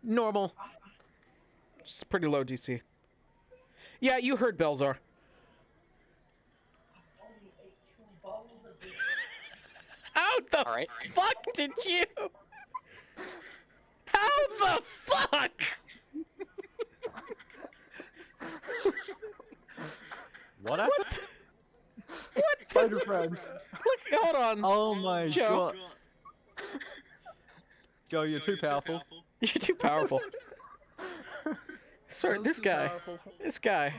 Normal. It's pretty low DC. Yeah, you heard Belzar. How the fuck did you? How the fuck? What happened? What? Spider friends. Look, hold on. Oh my Joe. god. Joe, you're too powerful. You're too powerful. Sorry, this guy. Powerful. This guy.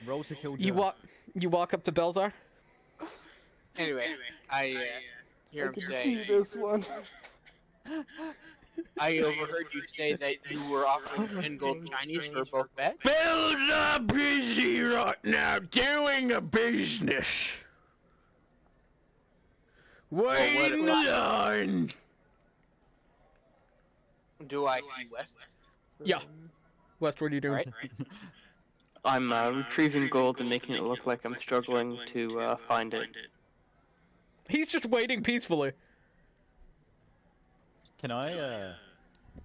Roll to kill Joe. You walk up to Belzar. Anyway, I hear I him can say, see this one. I overheard you say that you were offering 10 gold Chinese for both bets. Belzar busy right now doing a business. Wait what in the about- line. Do I see West? Yeah. West, what are you doing? Right. I'm retrieving gold and making it look like I'm struggling to find it. He's just waiting peacefully. Can I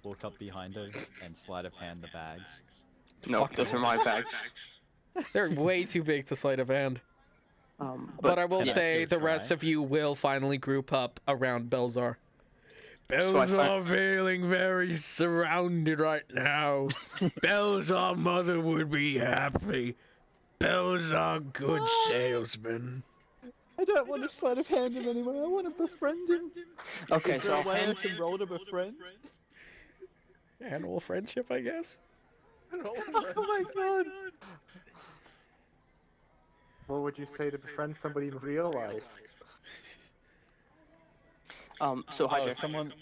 walk up behind her and sleight of hand the bags? No, Fuck those no. are my bags. They're way too big to sleight of hand. But I will Can I say still the rest try? of you will finally group up around Belzar. So I Belzar feeling very surrounded right now. Belzar mother would be happy. Belzar good salesman. I don't want to sleight of hand him anymore. I want to befriend him. Okay, Is so there a I'll way I hand can roll to befriend? Animal friendship, I guess. Oh my god! What would you say to befriend somebody in real life? So hi, Oh, Jeff. someone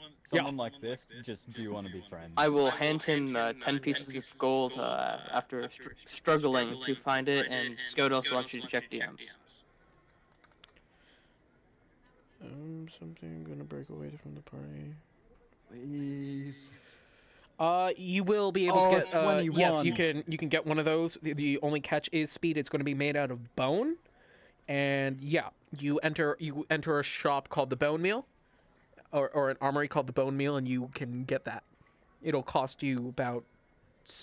like this, just do you want to be friends? I will hand him 10 pieces of gold after struggling to find it, and Scout also wants you to check DMs. Something gonna break away from the party. Please. You will be able to get. Yes, 21. you can get one of those. The only catch is speed. It's going to be made out of bone, and yeah, you enter a shop called the Bone Meal, or an armory called the Bone Meal, and you can get that. It'll cost you about.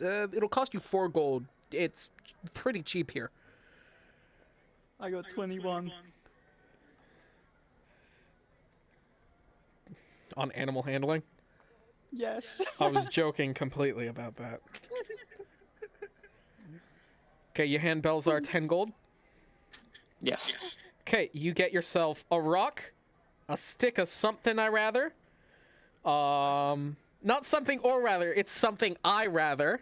It'll cost you 4 gold. It's pretty cheap here. I got 21. On animal handling. Yes. I was joking completely about that. Okay, you hand Belzar 10 gold. Yes. Okay, you get yourself a rock, a stick of something I rather. Not something or rather, it's something I rather.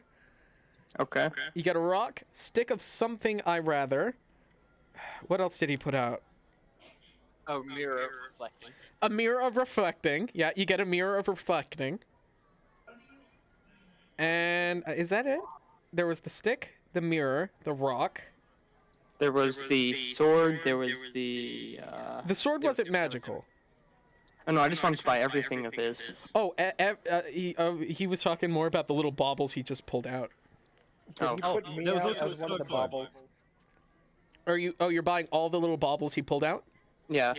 Okay. You get a rock, stick of something I rather. What else did he put out? A mirror of reflecting. A mirror of reflecting. Yeah, you get a mirror of reflecting. And is that it? there was the stick, the mirror, the rock. There was the sword. There was the. The sword wasn't magical. Oh no, I just wanted to buy everything of his. Oh, he was talking more about the little baubles he just pulled out. Did you put me there was out also as a one of the snow cone. baubles? You're buying all the little baubles he pulled out? Yeah.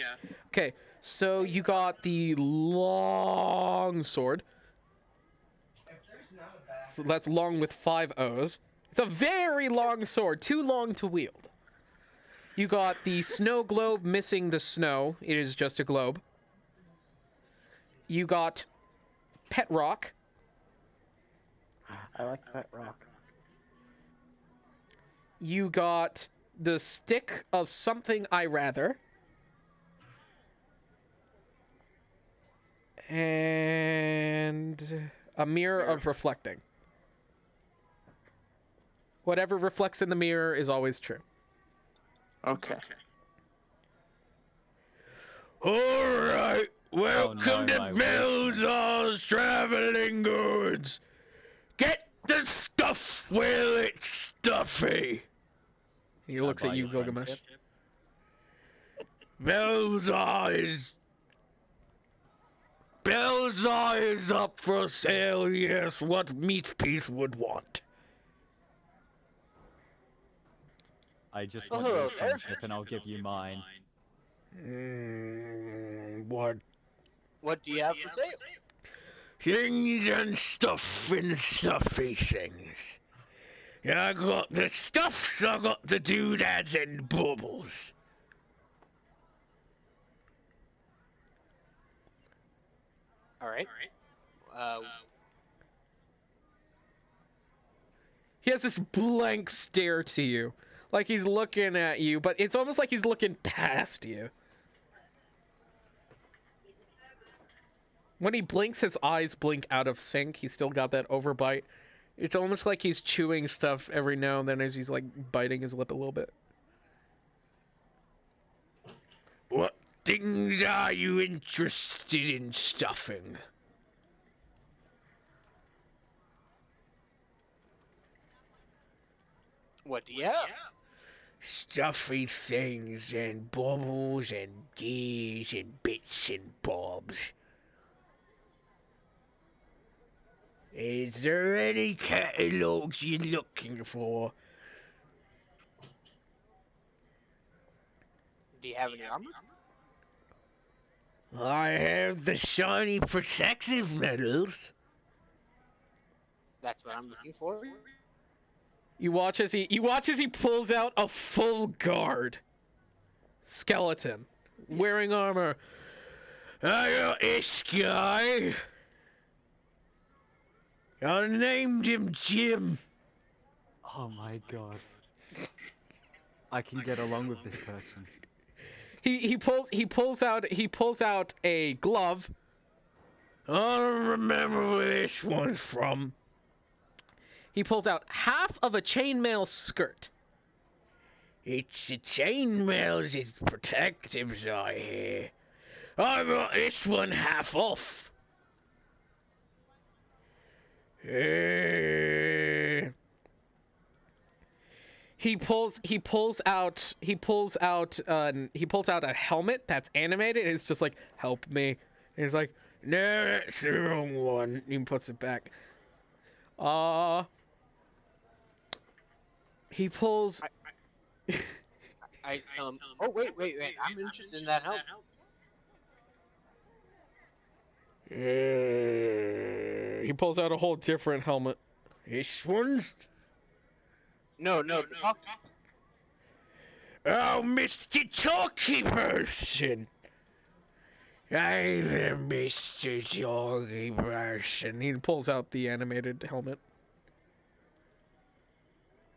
Okay, so you got the long sword. So that's long with 5 O's. It's a very long sword, too long to wield. You got the snow globe missing the snow. It is just a globe. You got Pet Rock. I like that rock. You got the stick of something I rather. And a mirror of reflecting. Whatever reflects in the mirror is always true. Okay. Alright, welcome no, to my Melzar's Traveling Goods. Get the stuff while it's stuffy. He looks at you, Gilgamesh. Melzar is up for sale, yes, what meat piece would want? I just want your friendship and I'll give you mine. What? What do you have for sale? Things and stuff and stuffy things. I got the stuffs, I got the doodads and baubles. All right. He has this blank stare to you. Like he's looking at you, but it's almost like he's looking past you. When he blinks, his eyes blink out of sync. He's still got that overbite. It's almost like he's chewing stuff every now and then as he's like biting his lip a little bit. What things are you interested in stuffing? What do you have? Stuffy things and baubles and gears and bits and bobs. Is there any catalogues you're looking for? Do you have any armor? I have the shiny protective medals. That's what I'm looking for. You watch as he pulls out a full guard skeleton wearing armor. I got this guy. I named him Jim. Oh my god. I can get along with this person. He pulls out a glove. I don't remember where this one's from. He pulls out half of a chainmail skirt. It's the chainmails, it's protectives, I hear. I got this one half off. He pulls out a helmet that's animated. And it's just like, help me. And he's like, no, that's the wrong one. He puts it back. He pulls. I tell him, oh, wait, I'm interested in that help. He pulls out a whole different helmet. This one's. No, the talk. Oh, Mr. Talky Person! Hey there, Mr. Talky Person. He pulls out the animated helmet.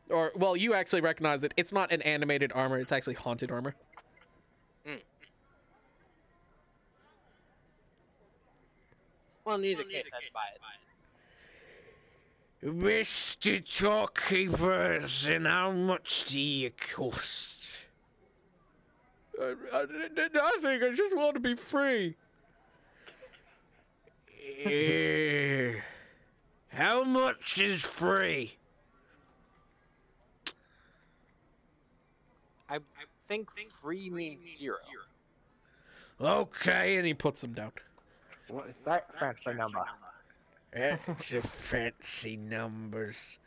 Or, well, you actually recognize it. It's not an animated armor, it's actually haunted armor. Well, in either case, I'd buy it. Mr. Talky Person, how much do you cost? Nothing, I just want to be free. How much is free? I think 3 means 0. Okay, and he puts them down. What is that fancy number? That's a fancy numbers.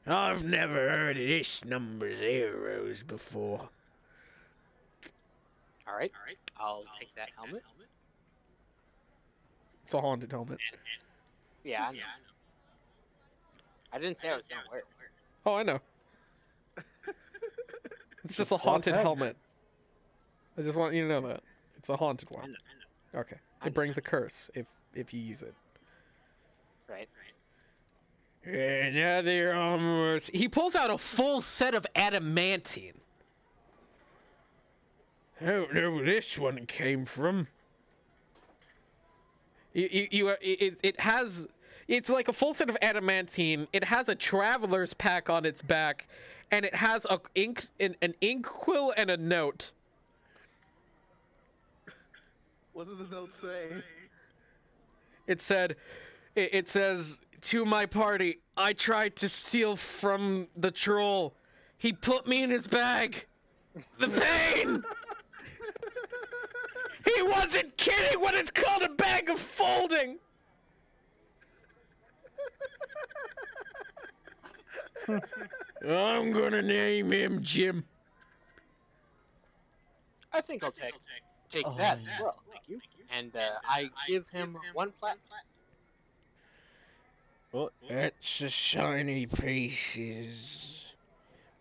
I've never heard of this numbers arrows before. Alright, I'll take that helmet. It's a haunted helmet. Yeah, I know. I didn't say I was gonna wear it. Oh, I know. It's just a haunted helmet. I just want you to know that. It's a haunted I one. know. Okay. It brings a curse if you use it. Right. Another almost. He pulls out a full set of adamantine. I don't know where this one came from. It has. It's like a full set of adamantine. It has a traveler's pack on its back, and it has an inkwell and a note. What does the note say? It said, it says, to my party, I tried to steal from the troll. He put me in his bag. The pain! He wasn't kidding when it's called a bag of folding! I'm gonna name him Jim. I think I'll take that as well, thank you. And I give him 1 plat. Oh, That's a shiny pieces.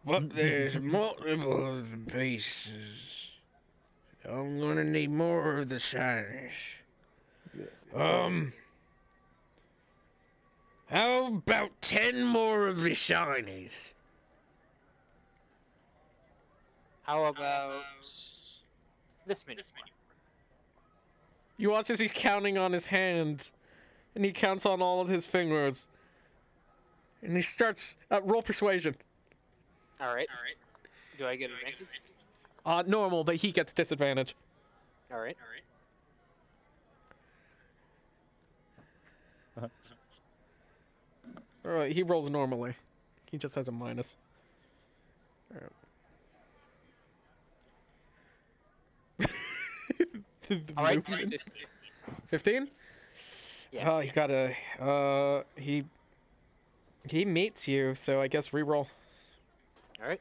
But there's multiple of the pieces. I'm gonna need more of the shinies. Yes. How about 10 more of the shinies? How about this many? You watch as he's counting on his hand, and he counts on all of his fingers. And he starts, roll persuasion. Alright. Do I get advantage? Normal, but he gets disadvantage. Alright. Alright, he rolls normally. He just has a minus. Alright. Alright, 15. 15? Yeah. Oh, he got a, he meets you, so I guess reroll. Alright.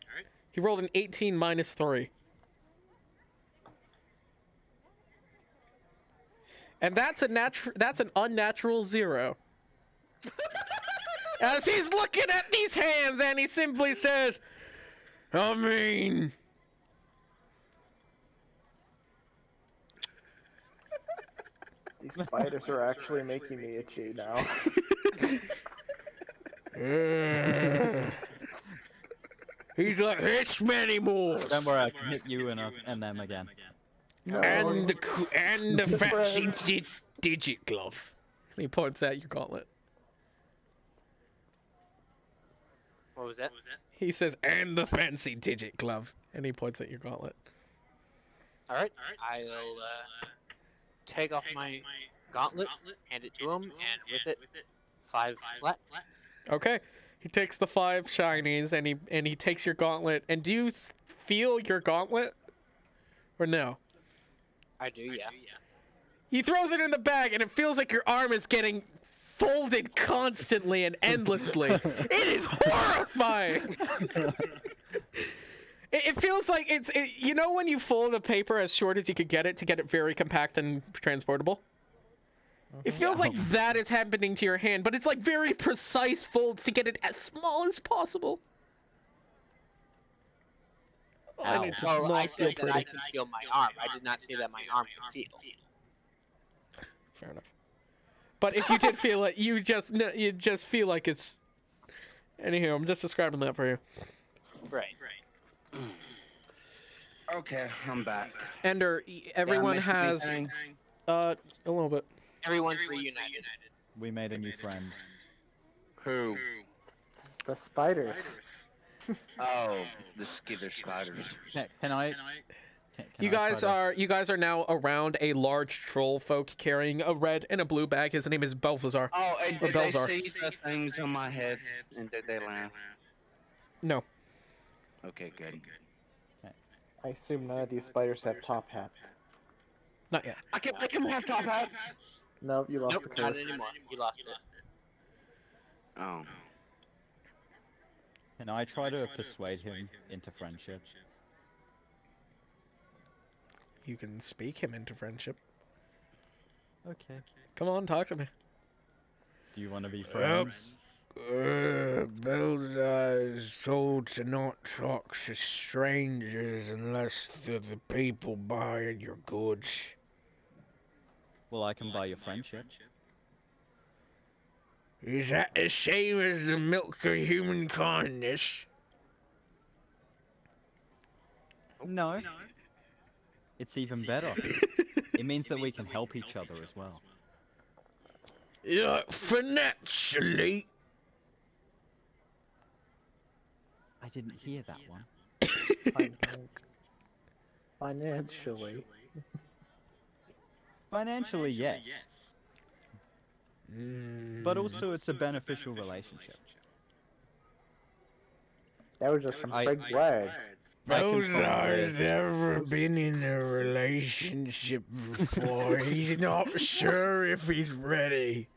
He rolled an 18 minus 3. And that's an unnatural 0. As he's looking at these hands, and he simply says, I mean... These spiders are actually making me itchy now. He's like, this many more. don't worry, I can hit you and them again. No. And the fancy Friends. digit glove. And he points at your gauntlet. What was that? He says, and the fancy digit glove. And he points at your gauntlet. Alright. I'll take off my gauntlet, hand it to him, and with it, 5 plat. Okay. He takes the 5 shinies, and he takes your gauntlet. And do you feel your gauntlet? Or no? I do, yeah. He throws it in the bag, and it feels like your arm is getting folded constantly and endlessly. It is horrifying! It feels like you know when you fold a paper as short as you could get it to get it very compact and transportable? It feels like that is happening to your hand, but it's like very precise folds to get it as small as possible. Oh, and it does Well, not I feel said that pretty. I can feel my arm. I did not say that my arm can feel. Fair enough. But if you did feel it, you just feel like it's. Anywho, I'm just describing that for you. Right. Okay, I'm back. Ender, everyone missed has anything? a little bit. Everyone's reunited. We made a new friend. Who? The spiders. Oh, the skither spiders. Can I? Can You I guys try to- are now around a large troll folk carrying a red and a blue bag. His name is Belfazar. Oh, and Or did they Belzar. see the things on my head? And did they laugh? No. Okay, good. I assume none of these spiders have top hats. Not yet. I can make him have top hats. Nope, you lost Nope, the not curse. anymore. You lost it. Oh. Can I try to persuade him into friendship? You can speak him into friendship. Okay. Come on, talk to me. Do you want to be friends? Belzar is told to not talk to strangers unless they're the people buying your goods. Well, I can buy your friendship. Is that the same as the milk of human kindness? No. It's even better. It means that we can help each other as well. Like financially? I didn't hear that one. Financially. Financially, yes. But also, it's a beneficial relationship. That was just some I- big words. Belzar's never been in a relationship before. He's not sure if he's ready.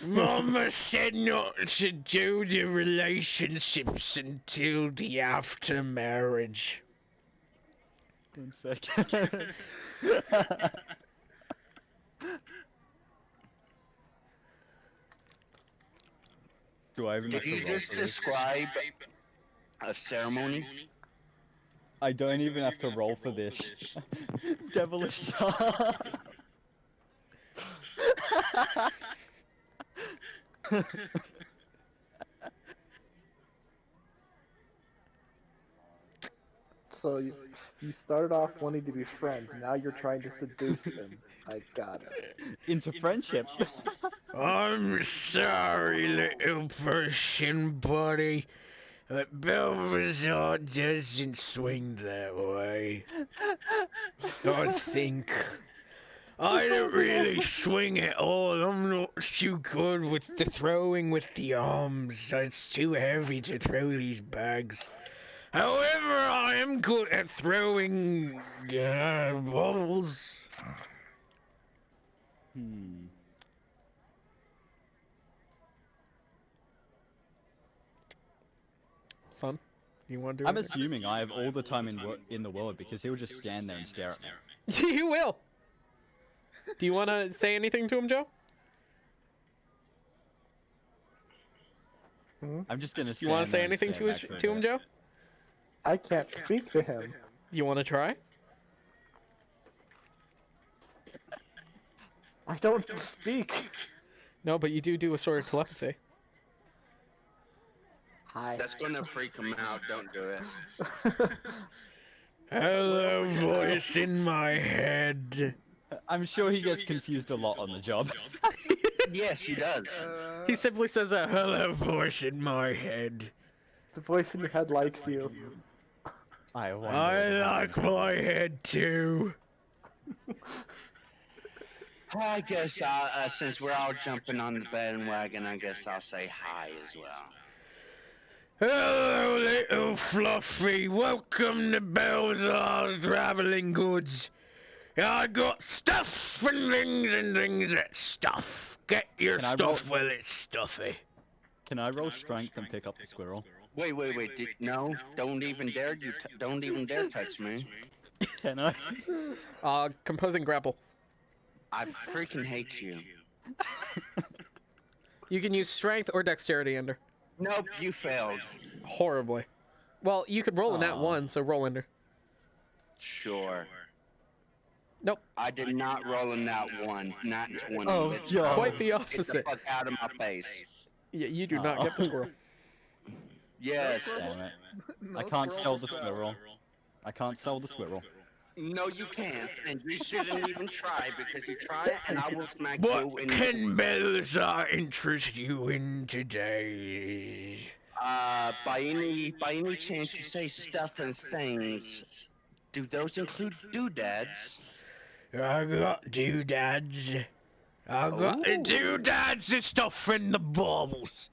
Mama said not to do the relationships until the after marriage. 1 second. Do I even have Did to you roll just for this? describe a ceremony? I don't even have to roll for this. Devilish star. So you started off wanting to be friends, now you're trying to seduce them. I got it. Into friendship. I'm sorry, little person buddy, but Belvazar doesn't swing that way. I think. I don't really swing at all. I'm not too good with the throwing with the arms. It's too heavy to throw these bags. However, I am good at throwing balls. Son, you want to do I'm it? assuming I have all the time in the world because he'll just stand there and stare at me. You will. Do you want to say anything to him, Joe? I'm just gonna. You want to say anything to him, Joe? I can't speak to him. You want to try? I don't speak. No, but you do a sort of telepathy. Hi. That's gonna freak him out. Don't do it. Hello, voice in my head. I'm sure he gets confused a lot on the job. Yes, he does. He simply says a Hello, voice in my head. The voice in your head likes you. I wonder. I like my head too. I guess since we're all jumping on the bandwagon, I guess I'll say hi as well. Hello, little Fluffy. Welcome to Belzar's Traveling Goods. I got stuff and things that stuff. Get your Can I stuff while it's stuffy. Can I roll strength and pick up the squirrel? Wait. No, don't even dare don't even dare touch me. Can I? composing grapple. I freaking hate you. You can use strength or dexterity, Ender. Nope, you failed. Horribly. Well, you could roll a nat Aw. 1, so roll Ender. Sure. Nope. I did not roll in that one, not 20. Oh, It's- God. Quite the Get the opposite. fuck out of my face. You do not get the squirrel. Yes. Damn it. I can't sell the squirrel. I can't sell the squirrel. No, you can't, and you shouldn't even try because you try it, and I will smack What you in can Belzar interest you in today? by any chance you say stuff and things, do those include doodads? I got doodads. I got the Ooh. doodads and stuff in the baubles.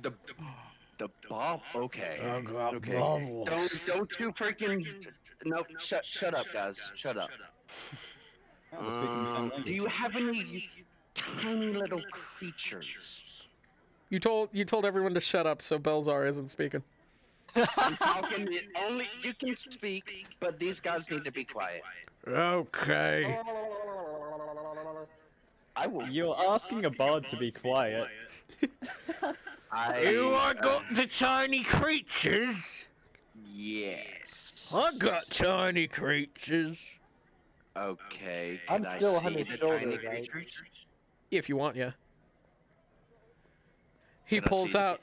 The The bob. Okay. I got Okay. bubbles. Don't you freaking. Nope. Shut up, guys. Shut up. Oh, they're speaking the same language. Do you have any tiny little creatures? You told everyone to shut up, so Belzar isn't speaking. I'm talking. Only you can speak, but these guys need to be quiet. Okay. I will. You're asking a bard to be quiet. You I got the tiny creatures? Yes. I got tiny creatures. Okay. I'm can I still see 100 the shoulder, tiny right? creatures? If you want, yeah. He Can I pulls see the- out.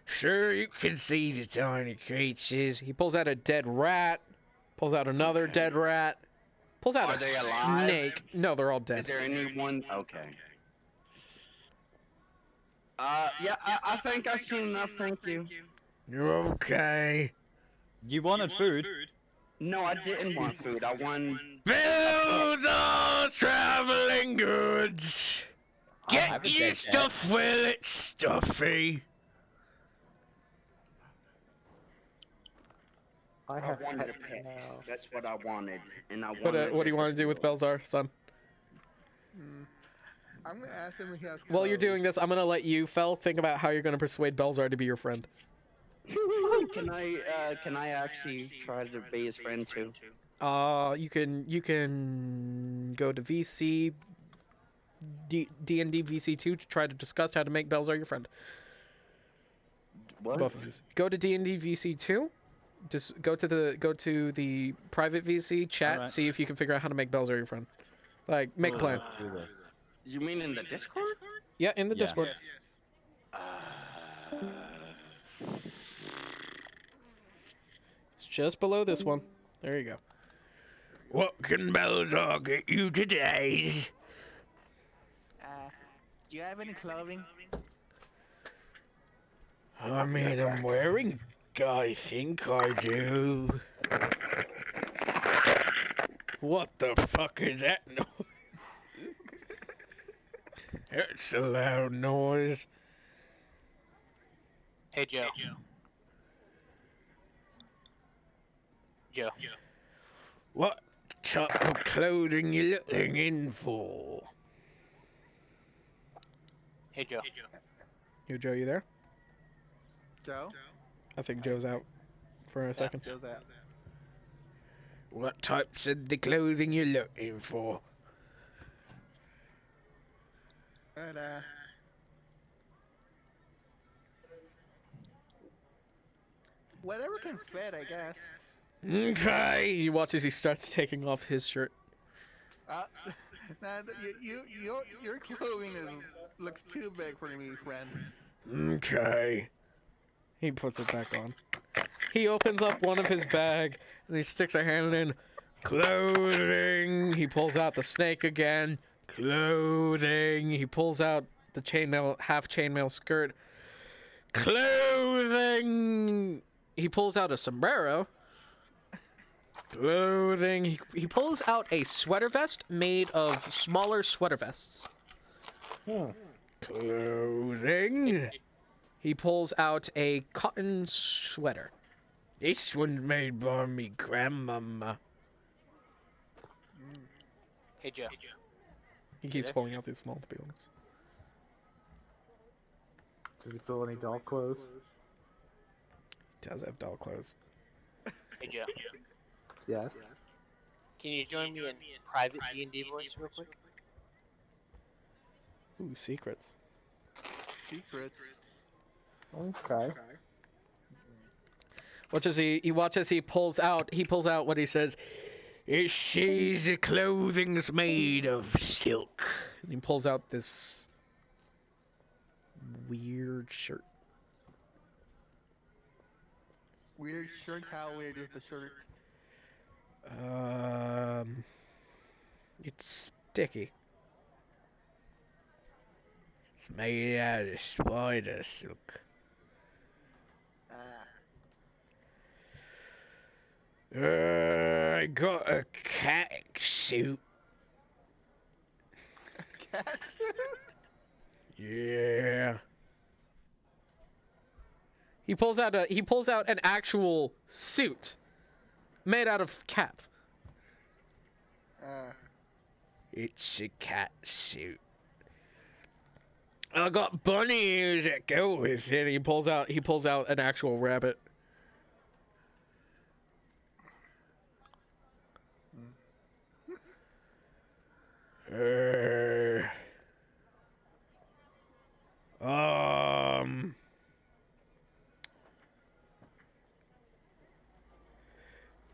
Sure, you can see the tiny creatures. He pulls out a dead rat. Pulls out another Okay. dead rat. Pulls out Are a they alive? snake. No, they're all Is dead. there anyone? Okay. Yeah, I think I've seen enough. Thank you. You're okay. You wanted food. No, I didn't want food. I wanted. Bills are traveling goods. I have Get a your dead cat. stuff while it's stuffy. I I have wanted a pet pet. now. That's what I wanted, and I wanted. What do you want to do with Belzar, son? I'm gonna ask him if he has. While you're clothes. doing this, I'm gonna let you, Fel, think about how you're gonna persuade Belzar to be your friend. Can I actually try to be his friend too? You can go to VC D&D VC2 to try to discuss how to make Belzar your friend. What? Both of you. Go to D&D VC2. Just go to the private VC chat. Alright. See if you can figure out how to make Belzar your friend. Like make a plan. Let's do this. You mean in the Discord? Yeah, in the Yeah. Discord. It's just below this one. There you go. What can Belzar get you today? Do you have any clothing? I mean, I'm wearing. I think I do. What the fuck is that noise? It's a loud noise. Hey, Joe. Joe. What type of clothing you looking in for? Hey, Joe. Yo, Joe, you there? Joe? I think Joe's out for a second. Joe's out. What types of the clothing you looking for? But whatever can fit, I guess. Okay. You watch as he starts taking off his shirt. Nah, your clothing looks too big for me, friend. Okay. He puts it back on. He opens up one of his bag and he sticks a hand in. Clothing. He pulls out the snake again. Clothing. He pulls out the chainmail, half chainmail skirt. Clothing. He pulls out a sombrero. Clothing. He pulls out a sweater vest made of smaller sweater vests. Clothing. He pulls out a cotton sweater. This one's made by me grandmama. Hey, Joe. He keeps pulling out these small belongings. Does he pull any doll clothes? Does have doll clothes. Hey, Joe. Yes. Can you join me in private D&D voice real quick? Ooh, secrets. Secrets. Okay. Watch as he watches he pulls out what he says. It says the clothing's made of silk. And he pulls out this weird shirt. Weird shirt. How weird is the shirt? It's sticky. It's made out of spider silk. I got a cat suit. Cat. Yeah. He pulls out an actual suit made out of cat. It's a cat suit. I got bunny ears that go with it. And he pulls out an actual rabbit.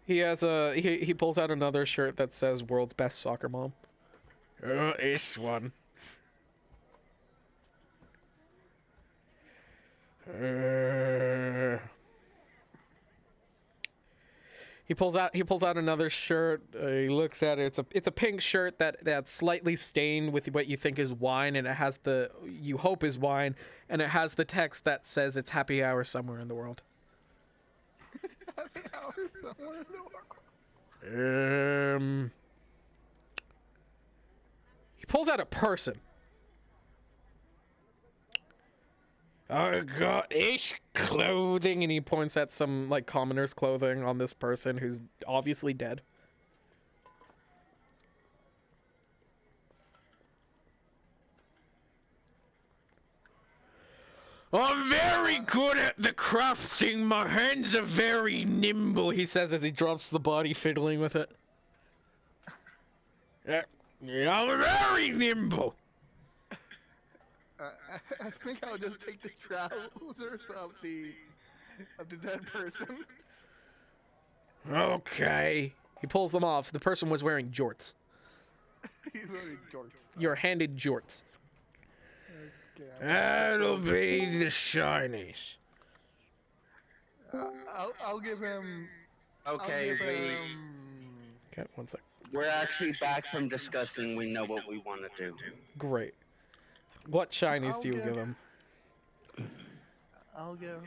He pulls out another shirt that says "World's Best Soccer Mom." This one. He pulls out another shirt. He looks at it. It's a pink shirt that's slightly stained with what you think is wine, and it has you hope is wine, and it has the text that says it's happy hour somewhere in the world. Happy hour somewhere in the world. He pulls out a person. I got this Clothing, and he points at some like commoner's clothing on this person who's obviously dead. I'm very good at the crafting. My hands are very nimble. He says as he drops the body, fiddling with it. I'm very nimble. I think I'll just take the trousers of the dead person. Okay. He pulls them off. The person was wearing jorts. He's wearing jorts. You're handed jorts. Okay, That'll be the shinies. I'll give him. Okay, I'll give him... Okay, one sec. we're actually back from discussing. We know what we want to do. Great. What shinies do you give him? I'll give.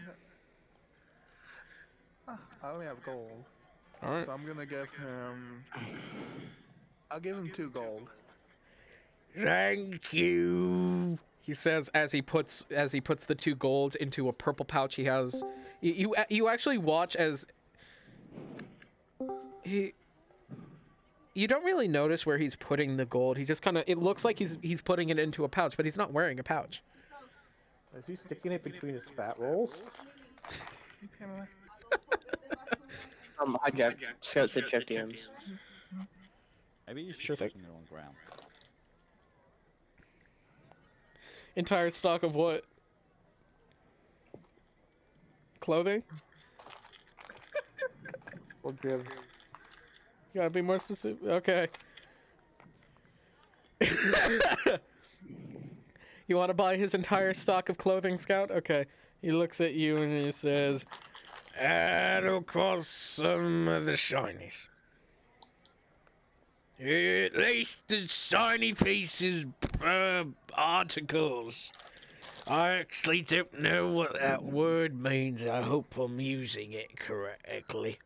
I only have gold. All right. So I'm gonna give him. I'll give him 2 gold. Thank you. He says as he puts the 2 golds into a purple pouch he has. You actually watch as you don't really notice where he's putting the gold. He just kind of, it looks like he's putting it into a pouch, but he's not wearing a pouch. Is he sticking it between his fat rolls? Hi Jack. Scout said check DMs. Maybe you should Sure thing. it on ground. Entire stock of what? Clothing? We'll give. You gotta be more specific. Okay. You want to buy his entire stock of clothing, Scout? Okay. He looks at you and he says, That'll cost some of the shinies. At least the shiny pieces per articles. I actually don't know what that word means. I hope I'm using it correctly.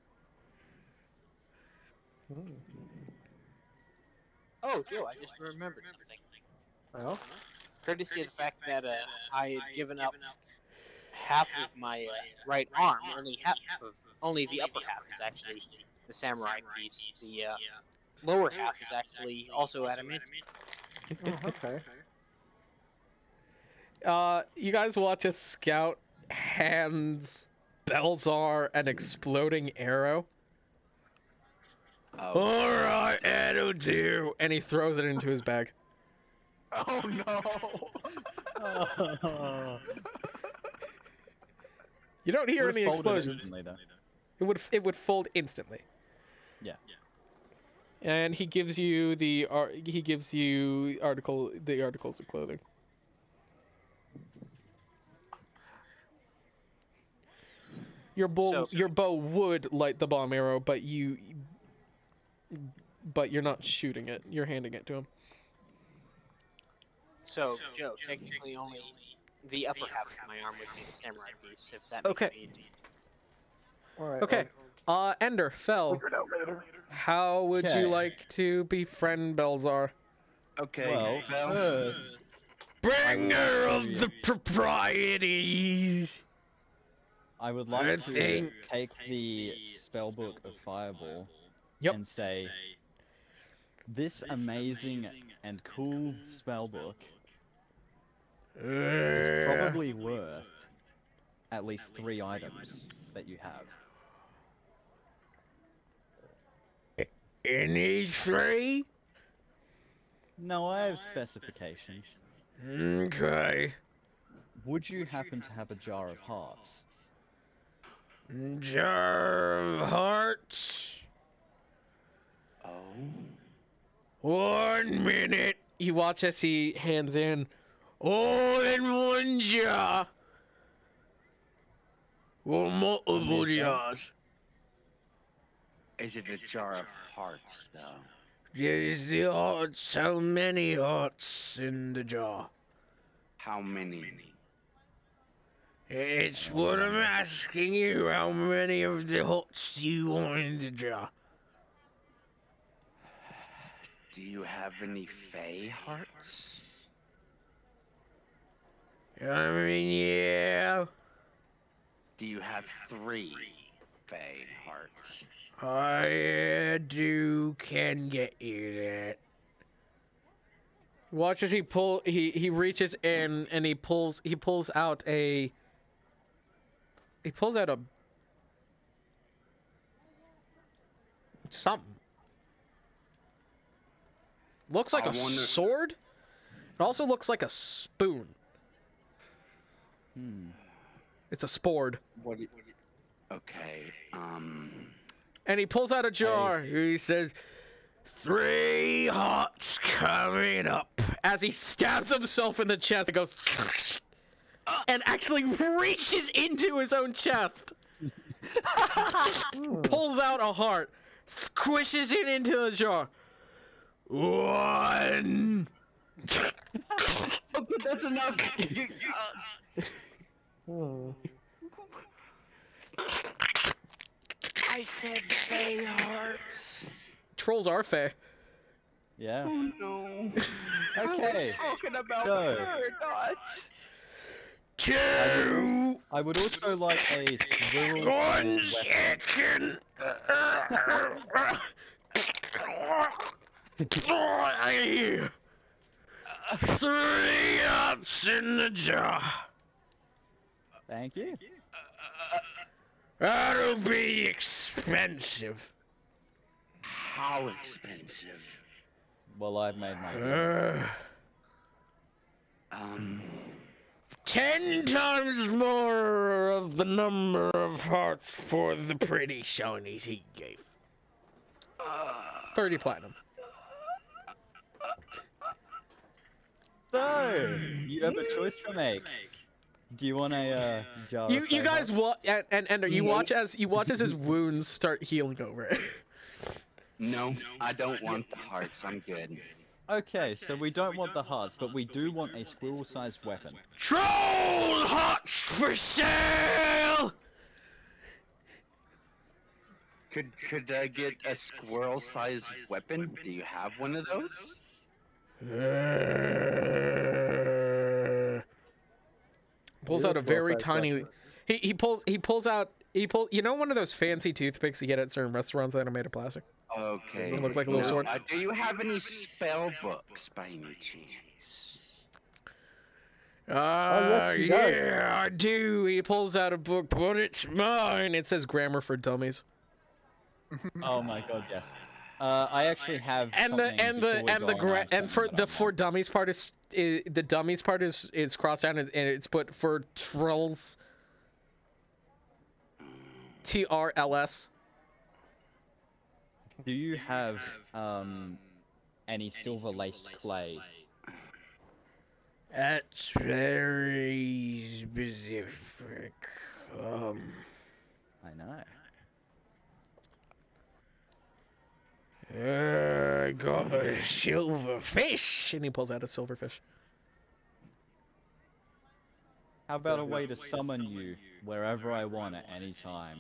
Oh, Joe, I just remembered something. Well, Courtesy of the fact that I had given up half of my right arm, only the upper half is actually the samurai piece. The lower half is actually also adamantium. okay. you guys watch as Scout hands Belzar an exploding arrow. Alright, that'll do. And he throws it into his bag. Oh no! You don't hear Would've any folded explosions. instantly, though. It would fold instantly. Yeah. And he gives you the articles of clothing. Your bow would light the bomb arrow, but you're not shooting it. You're handing it to him. So, Joe, technically only the upper half of my arm would be the samurai piece, if that Okay. makes me... All right. Okay. Ender, Fel, Figure it out later. how would Okay. you like to befriend Belzar? Okay. Well, first, Bringer of the proprieties. I would I like to think- take the spellbook of Fireball Yep. and say, this amazing and cool spellbook is probably worth at least 3 items that you have. Any 3? No, I have specifications. Okay. Would you happen to have a jar of hearts? Jar of hearts. Oh. 1 minute. You watch as he hands in. All in one jar. Or multiple Amazing. jars. Is it a jar of hearts, though? There's the hearts. How many hearts in the jar? How many? It's what I'm asking you. How many of the hearts do you want in the jar? Do you have any Fey hearts? I mean, yeah. Do you have 3 Fey hearts? I can get you that. Watch as he reaches in and he pulls out a something. Looks like I a wonder- sword. It also looks like a spoon. It's a spord. What? Okay. And he pulls out a jar. He says, 3 hearts coming up. As he stabs himself in the chest, it goes and actually reaches into his own chest. Pulls out a heart, squishes it into the jar. 1. Okay, that's enough. I said Fey hearts. Trolls are fair. Yeah. Oh no. Okay. Talking about So- Peridot. 2. I would also like a squirrel. 1 sized weapon. second. 3 hearts in the jar. Thank you. That'll be expensive. How expensive? Well, I've made my deal. 10 times more of the number of hearts for the pretty shinies he gave. 30 platinum. So, you have a choice to make. Do you want a jar? You of guys Fey and Ender, you watch as his wounds start healing over. No, I don't want the hearts. I'm good. Okay, so we don't want the hearts, but we do want a squirrel-sized weapon. Troll hearts for sale! Could I get a squirrel-sized weapon? Do you have one of those? Pulls out a very tiny. He pulls out. You know one of those fancy toothpicks you get at certain restaurants that are made of plastic. Okay. They look like a little sword. Do you have any spell books by any chance? yes, he does. Yeah, I do. He pulls out a book, but it's mine. It says Grammar for Dummies. Oh my god, yes. I actually have For dummies part is the dummies part is crossed out and it's put for trolls. TRLS. Do you have any silver-laced clay? That's very specific. I know. I got a silver Fish, and he pulls out a silverfish. How about a way to summon you wherever I want at any time?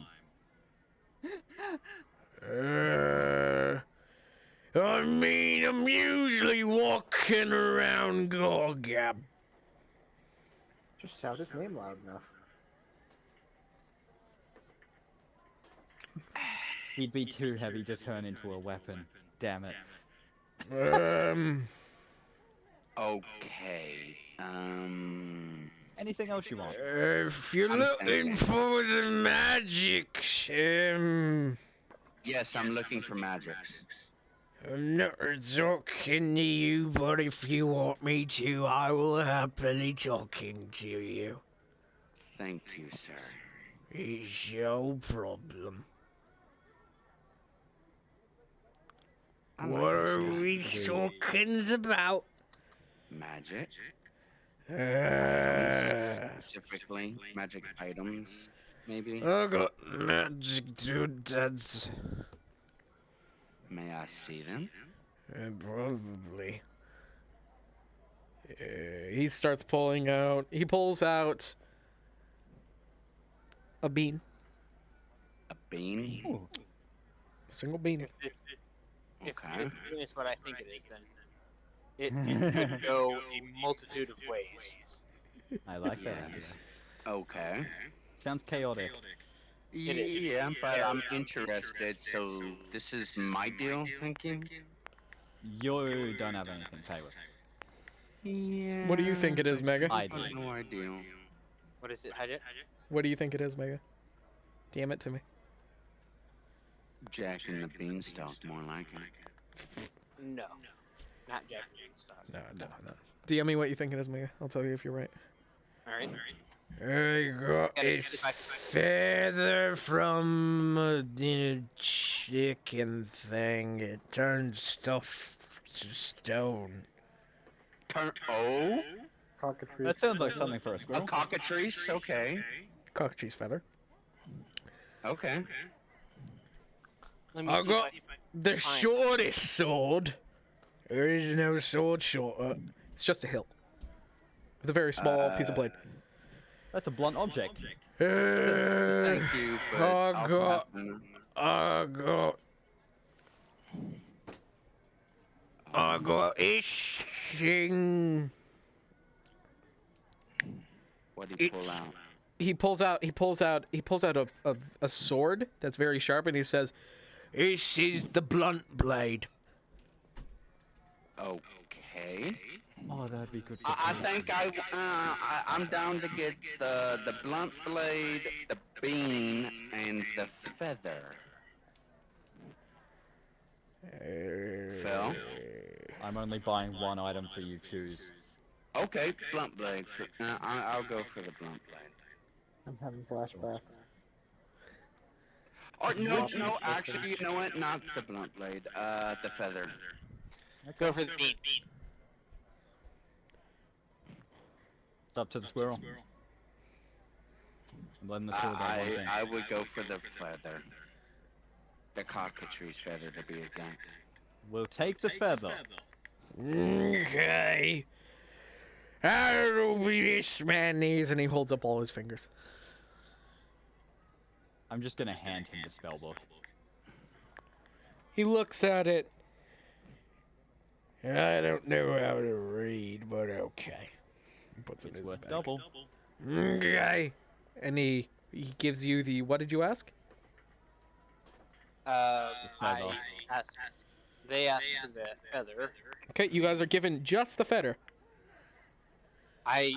I mean, I'm usually walking around Gorgab. Just shout his name loud enough. He'd be too heavy to turn into a weapon. Damn it. Okay. Anything else you want? If you're I'm looking thinking. for the magic, Yes, I'm looking for magics. I'm not talking to you, but if you want me to, I will happily talking to you. Thank you, sir. It's no problem. I like What to are see we that. talking about? magic. Uh, Specifically, magic items, maybe. I got magic doodads. May I see them? Probably. He starts pulling out. He pulls out a bean. A bean? Ooh. A single bean. If Okay. bean is what I think it is, then it could go a multitude of ways. I like that Yes. idea. Okay. Sounds chaotic. Yeah, but I'm interested, so this is my deal, thinking? You don't have anything, Taylor. Yeah. What do you think it is, Mega? I I do. have no idea. What is it, Hajit? What do you think it is, Mega? Damn it to me. Jack and the Beanstalk, more like it. No. Not Jack and Beanstalk. No. DM me what you think it is, Mega. I'll tell you if you're right. Alright. I got Gotta its see if I- feather from the chicken thing. It turns stuff to stone. Oh? Cockatrice. That sounds like something for a A squirrel. cockatrice? Okay. Cockatrice feather. Okay. Let me I see got if I the Fine. shortest sword. There is no sword shorter. It's just a hilt. With a very small piece of blade. That's a blunt object. Uh, Thank you, but I I'll got, pass on I got itching. What did he pull It's- out? He pulls out a sword that's very sharp, and he says, This is the blunt blade. Okay. Oh, that'd be good for I police. think I'm down to get the blunt blade, the bean, and the feather. Phil? I'm only buying one item for you choose. Okay, blunt blade. I'll go for the blunt blade. I'm having flashbacks. Or no, actually, you know what? Not the blunt blade. The feather. go for the bean. It's up to the squirrel. I'm letting the squirrel do one thing. I would go for the feather. The cockatrice feather, to be exact. We'll take the feather. Okay. I'll be this man. "Knees," and he holds up all his fingers. I'm just gonna hand him the spellbook. He looks at it. I don't know how to read, but okay. He puts it in It's his worth bag. double. Okay. And he gives you the. What did you ask? I feather. asked. They asked for the feather. Okay, you guys are given just the feather. I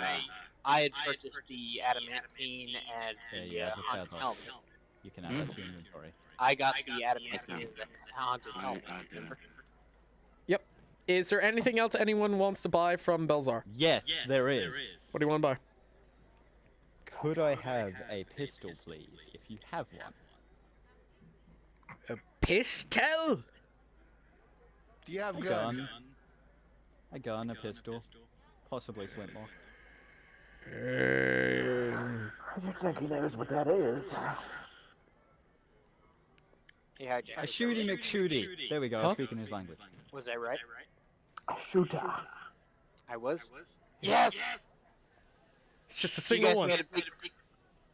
had purchased the adamantine and Yeah, the you have the haunted feather. helmet. You can add that to your inventory. I got the adamantine and the haunted helmet. I do. Is there anything else anyone wants to buy from Belzar? Yes, there is. What do you want to buy? Could I have a pistol, please, if you have one? Pistol? Do you have A gun? gun. A gun, a pistol. Possibly flintlock. I don't think he knows what that is. Yeah, Jack. A shooty McShooty. There we go, Huh? speaking his language. Was I right? A shooter. I was. Yes. It's just a You single guys one. made a big.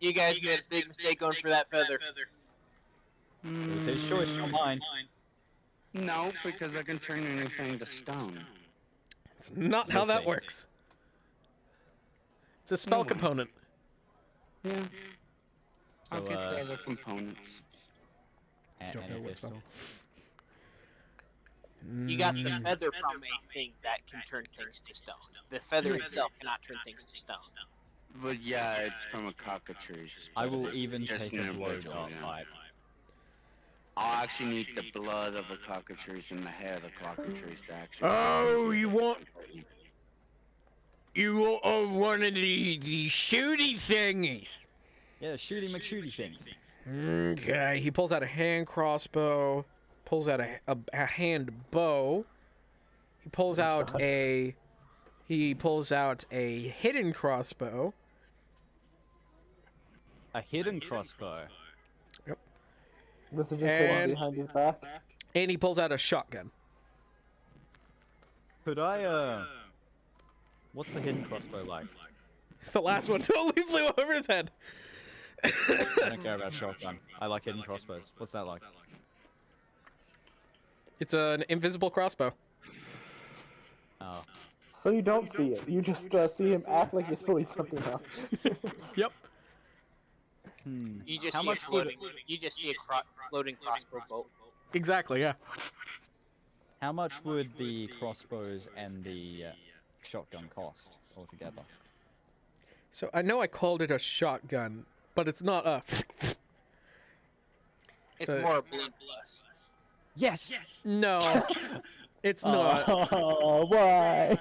You guys made a big mistake going for that feather. It was his choice, not mine. No, because I can turn anything to stone. It's not how We'll that see. works. It's a spell way. component. Yeah. So, I'll get the other components. Don't know what spell. You got the feather from a thing that can turn things to stone. The feather itself cannot turn things to stone. But yeah, it's from a cockatrice. I will even Just take a never blow told dart him. pipe. I'll actually need the blood of a cockatrice and the hair of the cockatrice to actually. Oh, you want one of the shooty thingies? Yeah, shooty McShooty things. Okay, he pulls out a hand crossbow, pulls out a hand bow. He pulls out a hidden crossbow. A hidden crossbow. This is just sitting behind his back. And he pulls out a shotgun. Could I, what's the hidden crossbow like? The last one totally flew over his head. I don't care about shotgun. I like hidden crossbows. What's that like? It's an invisible crossbow. Oh. So you don't see it. You just see him act like he's pulling something out. Yep. You just How see much a floating. You just see a floating crossbow bolt. Exactly, yeah. How much would the crossbows and the shotgun cost altogether? So I know I called it a shotgun, but it's not a. It's So- more blood plus. Yes! No, it's not. Oh, why?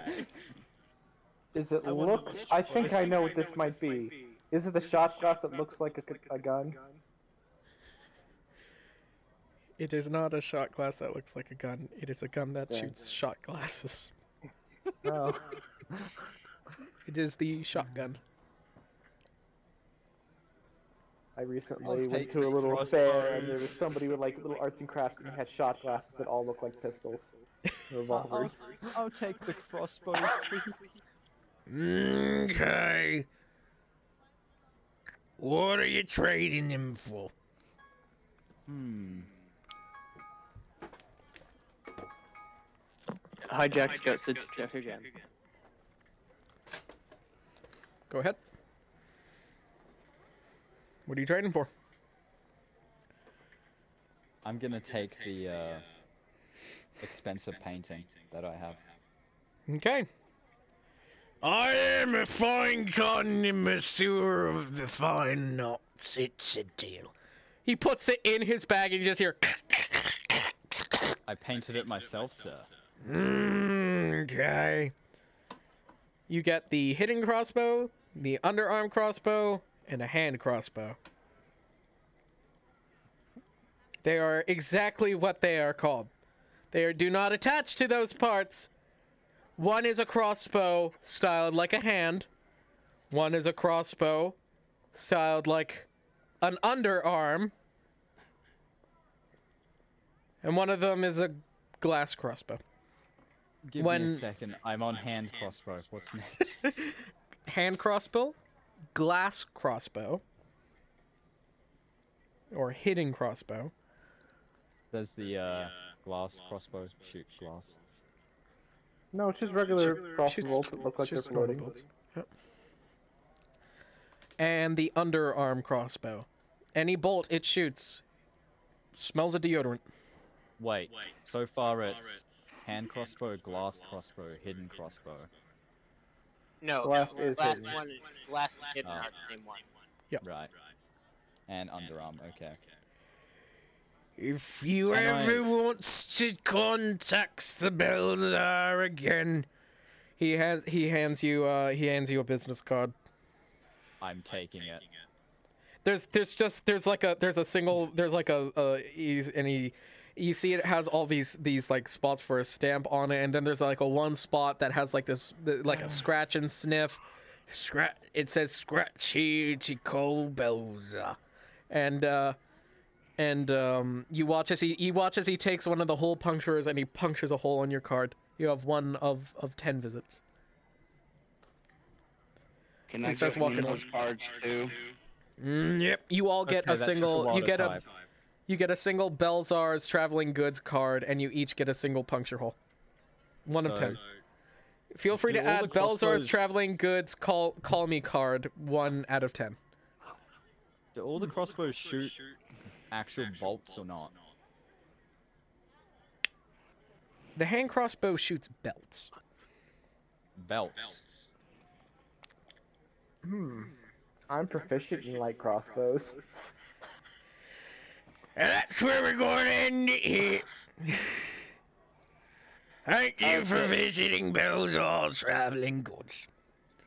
Does it look? I think I know what this might be. Is it the shot glass that looks like a gun? It is not a shot glass that looks like a gun. It is a gun that Yeah. shoots shot glasses. No. It is the shotgun. I recently I'll went take to a the little crossbow. fair and there was somebody with like little arts and crafts and they had shot glasses that all look like pistols. Revolvers. I'll take the crossbow, please. Okay. What are you trading them for? Hijack Scout said to check again. Go ahead. What are you trading for? I'm gonna take the expensive painting that I have. Okay. I am a fine connoisseur of the fine knots. It's a deal. He puts it in his bag and you just hear. I painted it myself, sir. Okay. You get the hidden crossbow, the underarm crossbow, and a hand crossbow. They are exactly what they are called. Do not attach to those parts. One is a crossbow styled like a hand. One is a crossbow styled like an underarm. And one of them is a glass crossbow. Give me a second. I'm on hand crossbow. What's next? Hand crossbow, glass crossbow, or hidden crossbow. Does the glass crossbow shoot glass? No, it's just regular crossbow bolts that look like they're Shoots normal floating. bolts. Yep. And the underarm crossbow. Any bolt it shoots smells of deodorant. Wait. So far it's hand crossbow, glass crossbow, hidden crossbow. No, Glass is glass hidden. one, glass and hidden Oh. are the same one. Right. And underarm. Okay. If you And I- ever wants to contact the Belzar again, He hands you a business card. I'm taking it. You see it has all these like spots for a stamp on it, and then there's like a one spot that has like like a scratch and sniff. it says Scratchy Chicol Belzar. And you watch as he takes one of the hole puncturers and he punctures a hole on your card. You have one of 10 visits. Can He I starts get one of walking those cards too? Yep. You all get Okay, a that took a single. lot You of get time. you get a single Belzar's traveling goods card, and you each get a single puncture hole. One of So, 10. Feel free do to all add the Belzar's crossbows- traveling goods call me card 1 out of 10. Do all the crossbows shoot actual bolts or not? The hand crossbow shoots belts. Belts. I'm proficient in light crossbows. And that's where we're going to end it here. Thank you for visiting Bill's All Traveling Goods.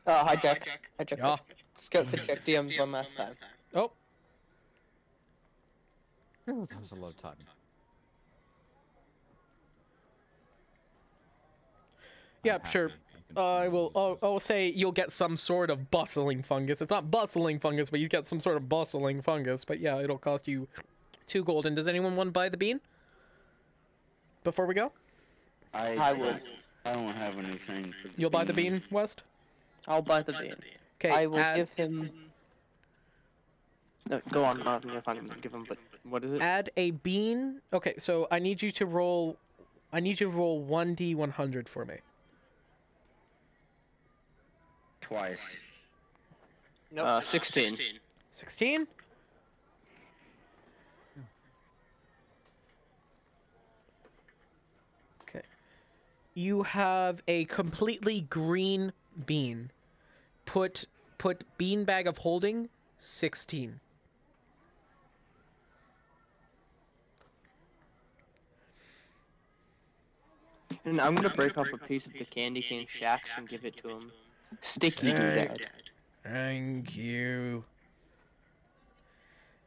Hi Jack. Hi Jack. Yeah. Scouts and check DMs one last time. Oh, Oh, that was a lot of time. yeah, sure. I will say you'll get some sort of bustling fungus. It's not bustling fungus, but you get some sort of bustling fungus. But yeah, it'll cost you 2 gold. And does anyone want to buy the bean? Before we go? I would. I don't have anything for the You'll buy the bean, West? I'll buy the bean. Okay, I will give him. No, go on. Not if I'm gonna give him, but what is it? add a bean. Okay, so I need you to roll 1d100 for me. Twice. Nope. 16. 16? Okay. You have a completely green bean. Put bean bag of holding 16. And I'm gonna break off a piece of the Candy Cane Shacks and give it to him. Sticky doodad. Thank you.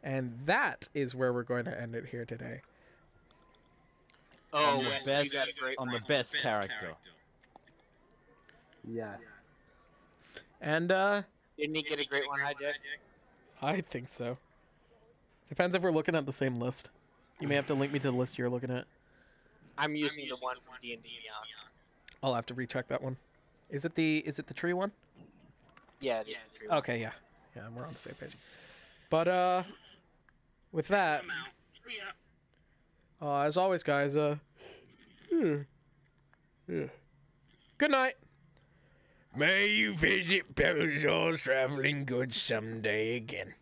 And that is where we're going to end it here today. Oh, On the Wes, best, you got a great on the one. best character. Yes. And Didn't he get a great one, Hijack? I think so. Depends if we're looking at the same list. You may have to link me to the list you're looking at. I'm using the one from D&D Beyond. I'll have to recheck that one. Is it the tree one? Yeah, it is the true one. Okay, yeah. Yeah, we're on the same page. But with that, as always, guys, good night. May you visit Bill's All Traveling Goods someday again.